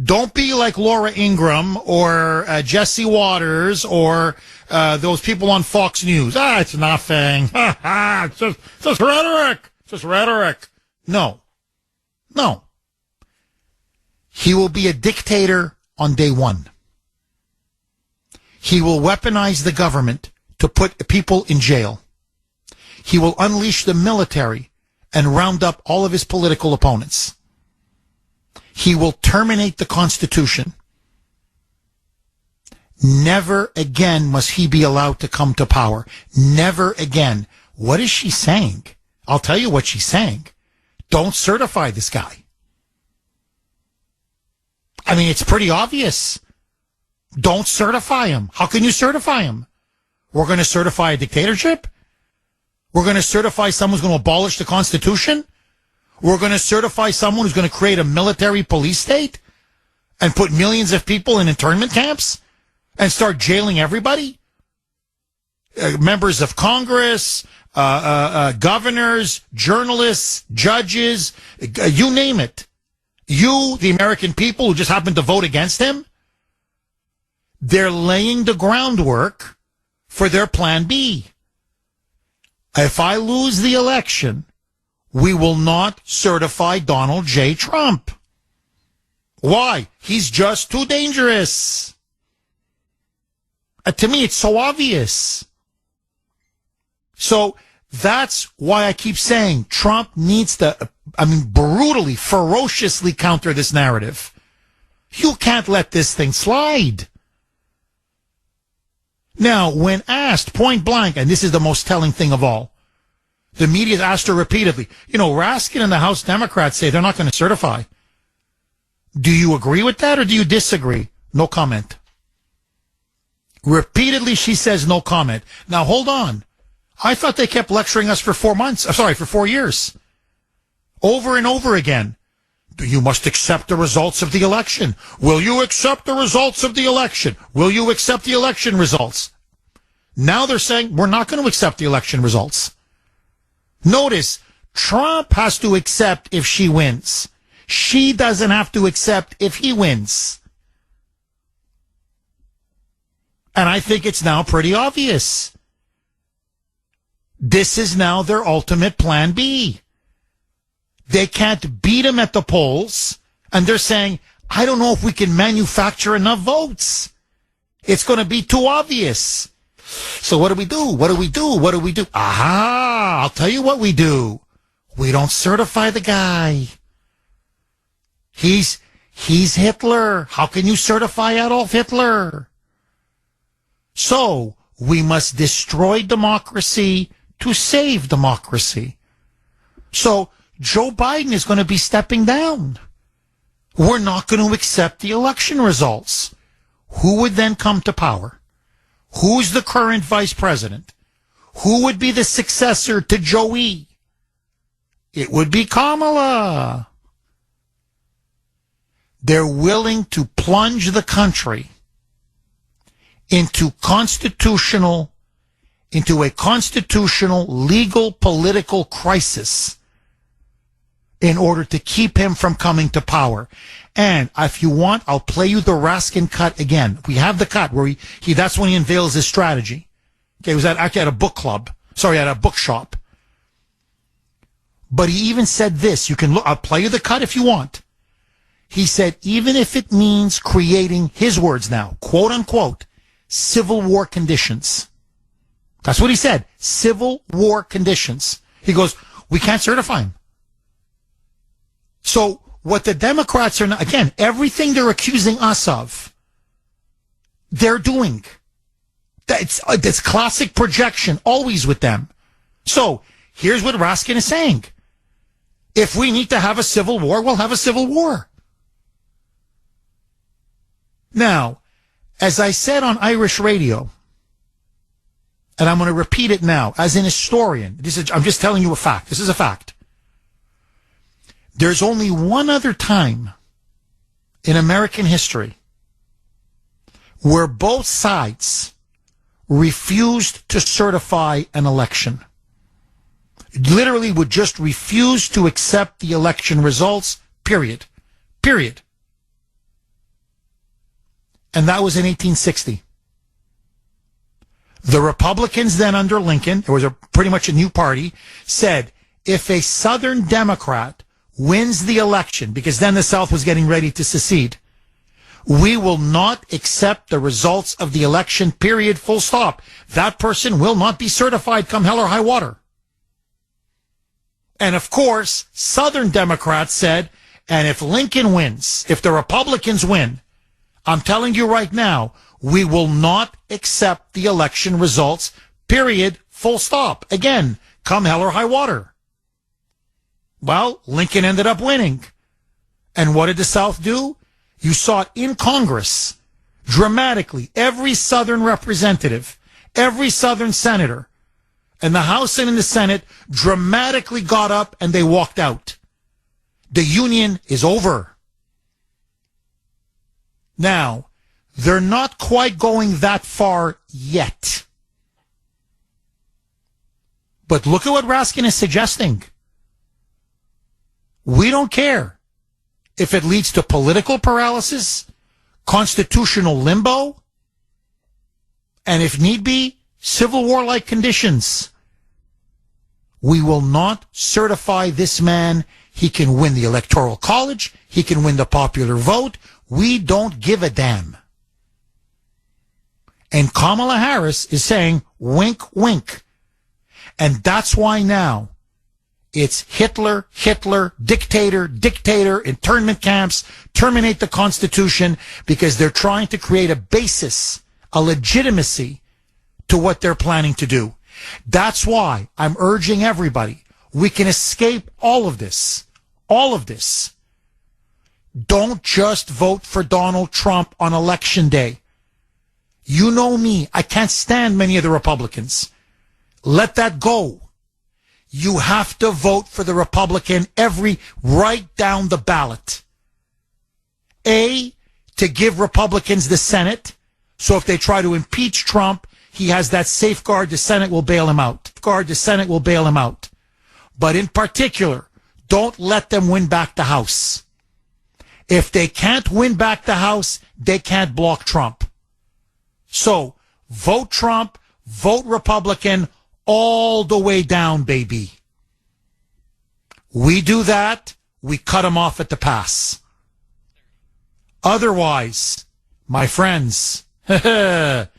Don't be like Laura Ingraham or Jesse Waters or those people on Fox News. It's nothing. It's just rhetoric. It's just rhetoric. No. He will be a dictator on day one. He will weaponize the government to put people in jail. He will unleash the military and round up all of his political opponents. He will terminate the Constitution. Never again must he be allowed to come to power. Never again. What is she saying? I'll tell you what she's saying. Don't certify this guy. I mean, it's pretty obvious. Don't certify him. How can you certify him? We're going to certify a dictatorship? We're going to certify someone who's going to abolish the Constitution? We're going to certify someone who's going to create a military police state and put millions of people in internment camps and start jailing everybody? Members of Congress, governors, journalists, judges, you name it. You, the American people who just happened to vote against him, they're laying the groundwork for their plan B. If I lose the election, we will not certify Donald J. Trump. Why? He's just too dangerous. To me, it's so obvious. So that's why I keep saying Trump needs to, brutally, ferociously counter this narrative. You can't let this thing slide. Now, when asked point blank, and this is the most telling thing of all, the media asked her repeatedly, Raskin and the House Democrats say they're not going to certify. Do you agree with that or do you disagree? No comment. Repeatedly, she says no comment. Now, hold on. I thought they kept lecturing us for 4 years. Over and over again. You must accept the results of the election. Will you accept the results of the election? Will you accept the election results? Now they're saying we're not going to accept the election results. Notice, Trump has to accept if she wins. She doesn't have to accept if he wins. And I think it's now pretty obvious. This is now their ultimate plan B. They can't beat him at the polls, and they're saying, I don't know if we can manufacture enough votes. It's going to be too obvious. So what do we do? What do we do? What do we do? Aha! I'll tell you what we do. We don't certify the guy. He's Hitler. How can you certify Adolf Hitler? So we must destroy democracy to save democracy. So Joe Biden is going to be stepping down. We're not going to accept the election results. Who would then come to power? Who's the current vice president? Who would be the successor to Joey? It would be Kamala. They're willing to plunge the country into a constitutional, legal, political crisis in order to keep him from coming to power. And if you want, I'll play you the Raskin cut again. We have the cut where he that's when he unveils his strategy. Okay, it was actually at a book club. Sorry, at a bookshop. But he even said this. You can look, I'll play you the cut if you want. He said, even if it means creating, his words now, quote unquote, civil war conditions. That's what he said. Civil war conditions. He goes, we can't certify him. So what the Democrats are not, again, everything they're accusing us of, they're doing. That's classic projection, always with them. So here's what Raskin is saying. If we need to have a civil war, we'll have a civil war. Now, as I said on Irish radio, and I'm going to repeat it now, as an historian, I'm just telling you a fact. This is a fact. There's only one other time in American history where both sides refused to certify an election. Literally would just refuse to accept the election results, period. Period. And that was in 1860. The Republicans then under Lincoln, it was pretty much a new party, said if a Southern Democrat wins the election, because then the South was getting ready to secede, We will not accept the results of the election, period, full stop. That person will not be certified come hell or high water. And of course, Southern Democrats said, and if Lincoln wins, if the Republicans win, I'm telling you right now, we will not accept the election results, period, full stop. Again, come hell or high water. Well, Lincoln ended up winning. And what did the South do? You saw it in Congress, dramatically. Every Southern representative, every Southern senator, in the House and in the Senate dramatically got up and they walked out. The Union is over. Now, they're not quite going that far yet. But look at what Raskin is suggesting. We don't care if it leads to political paralysis, constitutional limbo, and if need be, civil war-like conditions. We will not certify this man. He can win the Electoral College. He can win the popular vote. We don't give a damn. And Kamala Harris is saying, wink, wink. And that's why now it's Hitler, Hitler, dictator, dictator, internment camps, terminate the Constitution, because they're trying to create a basis, a legitimacy to what they're planning to do. That's why I'm urging everybody, we can escape all of this. All of this. Don't just vote for Donald Trump on Election Day. You know me. I can't stand many of the Republicans. Let that go. You have to vote for the Republican right down the ballot. A, to give Republicans the Senate, so if they try to impeach Trump, he has that safeguard, the Senate will bail him out. The Senate will bail him out. But in particular, don't let them win back the House. If they can't win back the House, they can't block Trump. So, vote Trump, vote Republican, all the way down, baby. We do that, we cut them off at the pass. Otherwise, my friends, the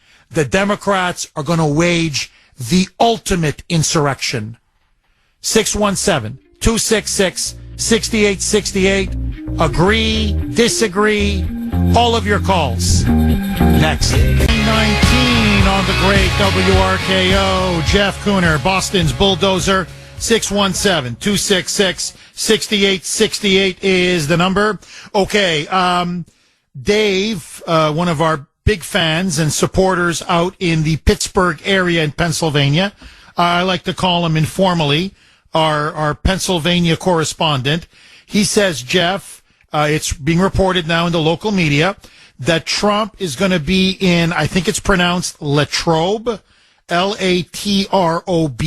Democrats are going to wage the ultimate insurrection. 617-266-6868. Agree, disagree, all of your calls. Next. 19 on the great WRKO. Jeff Kuhner, Boston's Bulldozer. 617-266-6868 is the number. Okay, Dave, one of our big fans and supporters out in the Pittsburgh area in Pennsylvania. I like to call him informally our Pennsylvania correspondent. He says, Jeff, it's being reported now in the local media that Trump is going to be in, I think it's pronounced Latrobe, Latrobe.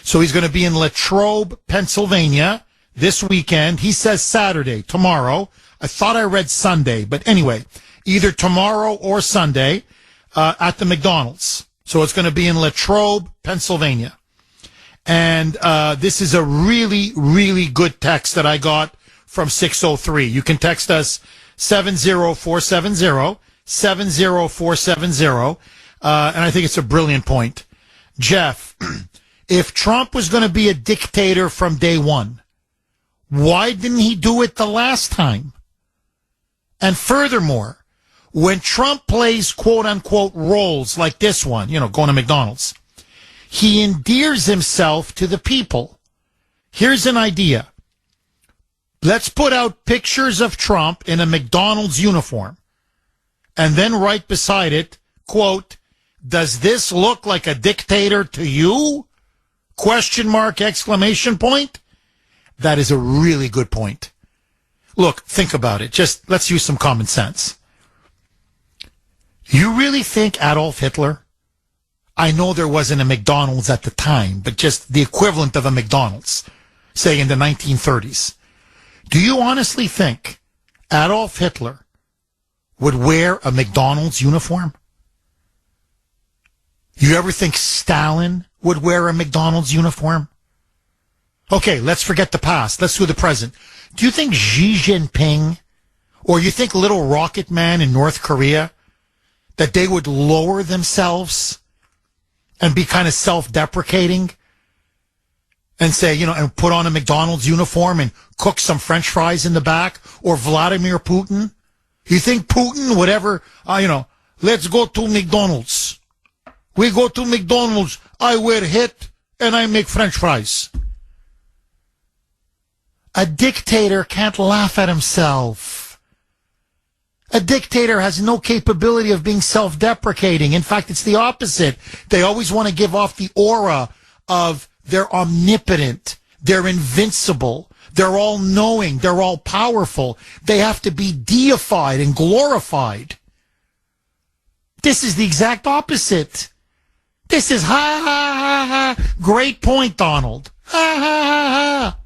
So he's going to be in Latrobe, Pennsylvania this weekend. He says Saturday, tomorrow. I thought I read Sunday, but anyway, either tomorrow or Sunday at the McDonald's. So it's going to be in Latrobe, Pennsylvania. And this is a really, really good text that I got from 603. You can text us 70470, 70470. And I think it's a brilliant point. Jeff, if Trump was going to be a dictator from day one, why didn't he do it the last time? And furthermore, when Trump plays quote-unquote roles like this one, going to McDonald's, he endears himself to the people. Here's an idea. Let's put out pictures of Trump in a McDonald's uniform, and then right beside it, quote, does this look like a dictator to you? Question mark, exclamation point. That is a really good point. Look, think about it. Just let's use some common sense. You really think Adolf Hitler? I know there wasn't a McDonald's at the time, but just the equivalent of a McDonald's, say in the 1930s. Do you honestly think Adolf Hitler would wear a McDonald's uniform? You ever think Stalin would wear a McDonald's uniform? Okay, let's forget the past. Let's do the present. Do you think Xi Jinping Or you think little rocket man in North Korea, that they would lower themselves and be kind of self-deprecating and say, and put on a McDonald's uniform and cook some French fries in the back? Or Vladimir Putin? You think Putin would ever, let's go to McDonald's. We go to McDonald's, I wear hat and I make French fries. A dictator can't laugh at himself. A dictator has no capability of being self-deprecating. In fact, it's the opposite. They always want to give off the aura of they're omnipotent, they're invincible, they're all-knowing, they're all-powerful. They have to be deified and glorified. This is the exact opposite. This is ha, ha, ha, ha. Great point, Donald. Ha, ha, ha, ha.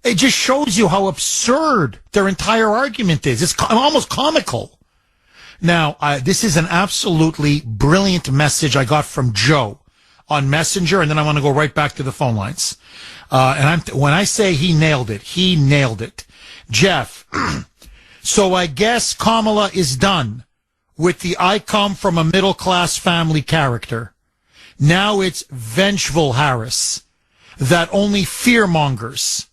It just shows you how absurd their entire argument is. It's almost comical. Now, this is an absolutely brilliant message I got from Joe on Messenger, and then I want to go right back to the phone lines. When I say he nailed it, he nailed it. Jeff, so I guess Kamala is done with the I come from a middle-class family character. Now it's vengeful Harris, that only fear-mongers.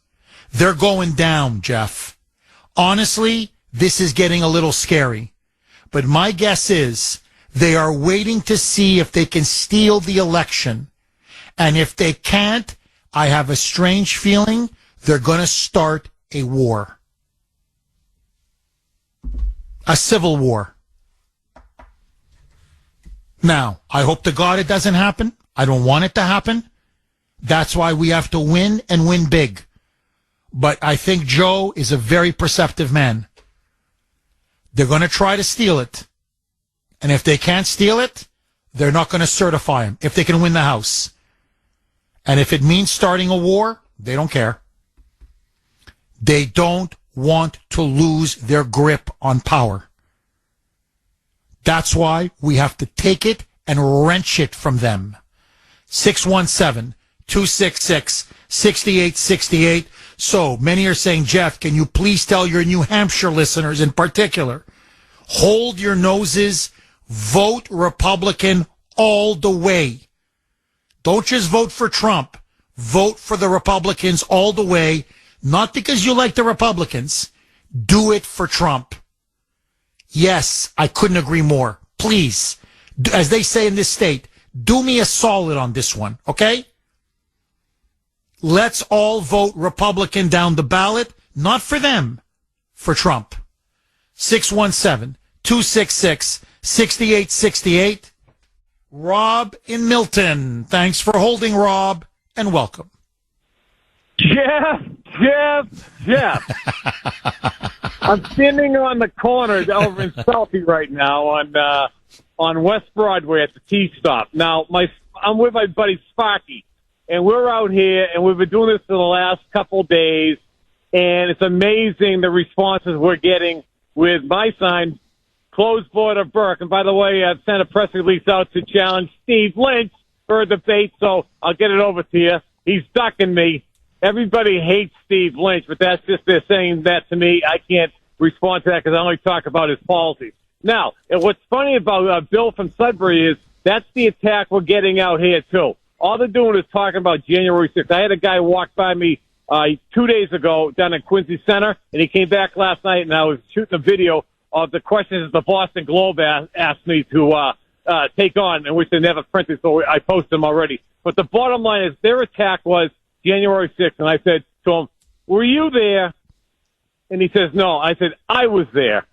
They're going down, Jeff. Honestly, this is getting a little scary. But my guess is they are waiting to see if they can steal the election. And if they can't, I have a strange feeling they're going to start a war. A civil war. Now, I hope to God it doesn't happen. I don't want it to happen. That's why we have to win and win big. But I think Joe is a very perceptive man. They're going to try to steal it. And if they can't steal it, they're not going to certify him if they can win the House. And if it means starting a war, they don't care. They don't want to lose their grip on power. That's why we have to take it and wrench it from them. 617-266-6868. So many are saying, Jeff, can you please tell your New Hampshire listeners in particular, hold your noses, vote Republican all the way. Don't just vote for Trump. Vote for the Republicans all the way, not because you like the Republicans. Do it for Trump. Yes, I couldn't agree more. Please, as they say in this state, do me a solid on this one, okay? Let's all vote Republican down the ballot, not for them, for Trump. 617-266-6868. Rob in Milton. Thanks for holding, Rob, and welcome. Jeff. I'm standing on the corner over in Southie right now on West Broadway at the T-Stop. Now, I'm with my buddy Sparky, and we're out here, and we've been doing this for the last couple days, and it's amazing the responses we're getting with my sign, Closed Border Burke. And by the way, I've sent a press release out to challenge Steve Lynch for a debate, so I'll get it over to you. He's ducking me. Everybody hates Steve Lynch, but that's just they're saying that to me. I can't respond to that because I only talk about his policies. Now, and what's funny about Bill from Sudbury is that's the attack we're getting out here, too. All they're doing is talking about January 6th. I had a guy walk by me 2 days ago down in Quincy Center, and he came back last night, and I was shooting a video of the questions the Boston Globe asked me to take on, in which they never printed, so I posted them already. But the bottom line is their attack was January 6th, and I said to him, were you there? And he says, no. I said, I was there.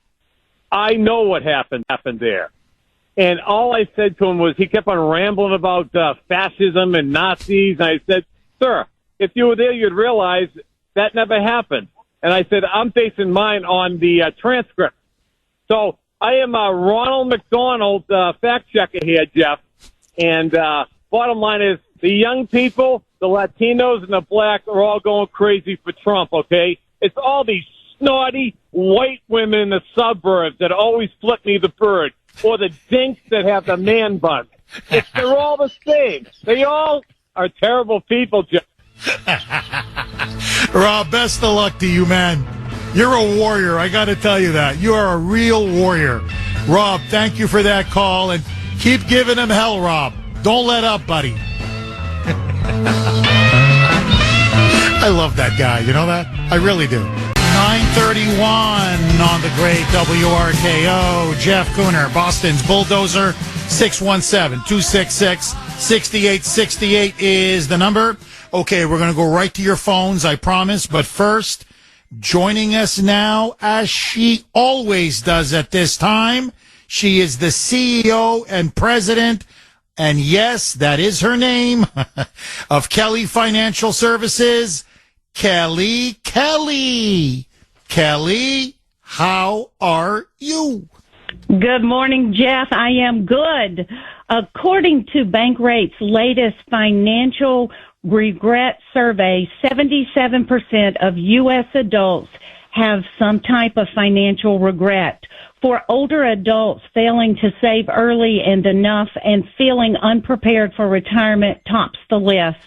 I know what happened there. And all I said to him was, he kept on rambling about fascism and Nazis, and I said, sir, if you were there, you'd realize that never happened. And I said, I'm basing mine on the transcript. So I am Ronald McDonald, fact checker here, Jeff. And bottom line is, the young people, the Latinos, and the blacks are all going crazy for Trump, okay? It's all these snotty white women in the suburbs that always flip me the bird, or the dinks that have the man bun. They're all the same. They all are terrible people, Jeff. Rob, best of luck to you, man. You're a warrior. I got to tell you that. You are a real warrior. Rob, thank you for that call, and keep giving him hell, Rob. Don't let up, buddy. I love that guy. You know that? I really do. 9:31 on the great WRKO. Jeff Kuhner, Boston's Bulldozer. 617-266-6868 is the number. Okay, we're going to go right to your phones, I promise. But first, joining us now, as she always does at this time, she is the CEO and president, and yes, that is her name, of Kelly Financial Services, Kelly. Kelly, how are you? Good morning, Jeff. I am good. According to Bankrate's latest financial regret survey, 77% of U.S. adults have some type of financial regret. For older adults, failing to save early and enough and feeling unprepared for retirement tops the list.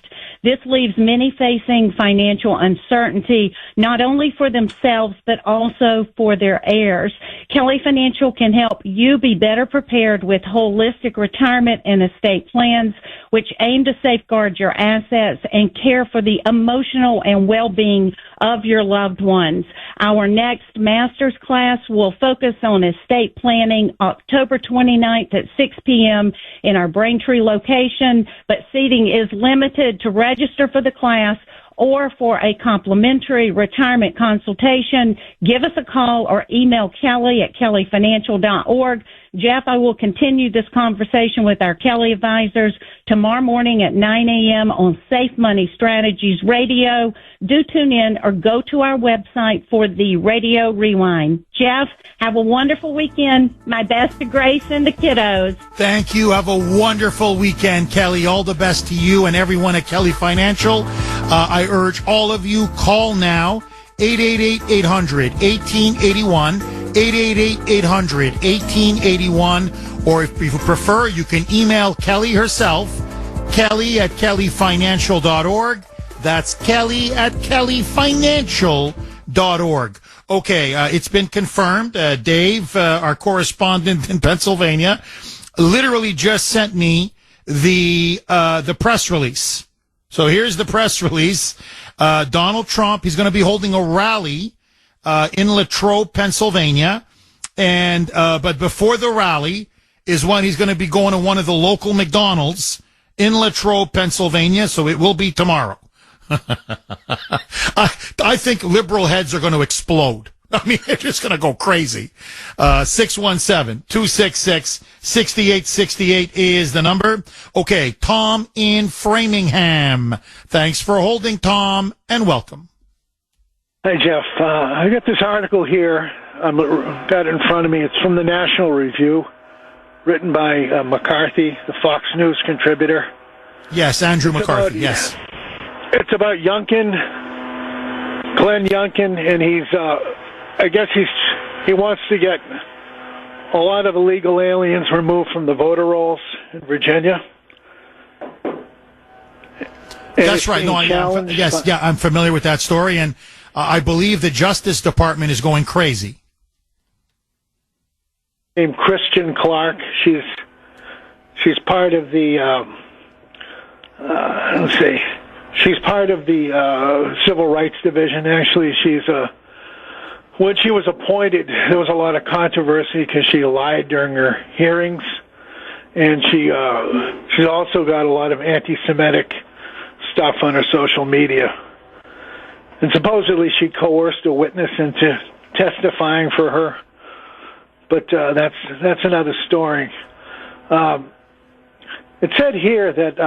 This leaves many facing financial uncertainty, not only for themselves, but also for their heirs. Kelly Financial can help you be better prepared with holistic retirement and estate plans, which aim to safeguard your assets and care for the emotional and well-being of your loved ones. Our next master's class will focus on estate planning October 29th at 6 p.m. in our Braintree location, but seating is limited. To register for the class or for a complimentary retirement consultation, give us a call or email Kelly at kellyfinancial.org. Jeff, I will continue this conversation with our Kelly advisors tomorrow morning at 9 a.m. on Safe Money Strategies Radio. Do tune in or go to our website for the radio rewind. Jeff, have a wonderful weekend. My best to Grace and the kiddos. Thank you. Have a wonderful weekend, Kelly. All the best to you and everyone at Kelly Financial. I urge all of you, call now, 888-800-1881, 888-800-1881, or if you prefer, you can email Kelly herself, Kelly at kellyfinancial.org. That's Kelly at kellyfinancial.org. Okay, it's been confirmed. Dave, our correspondent in Pennsylvania, literally just sent me the press release. So here's the press release. Donald Trump, he's going to be holding a rally in Latrobe, Pennsylvania. And but before the rally is when he's going to be going to one of the local McDonald's in Latrobe, Pennsylvania. So it will be tomorrow. I think liberal heads are going to explode. I mean, they're just going to go crazy. 617-266-6868 is the number. Okay, Tom in Framingham. Thanks for holding, Tom, and welcome. Hey, Jeff. I got this article here. I've got it in front of me. It's from the National Review, written by McCarthy, the Fox News contributor. Yes, Andrew McCarthy, yes. It's about Youngkin, Glenn Youngkin, and he's... I guess he wants to get a lot of illegal aliens removed from the voter rolls in Virginia. That's right. No, I'm familiar with that story, and I believe the Justice Department is going crazy. Named Christian Clark. She's part of the. Let's see. She's part of the Civil Rights Division. Actually, she's when she was appointed, there was a lot of controversy because she lied during her hearings, and she's also got a lot of anti-Semitic stuff on her social media. And supposedly she coerced a witness into testifying for her, but that's another story. It said here that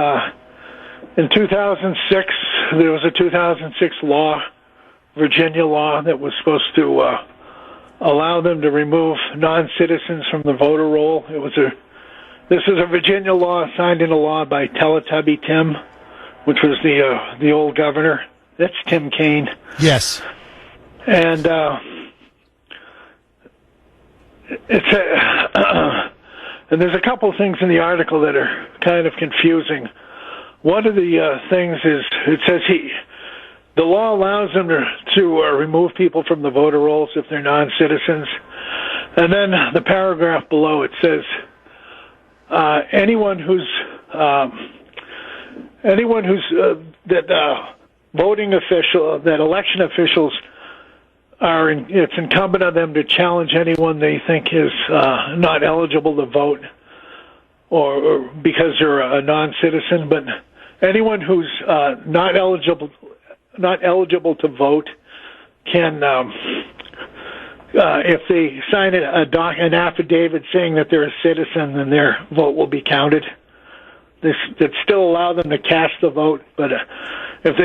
in 2006 there was a 2006 law. Virginia law that was supposed to allow them to remove non-citizens from the voter roll. This is a Virginia law signed into law by Teletubby Tim, which was the old governor. That's Tim Kaine. Yes. And and there's a couple of things in the article that are kind of confusing. One of the things is it says the law allows them to remove people from the voter rolls if they're non-citizens. And then the paragraph below, it says, anyone who's voting official, that election officials it's incumbent on them to challenge anyone they think is not eligible to vote or because they're a non-citizen. But anyone who's not eligible to vote can, if they sign an affidavit saying that they're a citizen, then their vote will be counted. That still allow them to cast the vote, but if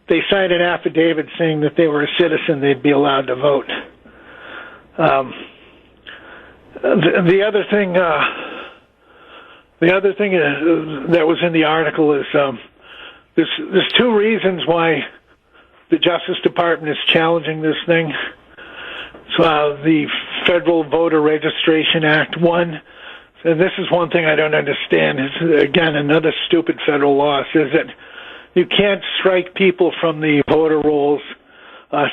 they sign an affidavit saying that they were a citizen, they'd be allowed to vote. The other thing that was in the article is there's two reasons why the Justice Department is challenging this thing. So the Federal Voter Registration Act, one, and this is one thing I don't understand, is again another stupid federal law, says that you can't strike people from the voter rolls,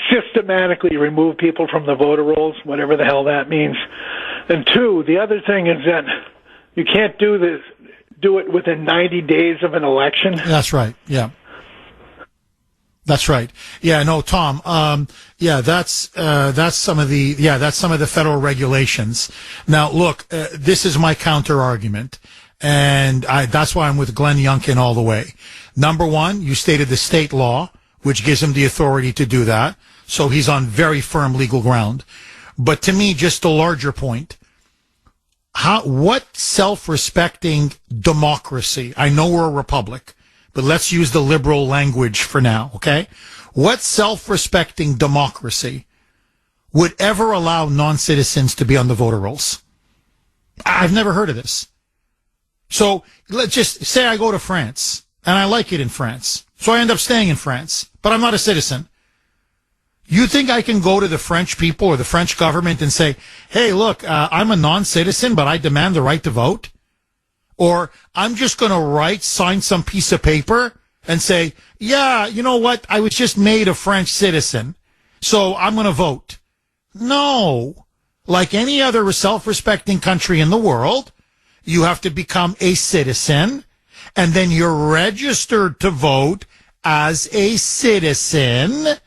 systematically remove people from the voter rolls, whatever the hell that means. And two, the other thing is that you can't do it within 90 days of an election. That's right. Yeah. That's right. Yeah, no, Tom. That's some of the federal regulations. Now, look, this is my counter argument, and that's why I'm with Glenn Youngkin all the way. Number one, you stated the state law, which gives him the authority to do that. So he's on very firm legal ground. But to me, just a larger point, what self-respecting democracy, I know we're a republic, but let's use the liberal language for now, okay? What self-respecting democracy would ever allow non-citizens to be on the voter rolls? I've never heard of this. So let's just say I go to France, and I like it in France. So I end up staying in France, but I'm not a citizen. You think I can go to the French people or the French government and say, hey, look, I'm a non-citizen, but I demand the right to vote? Or I'm just going to sign some piece of paper and say, yeah, you know what? I was just made a French citizen, so I'm going to vote. No. Like any other self-respecting country in the world, you have to become a citizen, and then you're registered to vote as a citizen,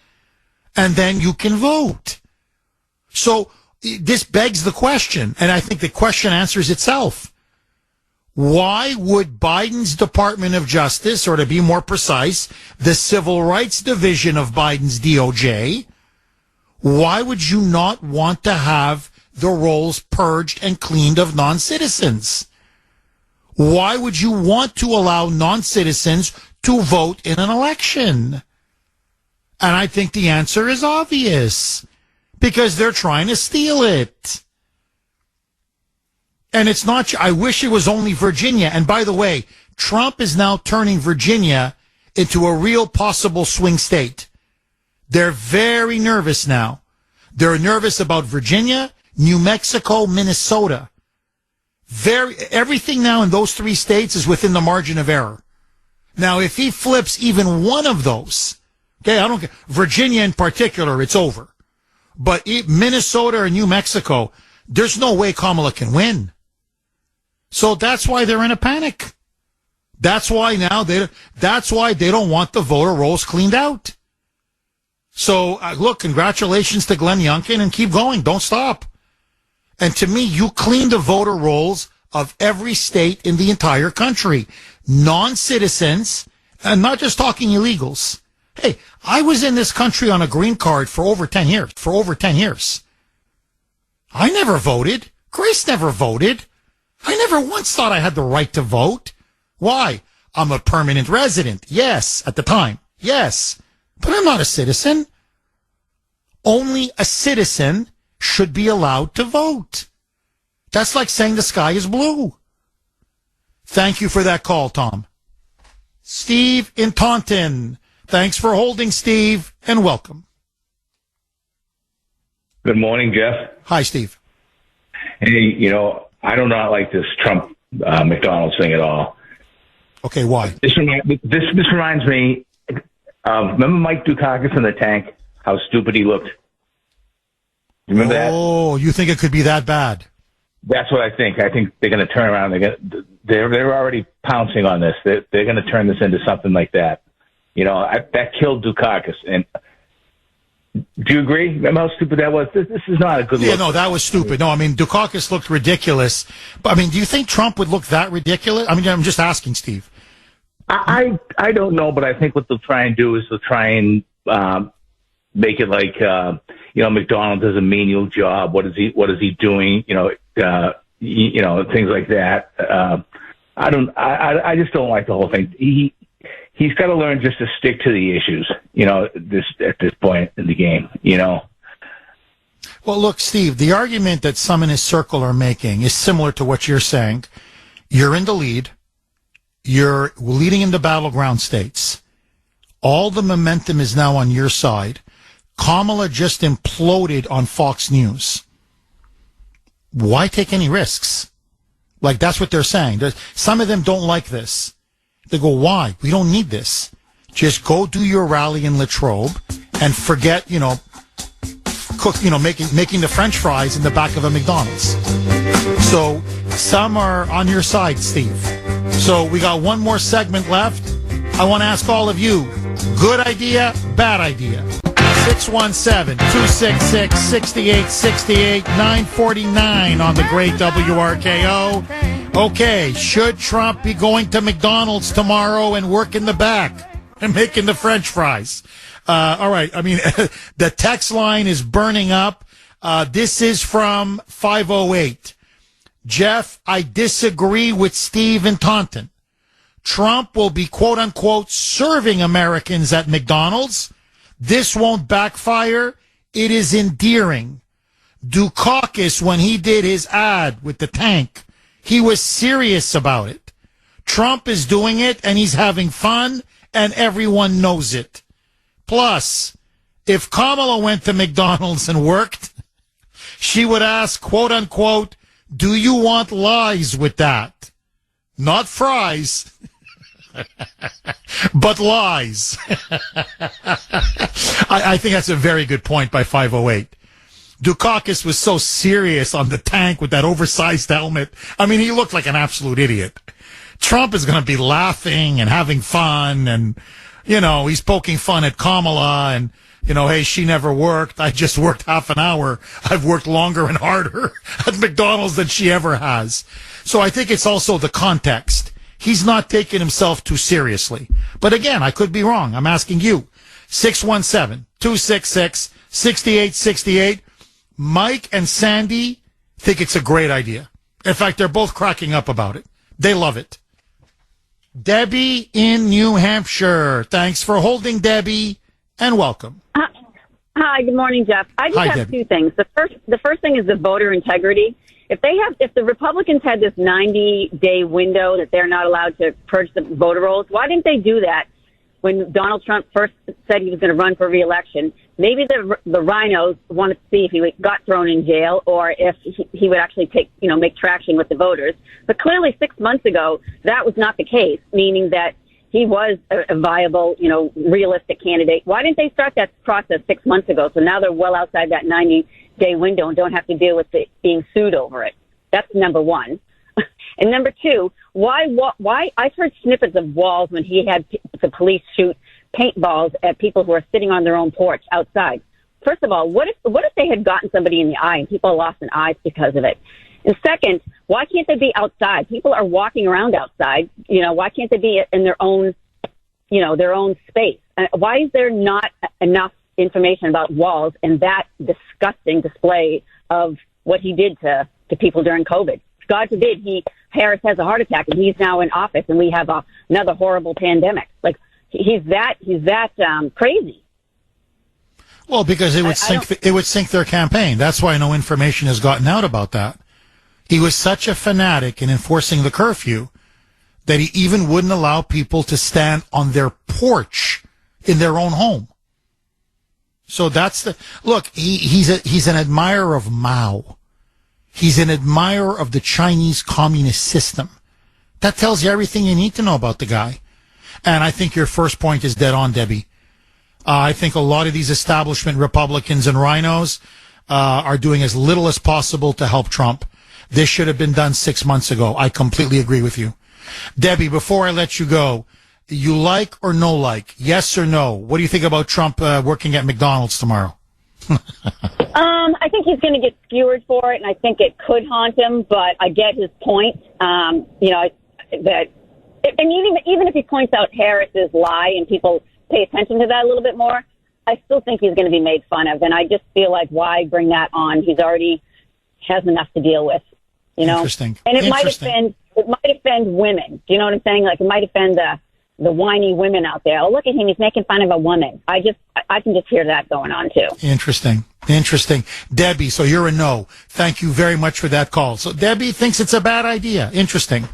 and then you can vote. So this begs the question, and I think the question answers itself. Why would Biden's Department of Justice, or to be more precise, the Civil Rights Division of Biden's DOJ, why would you not want to have the rolls purged and cleaned of non-citizens? Why would you want to allow non-citizens to vote in an election? And I think the answer is obvious. Because they're trying to steal it. And it's not, I wish it was only Virginia. And by the way, Trump is now turning Virginia into a real possible swing state. They're very nervous now. They're nervous about Virginia, New Mexico, Minnesota. Everything now in those three states is within the margin of error. Now, if he flips even one of those, okay, I don't care. Virginia in particular, it's over. But Minnesota and New Mexico, there's no way Kamala can win. So that's why they're in a panic. That's why they don't want the voter rolls cleaned out. So look, congratulations to Glenn Youngkin, and keep going. Don't stop. And to me, you clean the voter rolls of every state in the entire country. Non-citizens, and not just talking illegals. Hey, I was in this country on a green card for over 10 years. I never voted. Grace never voted. I never once thought I had the right to vote. Why? I'm a permanent resident. Yes, at the time. Yes. But I'm not a citizen. Only a citizen should be allowed to vote. That's like saying the sky is blue. Thank you for that call, Tom. Steve in Taunton. Thanks for holding, Steve, and welcome. Good morning, Jeff. Hi, Steve. Hey, I do not like this Trump McDonald's thing at all. Okay, why? This reminds me, Remember Mike Dukakis in the tank? How stupid he looked. You remember that? Oh, you think it could be that bad? That's what I think. I think they're going to turn around. They're already pouncing on this. They're going to turn this into something like that. You know, that killed Dukakis. And do you agree? Remember how stupid that was? This is not a good look. Yeah, no, that was stupid. No, I mean, Dukakis looked ridiculous. But, I mean, do you think Trump would look that ridiculous? I mean, I'm just asking, Steve. I don't know, but I think what they'll try and do is they'll try and make it like, McDonald does a menial job. What is he doing? Things like that. I just don't like the whole thing. He's got to learn just to stick to the issues, at this point in the game, Well, look, Steve, the argument that some in his circle are making is similar to what you're saying. You're in the lead. You're leading in the battleground states. All the momentum is now on your side. Kamala just imploded on Fox News. Why take any risks? Like, that's what they're saying. Some of them don't like this. They go, why? We don't need this. Just go do your rally in Latrobe and forget, making the French fries in the back of a McDonald's. So some are on your side, Steve. So we got one more segment left. I want to ask all of you, good idea, bad idea? 617-266-6868, 949 on the great WRKO. Okay, should Trump be going to McDonald's tomorrow and work in the back and making the French fries? All right, I mean, the text line is burning up. This is from 508. Jeff, I disagree with Steve in Taunton. Trump will be, quote-unquote, serving Americans at McDonald's. This won't backfire. It is endearing. Dukakis, when he did his ad with the tank, he was serious about it. Trump is doing it, and he's having fun, and everyone knows it. Plus, if Kamala went to McDonald's and worked, she would ask, quote-unquote, do you want lies with that? Not fries. But lies. I think that's a very good point by 508. Dukakis was so serious on the tank with that oversized helmet. I mean, he looked like an absolute idiot. Trump is going to be laughing and having fun, and, he's poking fun at Kamala, and, hey, she never worked. I just worked half an hour. I've worked longer and harder at McDonald's than she ever has. So I think it's also the context. He's not taking himself too seriously. But again, I could be wrong. I'm asking you. 617-266-6868. Mike and Sandy think it's a great idea. In fact, they're both cracking up about it. They love it. Debbie in New Hampshire. Thanks for holding, Debbie, and welcome. Hi, good morning, Jeff. I just have Debbie. two things. The first thing is the voter integrity. If the Republicans had this 90-day window that they're not allowed to purge the voter rolls, why didn't they do that when Donald Trump first said he was going to run for re-election? Maybe the rhinos wanted to see if he got thrown in jail or if he would actually make traction with the voters. But clearly 6 months ago, that was not the case, meaning that he was a viable, realistic candidate. Why didn't they start that process 6 months ago? So now they're well outside that 90-day window and don't have to deal with being sued over it. That's number one. And number two, why I've heard snippets of Walz when he had the police shoot paintballs at people who are sitting on their own porch outside. First of all, what if they had gotten somebody in the eye and people lost an eye because of it? And second, why can't they be outside? People are walking around outside. Why can't they be in their own space? Why is there not enough information about Walz and that disgusting display of what he did to people during COVID? God forbid Harris has a heart attack and he's now in office and we have another horrible pandemic. Like he's that crazy. Well, because it would sink their campaign. That's why no information has gotten out about that. He was such a fanatic in enforcing the curfew that he even wouldn't allow people to stand on their porch in their own home. So that's he's an admirer of Mao. He's an admirer of the Chinese communist system. That tells you everything you need to know about the guy. And I think your first point is dead on, Debbie. I think a lot of these establishment Republicans and rhinos are doing as little as possible to help Trump. This should have been done 6 months ago. I completely agree with you. Debbie, before I let you go, you like or no like? Yes or no? What do you think about Trump working at McDonald's tomorrow? I think he's going to get skewered for it, and I think it could haunt him, but I get his point. Even if he points out Harris's lie and people pay attention to that a little bit more, I still think he's going to be made fun of, and I just feel like why bring that on? He's already has enough to deal with, Interesting. And it might offend women. Do you know what I'm saying? Like, it might offend the whiny women out there. Oh, look at him, he's making fun of a woman. I can just hear that going on too. Interesting. Debbie, so you're a no. Thank you very much for that call. So Debbie thinks it's a bad idea. Interesting.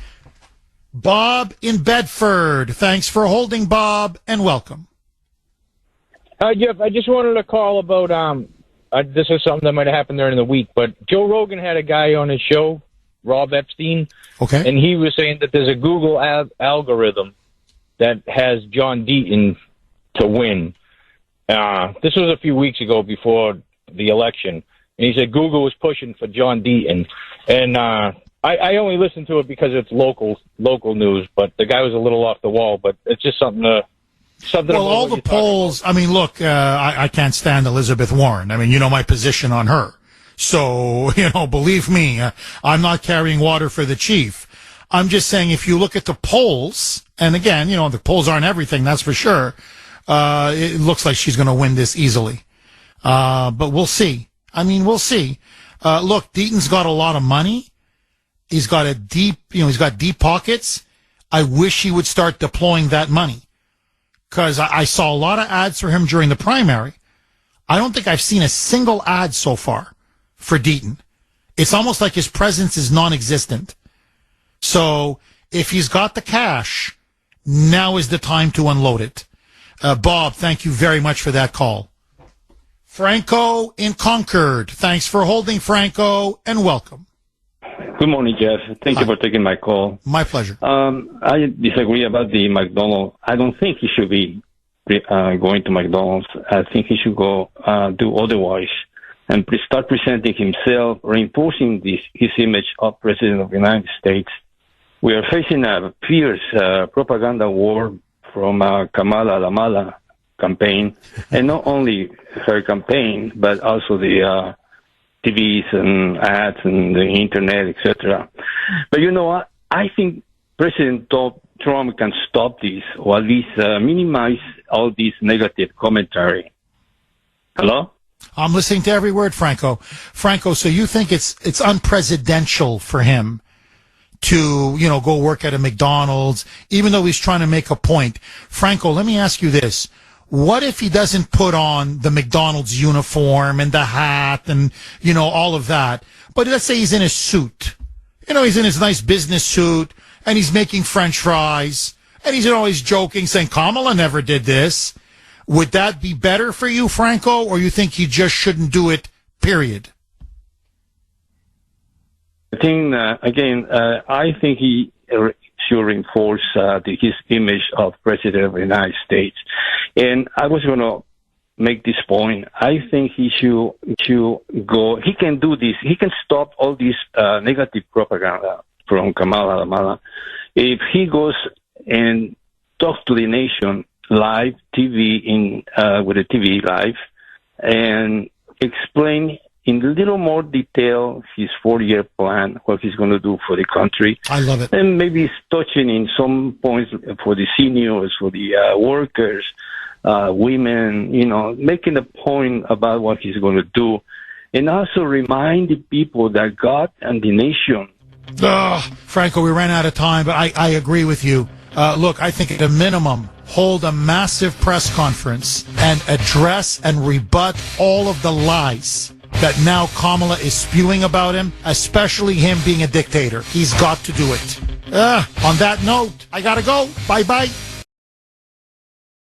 Bob in Bedford. Thanks for holding, Bob, and welcome. Jeff, I just wanted to call about, this is something that might have happened during the week, but Joe Rogan had a guy on his show, Rob Epstein. Okay. And he was saying that there's a Google algorithm that has John Deaton to win. This was a few weeks ago before the election. And he said Google was pushing for John Deaton. And I only listened to it because it's local news, but the guy was a little off the wall. But it's just something Well, all the polls, I mean, look, I can't stand Elizabeth Warren. I mean, you know my position on her. So, believe me, I'm not carrying water for the chief. I'm just saying if you look at the polls, and again, the polls aren't everything, that's for sure. It looks like she's going to win this easily. But we'll see. We'll see. Look, Deaton's got a lot of money. He's got he's got deep pockets. I wish he would start deploying that money. Because I saw a lot of ads for him during the primary. I don't think I've seen a single ad so far for Deaton. It's almost like his presence is non-existent. So if he's got the cash, now is the time to unload it. Bob, thank you very much for that call. Franco in Concord. Thanks for holding, Franco, and welcome. Good morning, Jeff. Thank you for taking my call. My pleasure. I disagree about the McDonald's. I don't think he should be going to McDonald's. I think he should go do otherwise and start presenting himself, reinforcing his image of President of the United States. We are facing a fierce propaganda war from Kamala Lamala campaign, and not only her campaign, but also the TVs and ads and the internet, etc. But you know what? I think President Trump can stop this, or at least minimize all this negative commentary. Hello? I'm listening to every word, Franco. Franco, so you think it's unpresidential for him to, go work at a McDonald's, even though he's trying to make a point. Franco, let me ask you this. What if he doesn't put on the McDonald's uniform and the hat and, all of that? But let's say he's in his suit. He's in his nice business suit and he's making French fries and he's always joking, saying, Kamala never did this. Would that be better for you, Franco, or you think he just shouldn't do it, period? I think, I think he should reinforce his image of President of the United States. And I was going to make this point. I think he should go. He can do this. He can stop all this negative propaganda from Kamala. If he goes and talks to the nation live, with the TV live, and explain in a little more detail his 4-year plan, what he's going to do for the country. I love it. And maybe touching in some points for the seniors, for the workers, women, making a point about what he's going to do. And also remind the people that God and the nation. Franco, we ran out of time, but I agree with you. Look, I think at a minimum, hold a massive press conference and address and rebut all of the lies that now Kamala is spewing about him, especially him being a dictator. He's got to do it. On that note, I gotta go. Bye-bye.